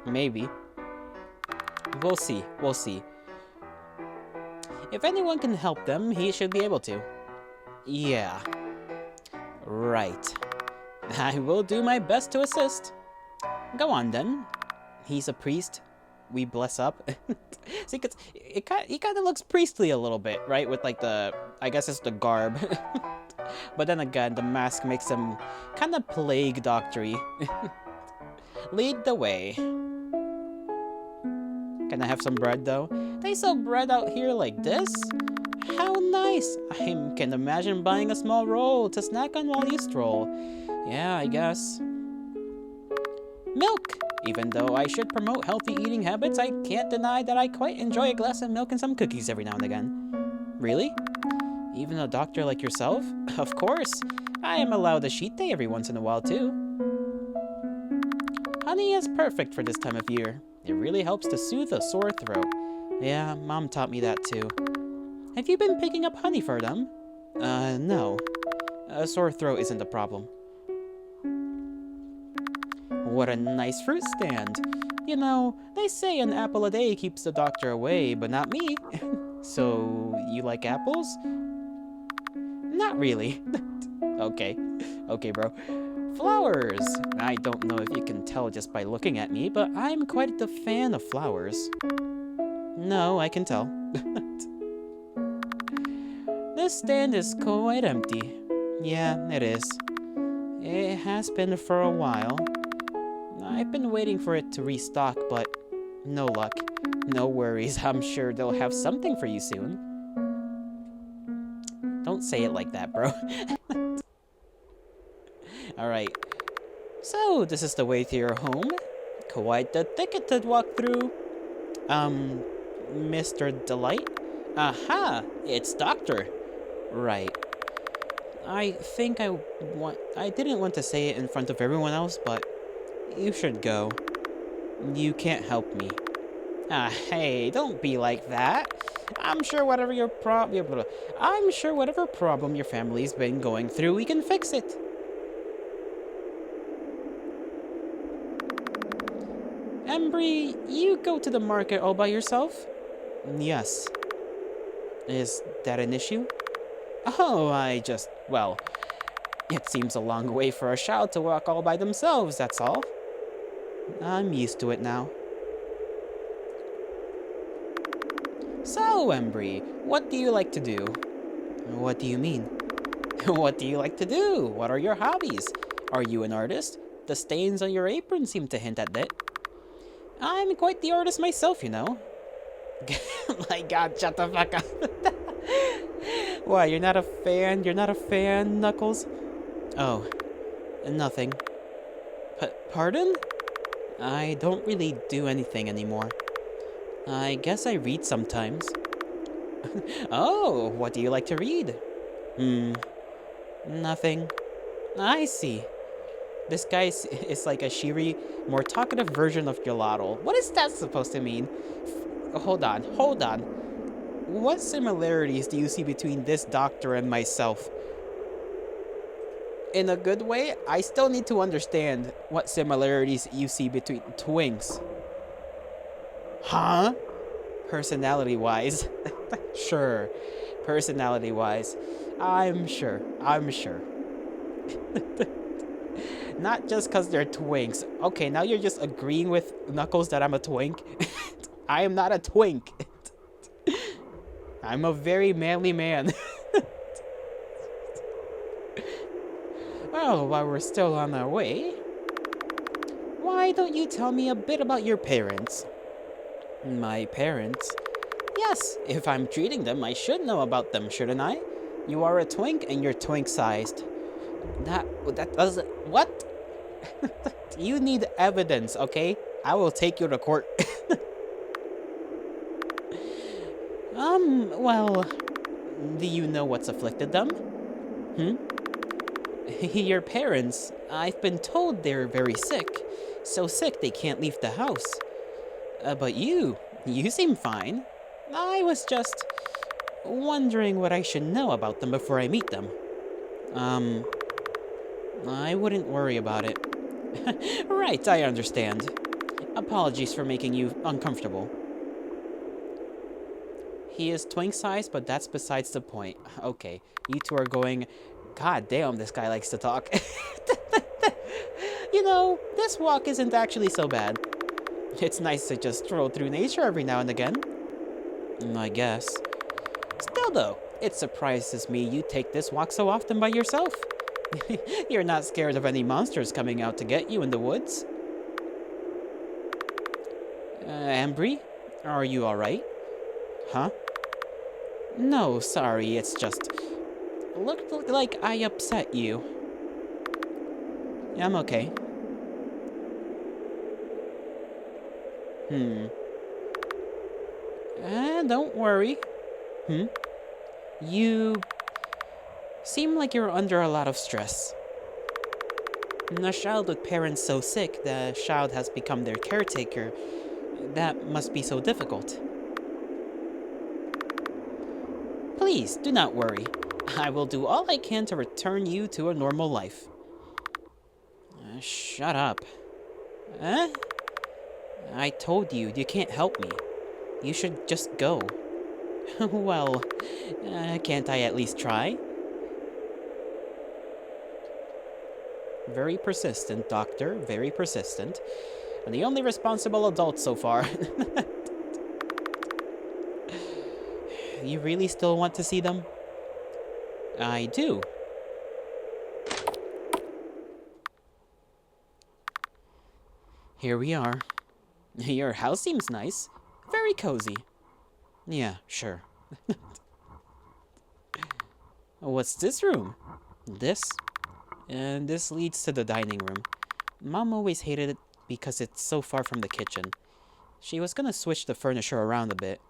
Maybe. We'll see. We'll see. If anyone can help them, he should be able to. Yeah. Right. I will do my best to assist. Go on, then. He's a priest. We bless up. See, cause he kind of looks priestly a little bit, right? With like the, I guess it's the garb. But then again, the mask makes him kind of plague doctory. Lead the way. Can I have some bread though? They sell bread out here like this? How nice! I can imagine buying a small roll to snack on while you stroll. Yeah, I guess. Milk! Even though I should promote healthy eating habits, I can't deny that I quite enjoy a glass of milk and some cookies every now and again. Really? Even a doctor like yourself? Of course. I am allowed a cheat day every once in a while, too. Honey is perfect for this time of year. It really helps to soothe a sore throat. Yeah, Mom taught me that, too. Have you been picking up honey for them? No. A sore throat isn't a problem. What a nice fruit stand. You know, they say an apple a day keeps the doctor away, but not me. So, you like apples? Not really. Okay. Okay, bro. Flowers. I don't know if you can tell just by looking at me, but I'm quite the fan of flowers. No, I can tell. This stand is quite empty. Yeah, it is. It has been for a while. I've been waiting for it to restock, but no luck. No worries, I'm sure they'll have something for you soon. Don't say it like that, bro. Alright. So, this is the way to your home. Quite the thicket to walk through. Mr. Delight? Aha! It's Doctor. Right. I think I didn't want to say it in front of everyone else, but you should go. You can't help me. Hey, don't be like that. I'm sure whatever problem your family's been going through, we can fix it. Embry, you go to the market all by yourself? Yes. Is that an issue? Oh, well, it seems a long way for a child to walk all by themselves, that's all. I'm used to it now. So, Embry, what do you like to do? What do you mean? What do you like to do? What are your hobbies? Are you an artist? The stains on your apron seem to hint at that. I'm quite the artist myself, you know. My god, shut the fuck up. Why, you're not a fan? You're not a fan, Knuckles? Oh, nothing. Pardon? I don't really do anything anymore. I guess I read sometimes. Oh, what do you like to read? Nothing. I see. This guy is like a Shiri, more talkative version of Gelato. What is that supposed to mean? Hold on. What similarities do you see between this doctor and myself? In a good way, I still need to understand what similarities you see between twinks. Huh? Personality-wise. Sure. Personality-wise. I'm sure. Not just because they're twinks. Okay, now you're just agreeing with Knuckles that I'm a twink. I am not a twink. I'm a very manly man. Well, while we're still on our way, why don't you tell me a bit about your parents? My parents? Yes, if I'm treating them, I should know about them, shouldn't I? You are a twink and you're twink-sized. That doesn't... What? You need evidence, okay? I will take you to court. Well... Do you know what's afflicted them? Your parents, I've been told they're very sick. So sick they can't leave the house. But you seem fine. I was just wondering what I should know about them before I meet them. I wouldn't worry about it. Right, I understand. Apologies for making you uncomfortable. He is twink-sized, but that's besides the point. Okay, you two are going... God damn, this guy likes to talk. You know, this walk isn't actually so bad. It's nice to just stroll through nature every now and again. I guess. Still though, it surprises me you take this walk so often by yourself. You're not scared of any monsters coming out to get you in the woods? Embry? Are you alright? Huh? No, sorry, it's just... Looked like I upset you. Yeah, I'm okay. Hmm. Don't worry. Hmm? You seem like you're under a lot of stress. A child with parents so sick, the child has become their caretaker. That must be so difficult. Please, do not worry. I will do all I can to return you to a normal life. Shut up. Huh? I told you, you can't help me. You should just go. Well, can't I at least try? Very persistent, Doctor. Very persistent. And the only responsible adult so far. You really still want to see them? I do. Here we are. Your house seems nice. Very cozy. Yeah, sure. What's this room? This? And this leads to the dining room. Mom always hated it because it's so far from the kitchen. She was gonna switch the furniture around a bit.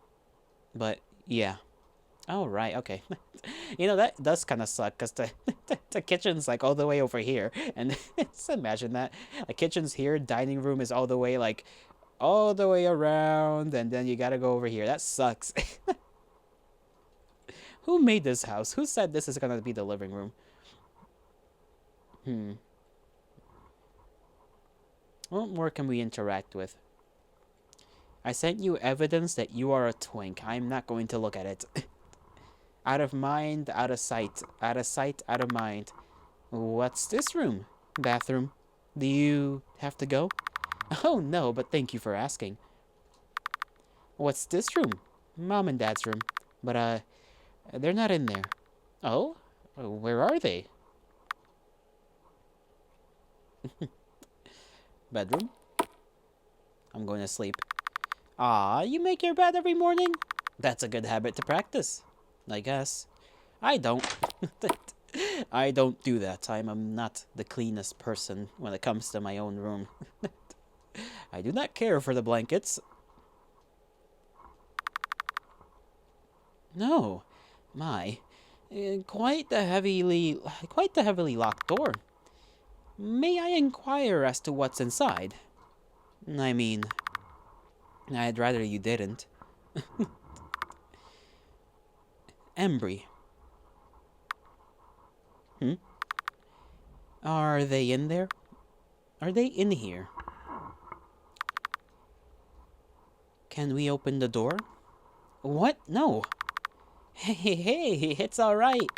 But, yeah. Oh, right, okay. You know, that does kind of suck, because the kitchen's, like, all the way over here. And just imagine that. A kitchen's here, dining room is all the way, like, all the way around, and then you gotta go over here. That sucks. Who made this house? Who said this is gonna be the living room? What more can we interact with? I sent you evidence that you are a twink. I'm not going to look at it. Out of mind, out of sight. Out of sight, out of mind. What's this room? Bathroom. Do you have to go? Oh, no, but thank you for asking. What's this room? Mom and Dad's room. But, they're not in there. Oh? Where are they? Bedroom? I'm going to sleep. Ah, you make your bed every morning? That's a good habit to practice, I guess. I don't. I don't do that. I'm not the cleanest person when it comes to my own room. I do not care for the blankets. No, my, quite the heavily locked door. May I inquire as to what's inside? I mean, I'd rather you didn't. Embry. Are they in there? Are they in here? Can we open the door? What? No. Hey, it's alright.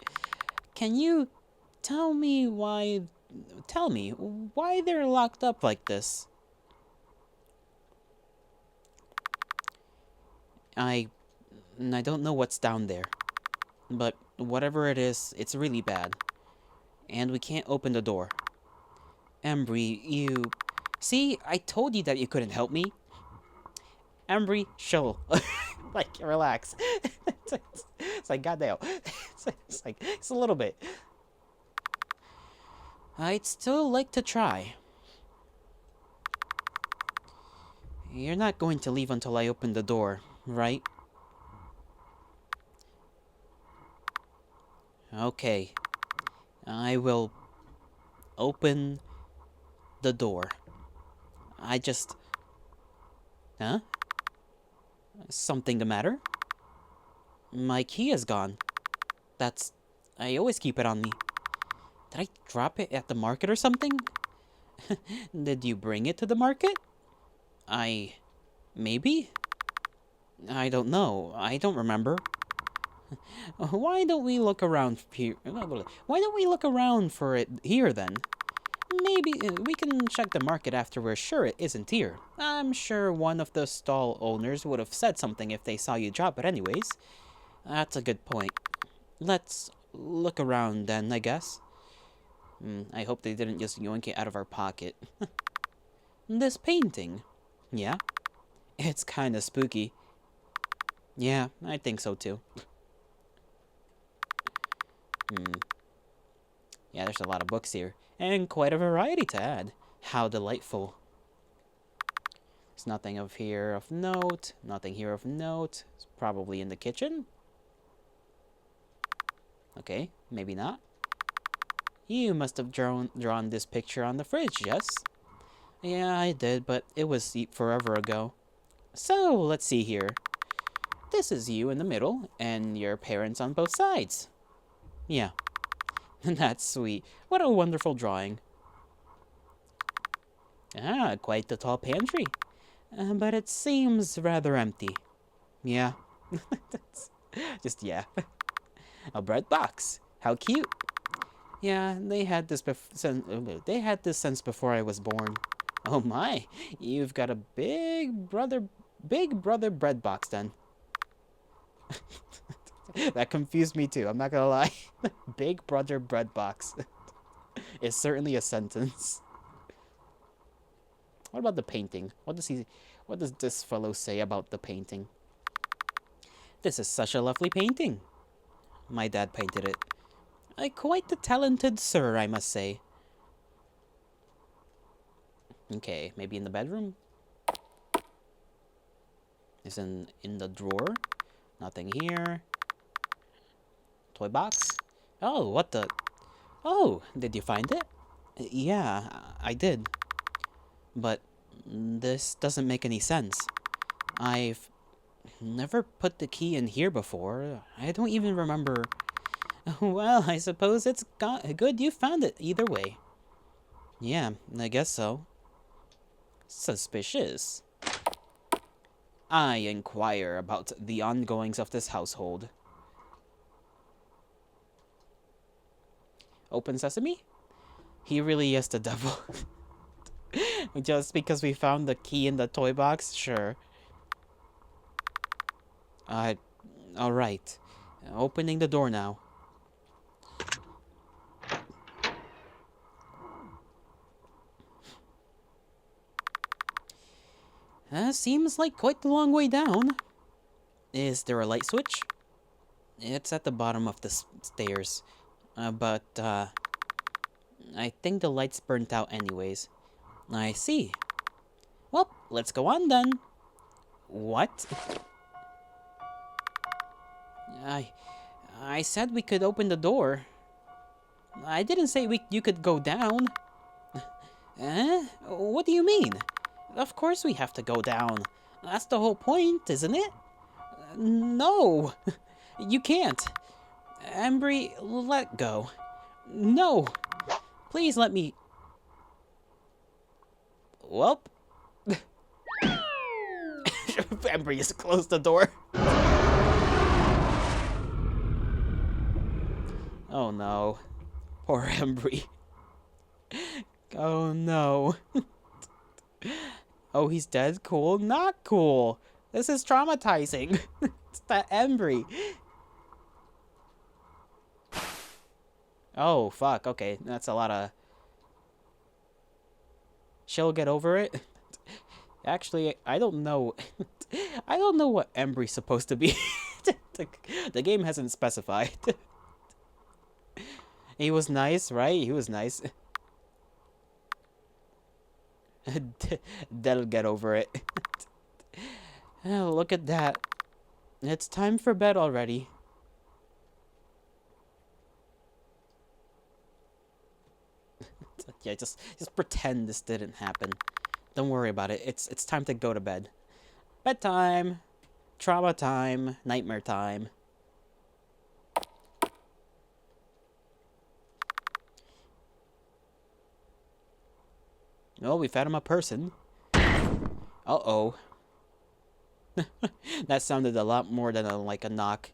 Can you tell me why... Tell me, why they're locked up like this? I don't know what's down there. But whatever it is, it's really bad. And we can't open the door. Embry, you... See, I told you that you couldn't help me. Embry, chill. Like, relax. It's like, goddamn. It's like, it's a little bit. I'd still like to try. You're not going to leave until I open the door, right? Okay. I will open the door. I just... Huh? Something the matter? My key is gone. That's... I always keep it on me. Did I drop it at the market or something? Did you bring it to the market? Maybe? I don't know. I don't remember. Why don't we look around here? Why don't we look around for it here then? Maybe we can check the market after we're sure it isn't here. I'm sure one of the stall owners would have said something if they saw you drop it anyways. That's a good point. Let's look around then, I guess. I hope they didn't just yoink it out of our pocket. This painting. Yeah? It's kinda spooky. Yeah, I think so too. Yeah, there's a lot of books here. And quite a variety to add. How delightful. There's nothing of here of note. Nothing here of note. It's probably in the kitchen. Okay, maybe not. You must have drawn this picture on the fridge, yes? Yeah, I did, but it was forever ago. So, let's see here. This is you in the middle, and your parents on both sides. Yeah, that's sweet. What a wonderful drawing. Ah, quite the tall pantry. But it seems rather empty. Yeah. Just yeah. A bread box. How cute. Yeah, they had this since before I was born. Oh my, you've got a big brother bread box then. That confused me too, I'm not gonna lie. Big brother bread box is certainly a sentence. What about the painting? What does this fellow say about the painting? This is such a lovely painting. My dad painted it. Quite the talented sir, I must say. Okay, maybe in the bedroom? Is in the drawer? Nothing here. Toy box? Oh, what the? Oh, did you find it? Yeah, I did. But this doesn't make any sense. I've never put the key in here before. I don't even remember. Well, I suppose it's good you found it either way. Yeah, I guess so. Suspicious. I inquire about the ongoings of this household. Open sesame? He really is the devil. Just because we found the key in the toy box? Sure. Alright. Opening the door now. Seems like quite the long way down. Is there a light switch? It's at the bottom of the stairs. But I think the light's burnt out anyways. I see. Well, let's go on then. What? I said we could open the door. I didn't say you could go down. Eh? What do you mean? Of course we have to go down. That's the whole point, isn't it? No! You can't. Embry, let go. No! Please let me... Welp. Embry just closed the door. Oh no. Poor Embry. Oh no. Oh, he's dead? Cool? Not cool. This is traumatizing. It's that Embry. Oh, fuck. Okay, that's a lot of... She'll get over it? Actually, I don't know. I don't know what Embry's supposed to be. The game hasn't specified. He was nice, right? He was nice. They'll get over it. Oh, look at that. It's time for bed already. Yeah, just pretend this didn't happen. Don't worry about it. It's time to go to bed. Bedtime. Trauma time. Nightmare time. Oh, we found him a person. Uh-oh. That sounded a lot more than like a knock.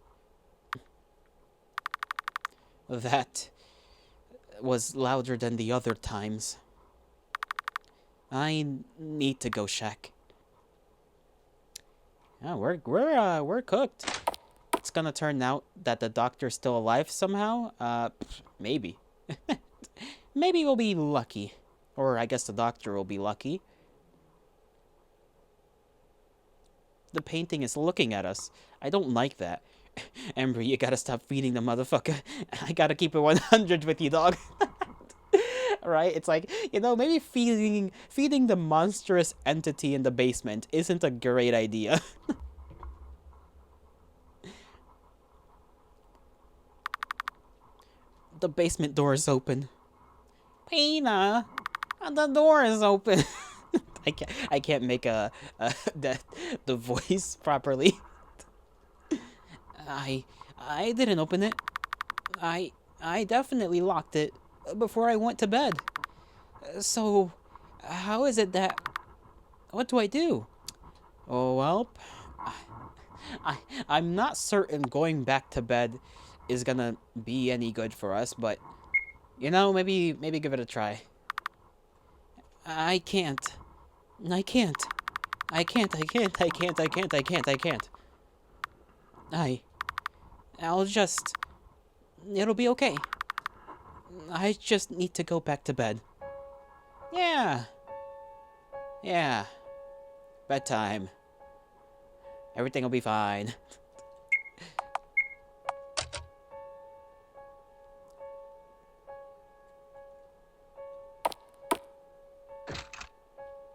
That was louder than the other times. I need to go check. Yeah, we're cooked. It's gonna turn out that the doctor's still alive somehow. Maybe. Maybe we'll be lucky. Or I guess the doctor will be lucky. The painting is looking at us. I don't like that. Embry, you gotta stop feeding the motherfucker. I gotta keep it 100 with you, dog. right? It's like, maybe feeding the monstrous entity in the basement isn't a great idea. The basement door is open. Pina, the door is open. I can't make the voice properly. I I didn't open it. I I definitely locked it before I went to bed. So, how is it that what do I do? Oh well, I I'm not certain going back to bed is gonna be any good for us, but maybe give it a try. I can't. I can't. I can't. I can't. I can't. I can't. I can't. I can't. I I'll just it'll be okay. I just need to go back to bed. Yeah. Yeah. Bedtime. Everything will be fine.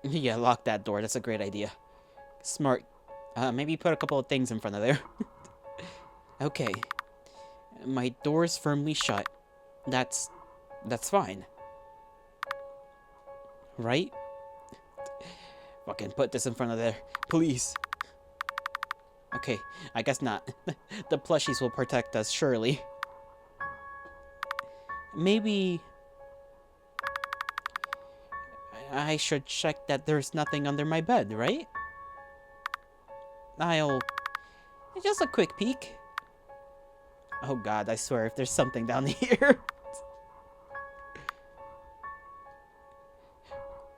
Yeah, lock that door. That's a great idea. Smart. Maybe put a couple of things in front of there. Okay. My door's firmly shut. That's fine. Right? Fucking put this in front of there. Please. Okay, I guess not. The plushies will protect us, surely. Maybe I should check that there's nothing under my bed, right? I'll... Just a quick peek. Oh god, I swear, if there's something down here.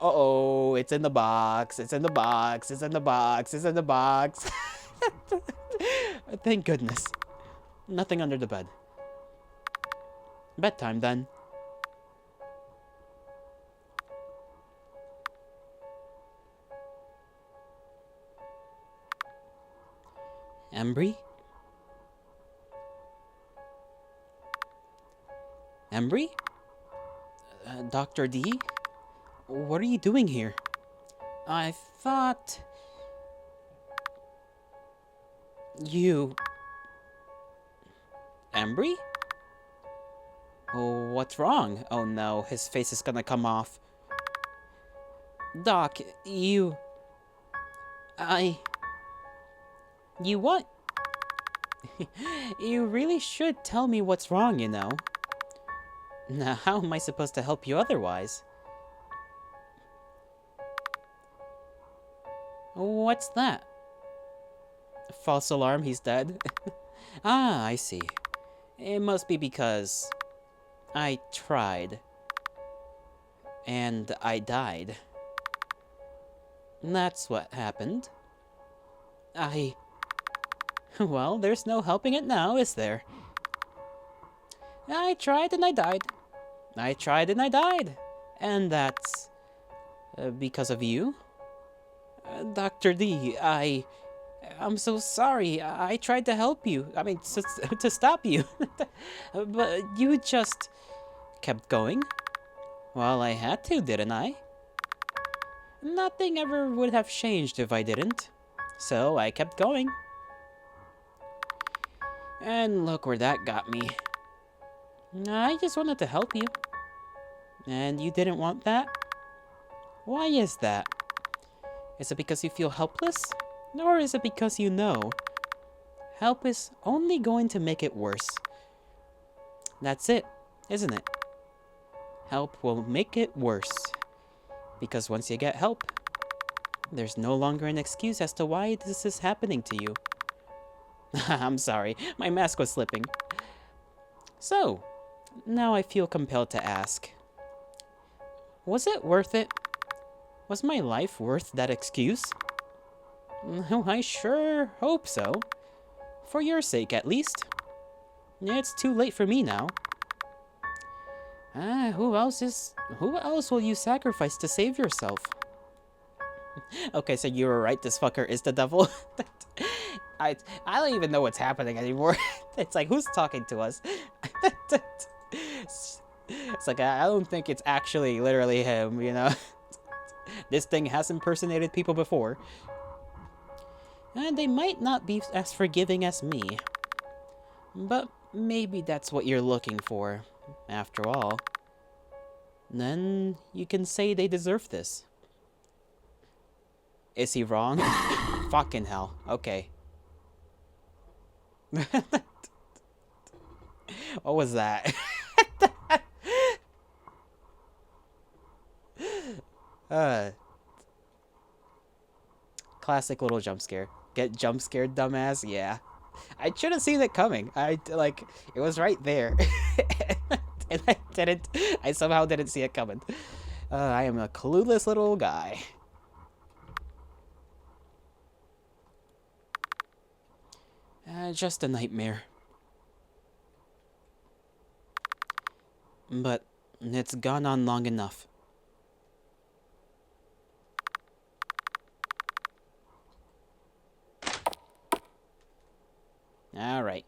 Uh-oh, it's in the box. It's in the box. It's in the box. It's in the box. Thank goodness. Nothing under the bed. Bedtime, then. Embry? Embry? Dr. D? What are you doing here? I thought... You... Embry? Oh, what's wrong? Oh no, his face is gonna come off. Doc, you... You what? You really should tell me what's wrong, Now, how am I supposed to help you otherwise? What's that? False alarm, he's dead? Ah, I see. It must be because I tried. And I died. That's what happened. Well, there's no helping it now, is there? I tried and I died. I tried and I died. And that's... because of you? Dr. D, I'm so sorry. I tried to help you. I mean, to stop you. But you just kept going. Well, I had to, didn't I? Nothing ever would have changed if I didn't. So I kept going. And look where that got me. I just wanted to help you. And you didn't want that? Why is that? Is it because you feel helpless? Or is it because you know help is only going to make it worse? That's it, isn't it? Help will make it worse. Because once you get help, there's no longer an excuse as to why this is happening to you. I'm sorry, my mask was slipping. So, now I feel compelled to ask. Was it worth it? Was my life worth that excuse? I sure hope so. For your sake, at least. It's too late for me now. Who else will you sacrifice to save yourself? Okay, so you were right, this fucker is the devil. I don't even know what's happening anymore. It's like, who's talking to us? It's like, I don't think it's actually literally him, you know? This thing has impersonated people before. And they might not be as forgiving as me. But maybe that's what you're looking for, after all. Then you can say they deserve this. Is he wrong? Fucking hell. Okay. What was that? uh, Classic little jump scare. Get jump scared, dumbass? Yeah. I should have seen it coming. It was right there. And I somehow didn't see it coming. I am a clueless little guy. Just a nightmare. But it's gone on long enough. Alright.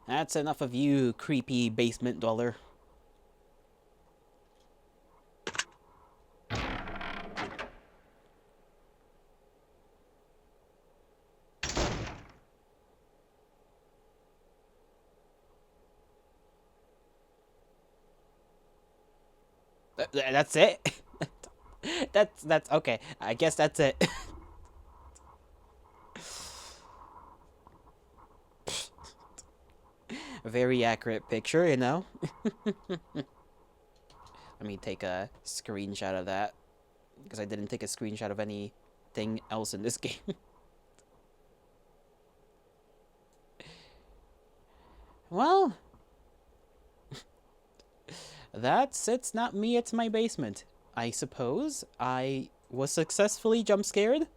That's enough of you, creepy basement dweller. That's it? That's okay. I guess that's it. A very accurate picture, you know? Let me take a screenshot of that. Because I didn't take a screenshot of anything else in this game. Well, it's not me, it's my basement. I suppose I was successfully jump scared.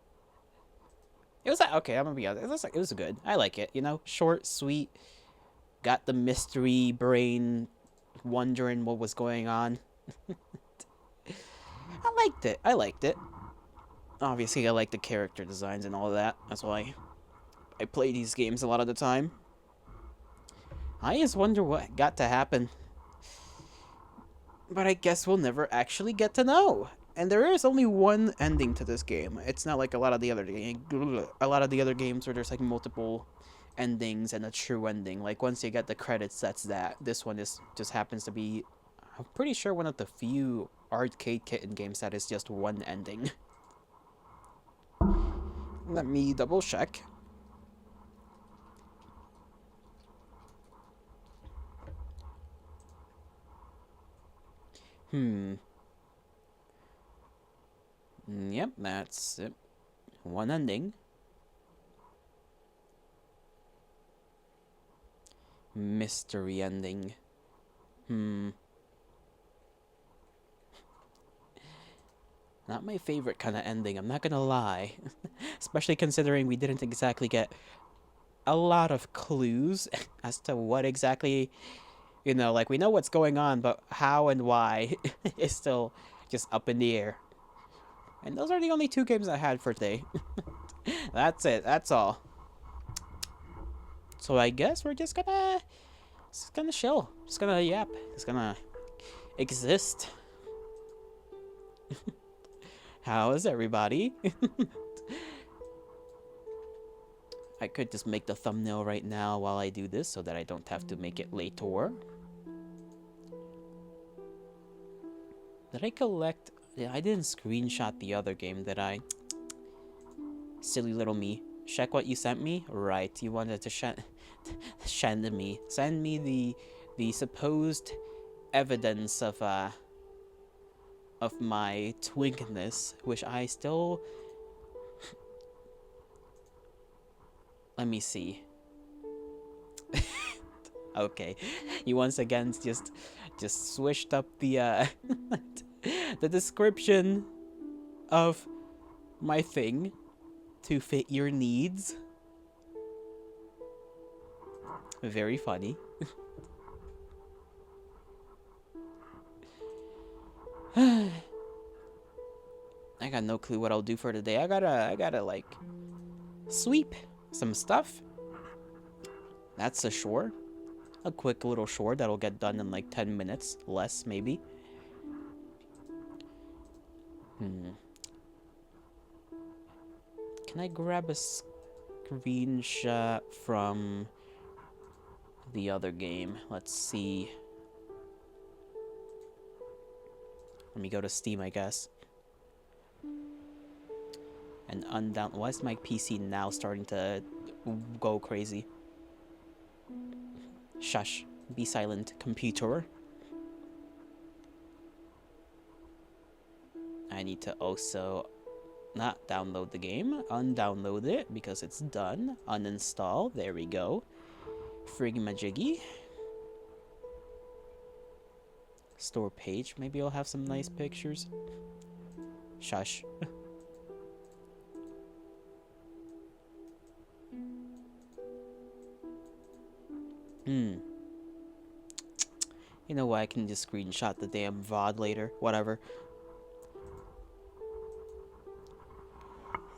It was okay, I'm gonna be honest. It was good. I like it, you know? Short, sweet. Got the mystery brain wondering what was going on. I liked it. I liked it. Obviously, I like the character designs and all of that. That's why I play these games a lot of the time. I just wonder what got to happen. But I guess we'll never actually get to know. And there is only one ending to this game. It's not like a lot of the other games where there's like multiple endings and a true ending. Like once you get the credits, that's that. This one just happens to be, I'm pretty sure, one of the few arcade kitten games that is just one ending. Let me double check. Yep, that's it. One ending. Mystery ending. Not my favorite kind of ending, I'm not gonna lie. Especially considering we didn't exactly get a lot of clues as to what exactly, you know, like we know what's going on, but how and why is still just up in the air. And those are the only two games I had for today. That's it, that's all. So I guess we're just gonna chill. Just gonna yap. Just gonna exist. How is everybody? I could just make the thumbnail right now while I do this so that I don't have to make it later. Did I collect... Yeah, I didn't screenshot the other game, did I? Silly little me. Check what you sent me? Right, you wanted to send me the supposed evidence of my twinkness, which I still... Let me see. Okay, you once again just switched up the the description of my thing to fit your needs. Very funny. I got no clue what I'll do for today. I gotta like sweep some stuff. That's a chore. A quick little short that'll get done in like 10 minutes, less maybe. Hmm. Can I grab a screenshot from the other game? Let's see. Let me go to Steam, I guess. And undown. Why is my PC now starting to go crazy? Shush. Be silent, computer. I need to also not download the game. Undownload it because it's done. Uninstall. There we go. Frigmajiggy. Store page. Maybe I'll have some nice pictures. Shush. You know what? I can just screenshot the damn VOD later. Whatever.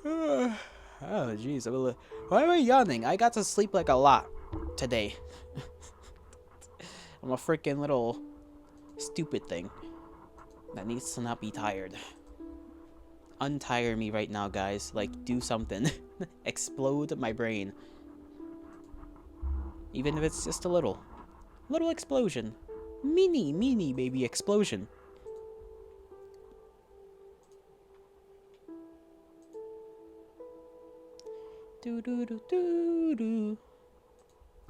Oh, jeez. Why am I yawning? I got to sleep like a lot today. I'm a freaking little stupid thing that needs to not be tired. Untire me right now, guys. Like, do something. Explode my brain. Even if it's just a little explosion. Mini baby explosion. Do do do do do.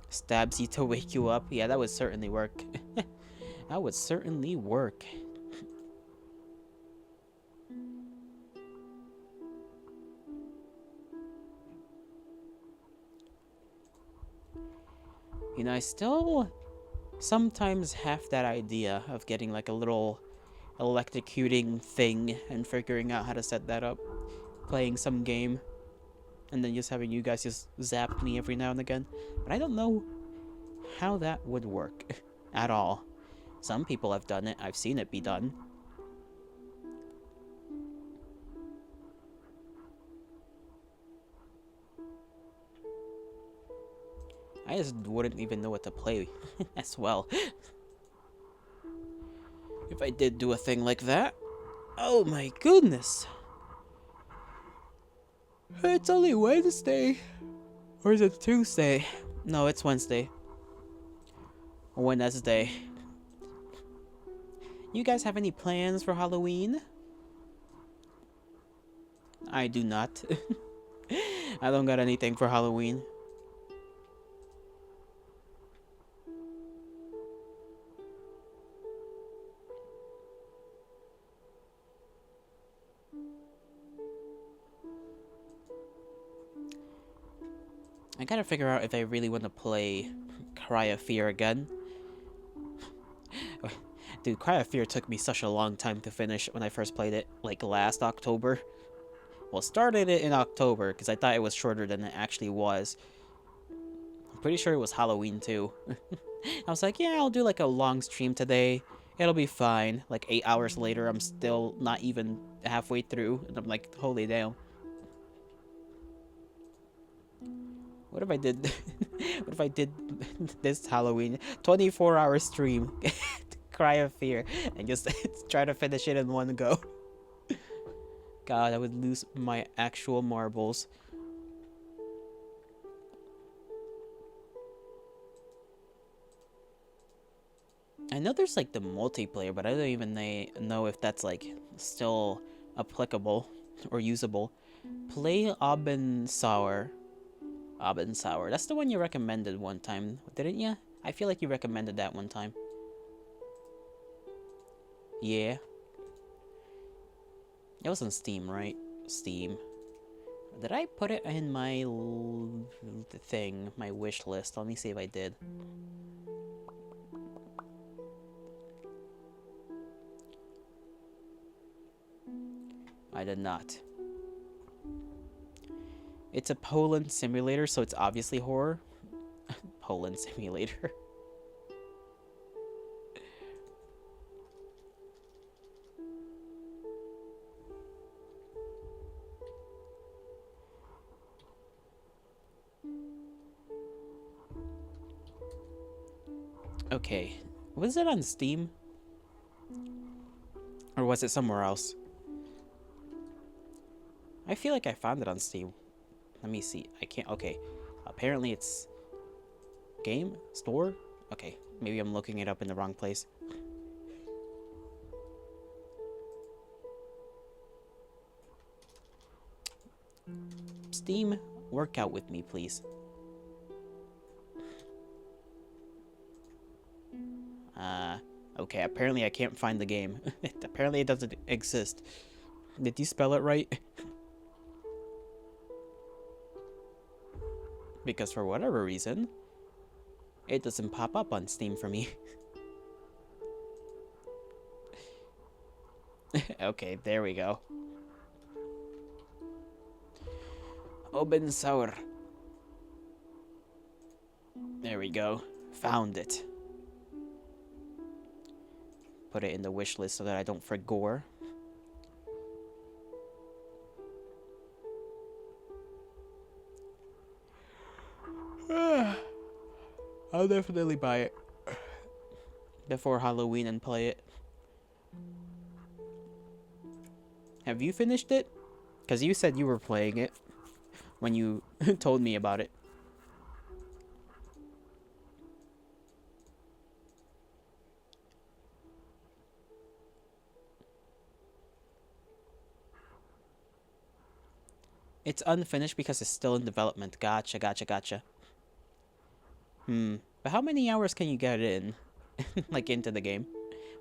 Stabs you to wake you up. Yeah, that would certainly work. That would certainly work. You know, I still sometimes have that idea of getting like a little electrocuting thing and figuring out how to set that up. Playing some game. And then just having you guys just zap me every now and again. But I don't know how that would work at all. Some people have done it. I've seen it be done. I just wouldn't even know what to play as well. If I did do a thing like that. Oh my goodness. It's only Wednesday. Or is it Tuesday? No, it's Wednesday. Wednesday. You guys have any plans for Halloween? I do not. I don't got anything for Halloween. I gotta figure out if I really want to play Cry of Fear again. Dude, Cry of Fear took me such a long time to finish when I first played it, like last October. Well, started it in October, because I thought it was shorter than it actually was. I'm pretty sure it was Halloween, too. I was like, yeah, I'll do like a long stream today. It'll be fine. Like 8 hours later, I'm still not even halfway through, and I'm like, holy damn. What if I did... what if I did this Halloween 24-hour stream, Cry of Fear, and just try to finish it in one go? God, I would lose my actual marbles. I know there's like the multiplayer, but I don't even know if that's like still applicable or usable. Play Abendsour. Abendsour. That's the one you recommended one time, didn't you? I feel like you recommended that one time. Yeah. It was on Steam, right? Steam. Did I put it in my thing, my wish list? Let me see if I did. I did not. It's a Poland simulator, so it's obviously horror. Poland simulator. Okay. Was it on Steam? Or was it somewhere else? I feel like I found it on Steam. Let me see. I can't. Okay. Apparently it's game store. Okay. Maybe I'm looking it up in the wrong place. Steam, work out with me, please. Okay, apparently I can't find the game. Apparently it doesn't exist. Did you spell it right? Because for whatever reason, it doesn't pop up on Steam for me. Okay, there we go. Open sour. There we go. Found it. Put it in the wish list so that I don't forget gore. I'll definitely buy it before Halloween and play it. Have you finished it? Because you said you were playing it when you told me about it. It's unfinished because it's still in development. Gotcha, gotcha, gotcha. But how many hours can you get in, like, into the game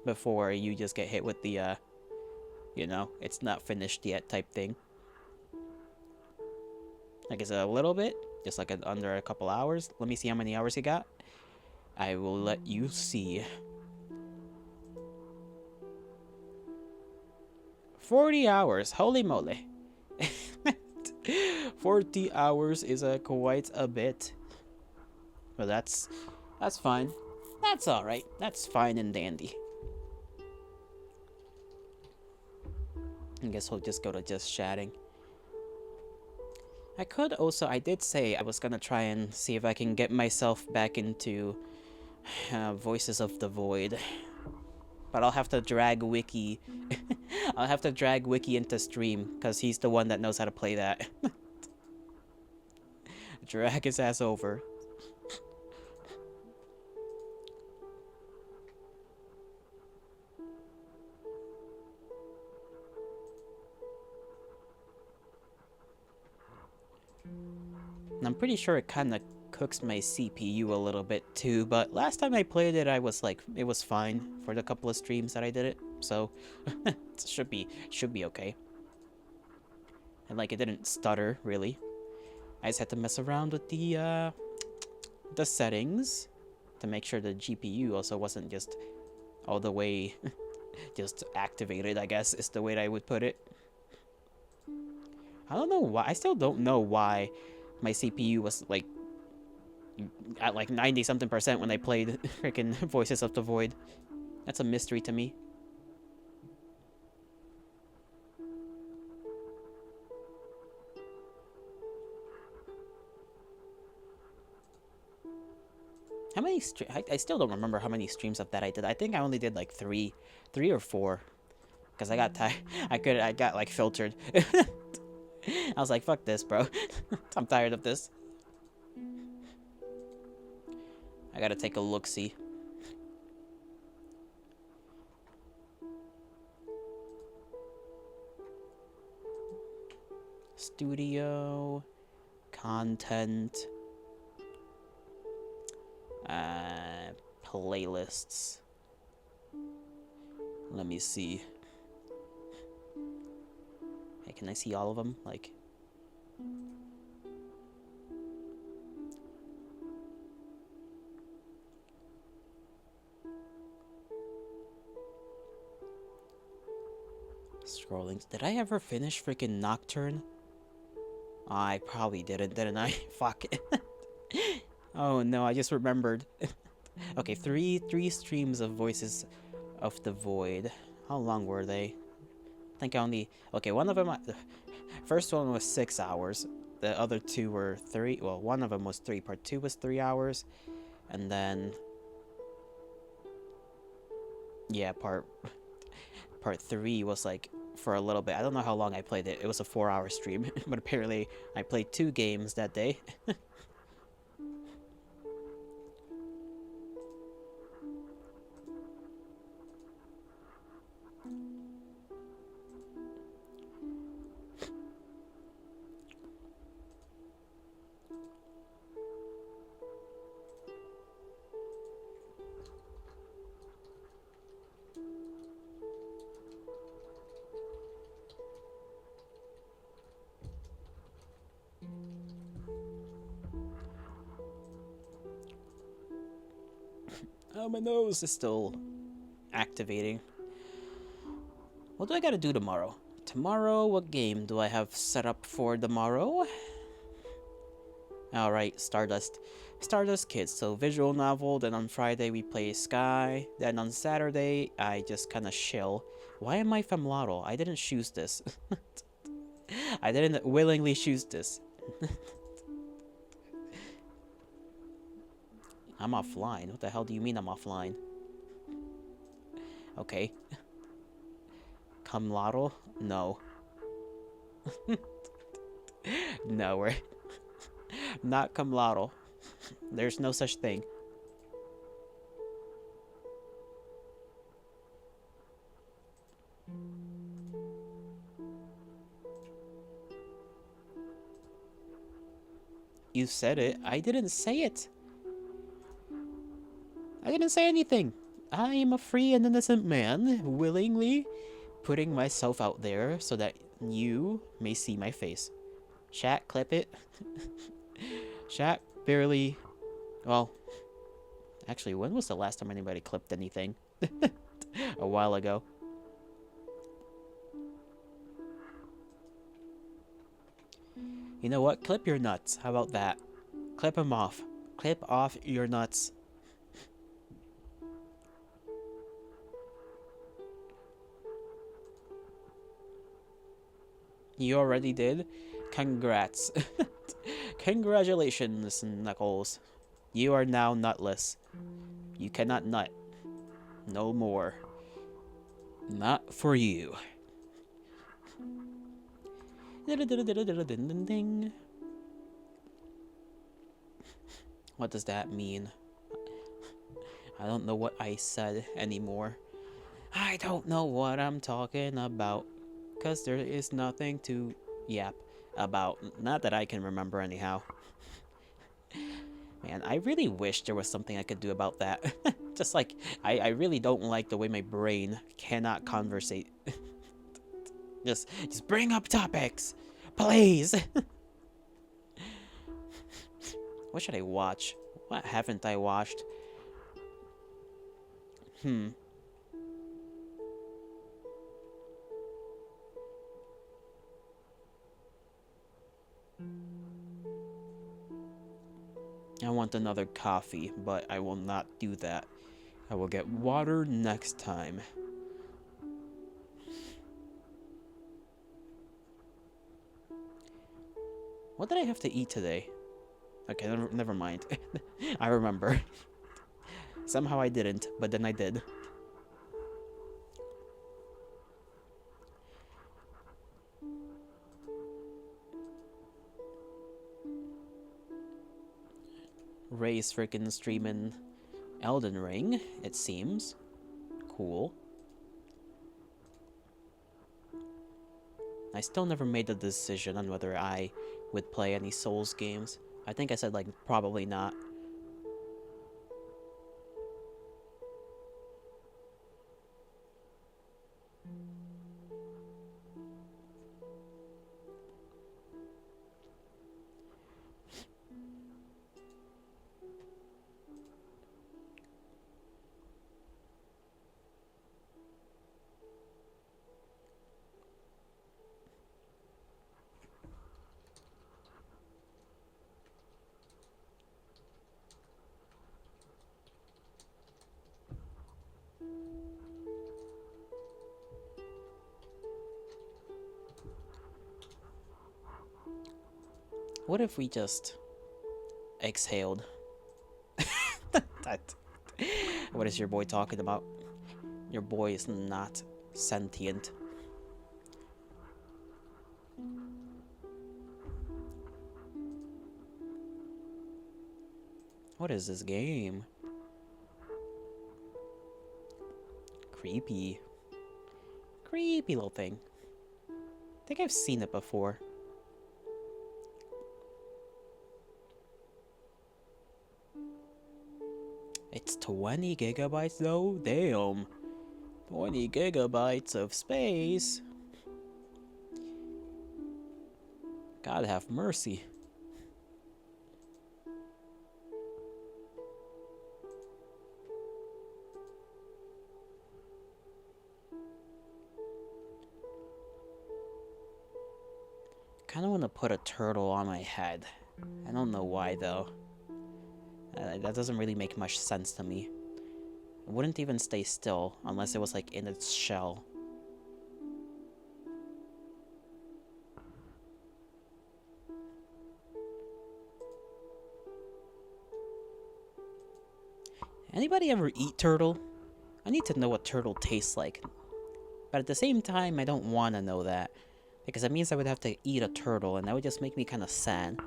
before you just get hit with the, you know, it's not finished yet type thing? Like, is it a little bit? Just like under a couple hours? Let me see how many hours you got. I will let you see. 40 hours. Holy moly. 40 hours is quite a bit. But that's fine. That's alright. That's fine and dandy. I guess we'll just go to just chatting. I could also, I did say I was gonna try and see if I can get myself back into Voices of the Void. But I'll have to drag Wiki. I'll have to drag Wiki into stream, because he's the one that knows how to play that. Drag his ass over. And I'm pretty sure it kind of cooks my CPU a little bit too, but last time I played it, I was like, it was fine for the couple of streams that I did it, so it should be okay. And like, it didn't stutter really. I just had to mess around with the settings to make sure the GPU also wasn't just all the way just activated, I guess is the way that I would put it. I don't know why. I still don't know why my CPU was like at like 90 something percent when I played freaking Voices of the Void. That's a mystery to me. How many I still don't remember how many streams of that I did. I think I only did like three or four, because I got tired. I got like filtered. I was like, fuck this, bro. I'm tired of this. I gotta take a look-see. Studio content. Playlists. Let me see. Hey, can I see all of them? Like, scrolling. Did I ever finish freaking Nocturne? I probably didn't I? Fuck it. Oh no, I just remembered. Okay, three streams of Voices of the Void. How long were they? I think I only... Okay, one of them... First one was 6 hours. The other two were 3. Well, one of them was 3. Part 2 was 3 hours. And then... Yeah, part three was like for a little bit. I don't know how long I played it. It was a 4-hour stream, but apparently I played 2 games that day. Oh, my nose is still activating. What do I gotta do tomorrow? Tomorrow, what game do I have set up for tomorrow? Alright, Stardust. Stardust Kids, so visual novel, then on Friday we play Sky, then on Saturday I just kinda chill. Why am I from Lotto? I didn't choose this. I didn't willingly choose this. I'm offline. What the hell do you mean I'm offline? Okay. Come Lotto? No. No, we're not come Lotto. There's no such thing. You said it. I didn't say it. I didn't say anything. I am a free and innocent man, willingly putting myself out there so that you may see my face. Chat, clip it. Chat barely. Well, actually, when was the last time anybody clipped anything? A while ago. You know what? Clip your nuts. How about that? Clip them off. Clip off your nuts. You already did? Congrats. Congratulations, Knuckles. You are now nutless. You cannot nut. No more. Not for you. What does that mean? I don't know what I said anymore. I don't know what I'm talking about. Because there is nothing to yap about. Not that I can remember anyhow. Man, I really wish there was something I could do about that. Just like, I really don't like the way my brain cannot conversate. Just bring up topics, please. What should I watch? What haven't I watched? I want another coffee, but I will not do that. I will get water next time. What did I have to eat today? Okay, never mind. I remember. Somehow I didn't, but then I did. Ray's freaking streaming Elden Ring, it seems. Cool. I still never made the decision on whether I would play any Souls games. I think I said, like, probably not. What if we just exhaled? What is your boy talking about? Your boy is not sentient. What is this game? Creepy. Creepy little thing. I think I've seen it before. It's 20 gigabytes though? Damn. 20 gigabytes of space. God have mercy. Kind of want to put a turtle on my head. I don't know why though. That doesn't really make much sense to me. It wouldn't even stay still unless it was like in its shell. Anybody ever eat turtle? I need to know what turtle tastes like. But at the same time, I don't want to know that. Because that means I would have to eat a turtle, and that would just make me kind of sad.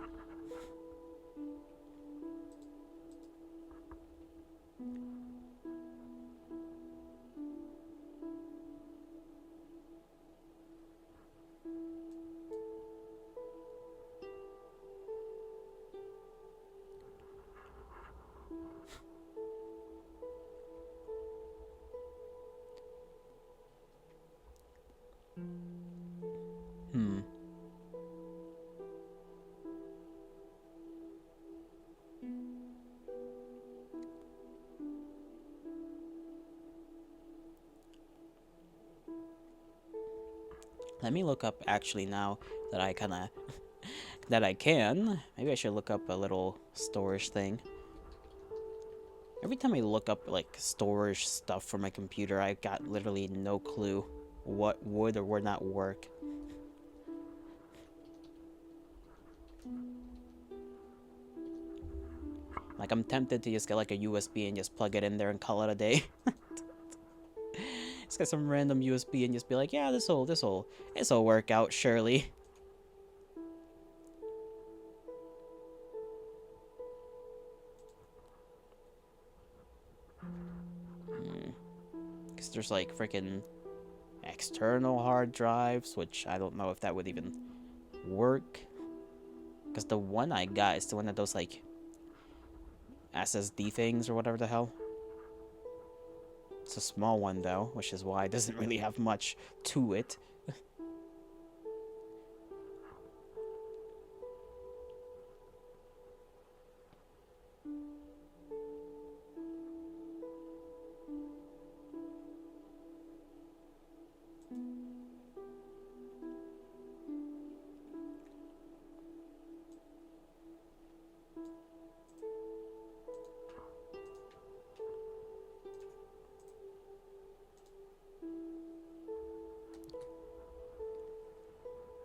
Let me look up, actually, now that I kind of... that I can. Maybe I should look up a little storage thing. Every time I look up, like, storage stuff for my computer, I got literally no clue what would or would not work. Like, I'm tempted to just get, like, a USB and just plug it in there and call it a day. Just get some random USB and just be like, yeah, this'll work out, surely. Because there's, like, freaking external hard drives, which I don't know if that would even work. Because the one I got is the one that does, like, SSD things or whatever the hell. It's a small one, though, which is why it doesn't really have much to it.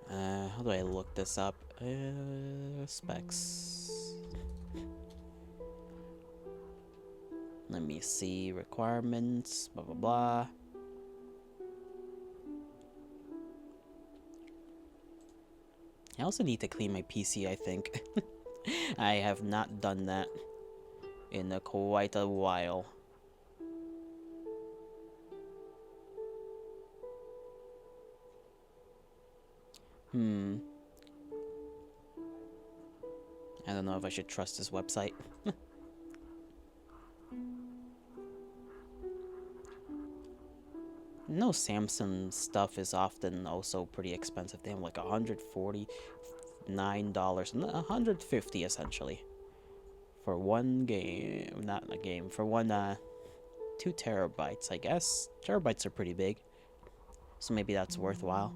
How do I look this up? Specs. Let me see. Requirements. Blah, blah, blah. I also need to clean my PC, I think. I have not done that in quite a while. I don't know if I should trust this website. No, Samsung stuff is often also pretty expensive. They have like $149, $150 essentially, for one game. Not a game, for one 2 terabytes. I guess terabytes are pretty big, so maybe that's worthwhile.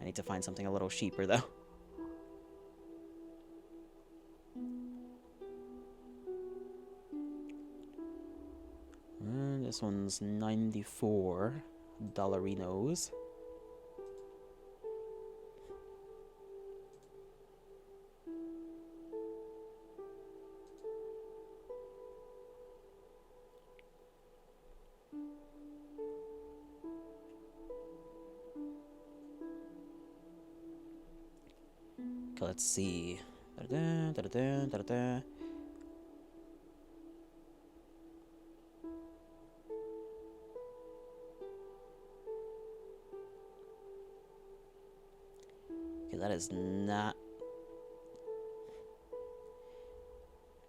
I need to find something a little cheaper though. This one's 94 dollarinos. Okay, let's see. Da-da-da, da-da-da, da-da-da. Okay, that is not...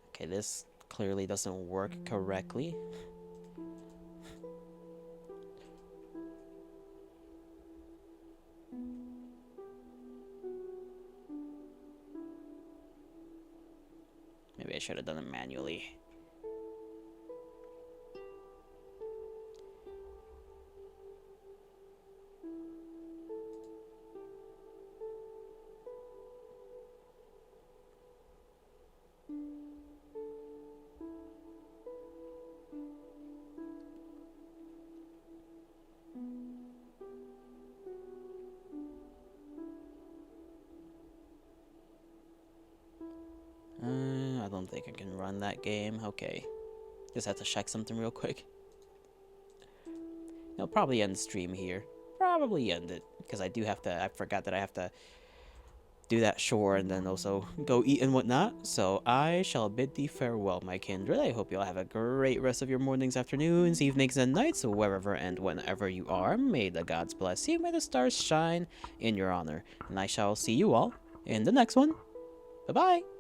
Okay, this clearly doesn't work correctly. Maybe I should have done it manually. I don't think I can run that game. Okay. Just have to check something real quick. I'll probably end the stream here. Probably end it. Because I do have to... I forgot that I have to do that chore and then also go eat and whatnot. So I shall bid thee farewell, my kindred. I hope you all have a great rest of your mornings, afternoons, evenings, and nights, wherever and whenever you are. May the gods bless you. May the stars shine in your honor. And I shall see you all in the next one. Bye-bye.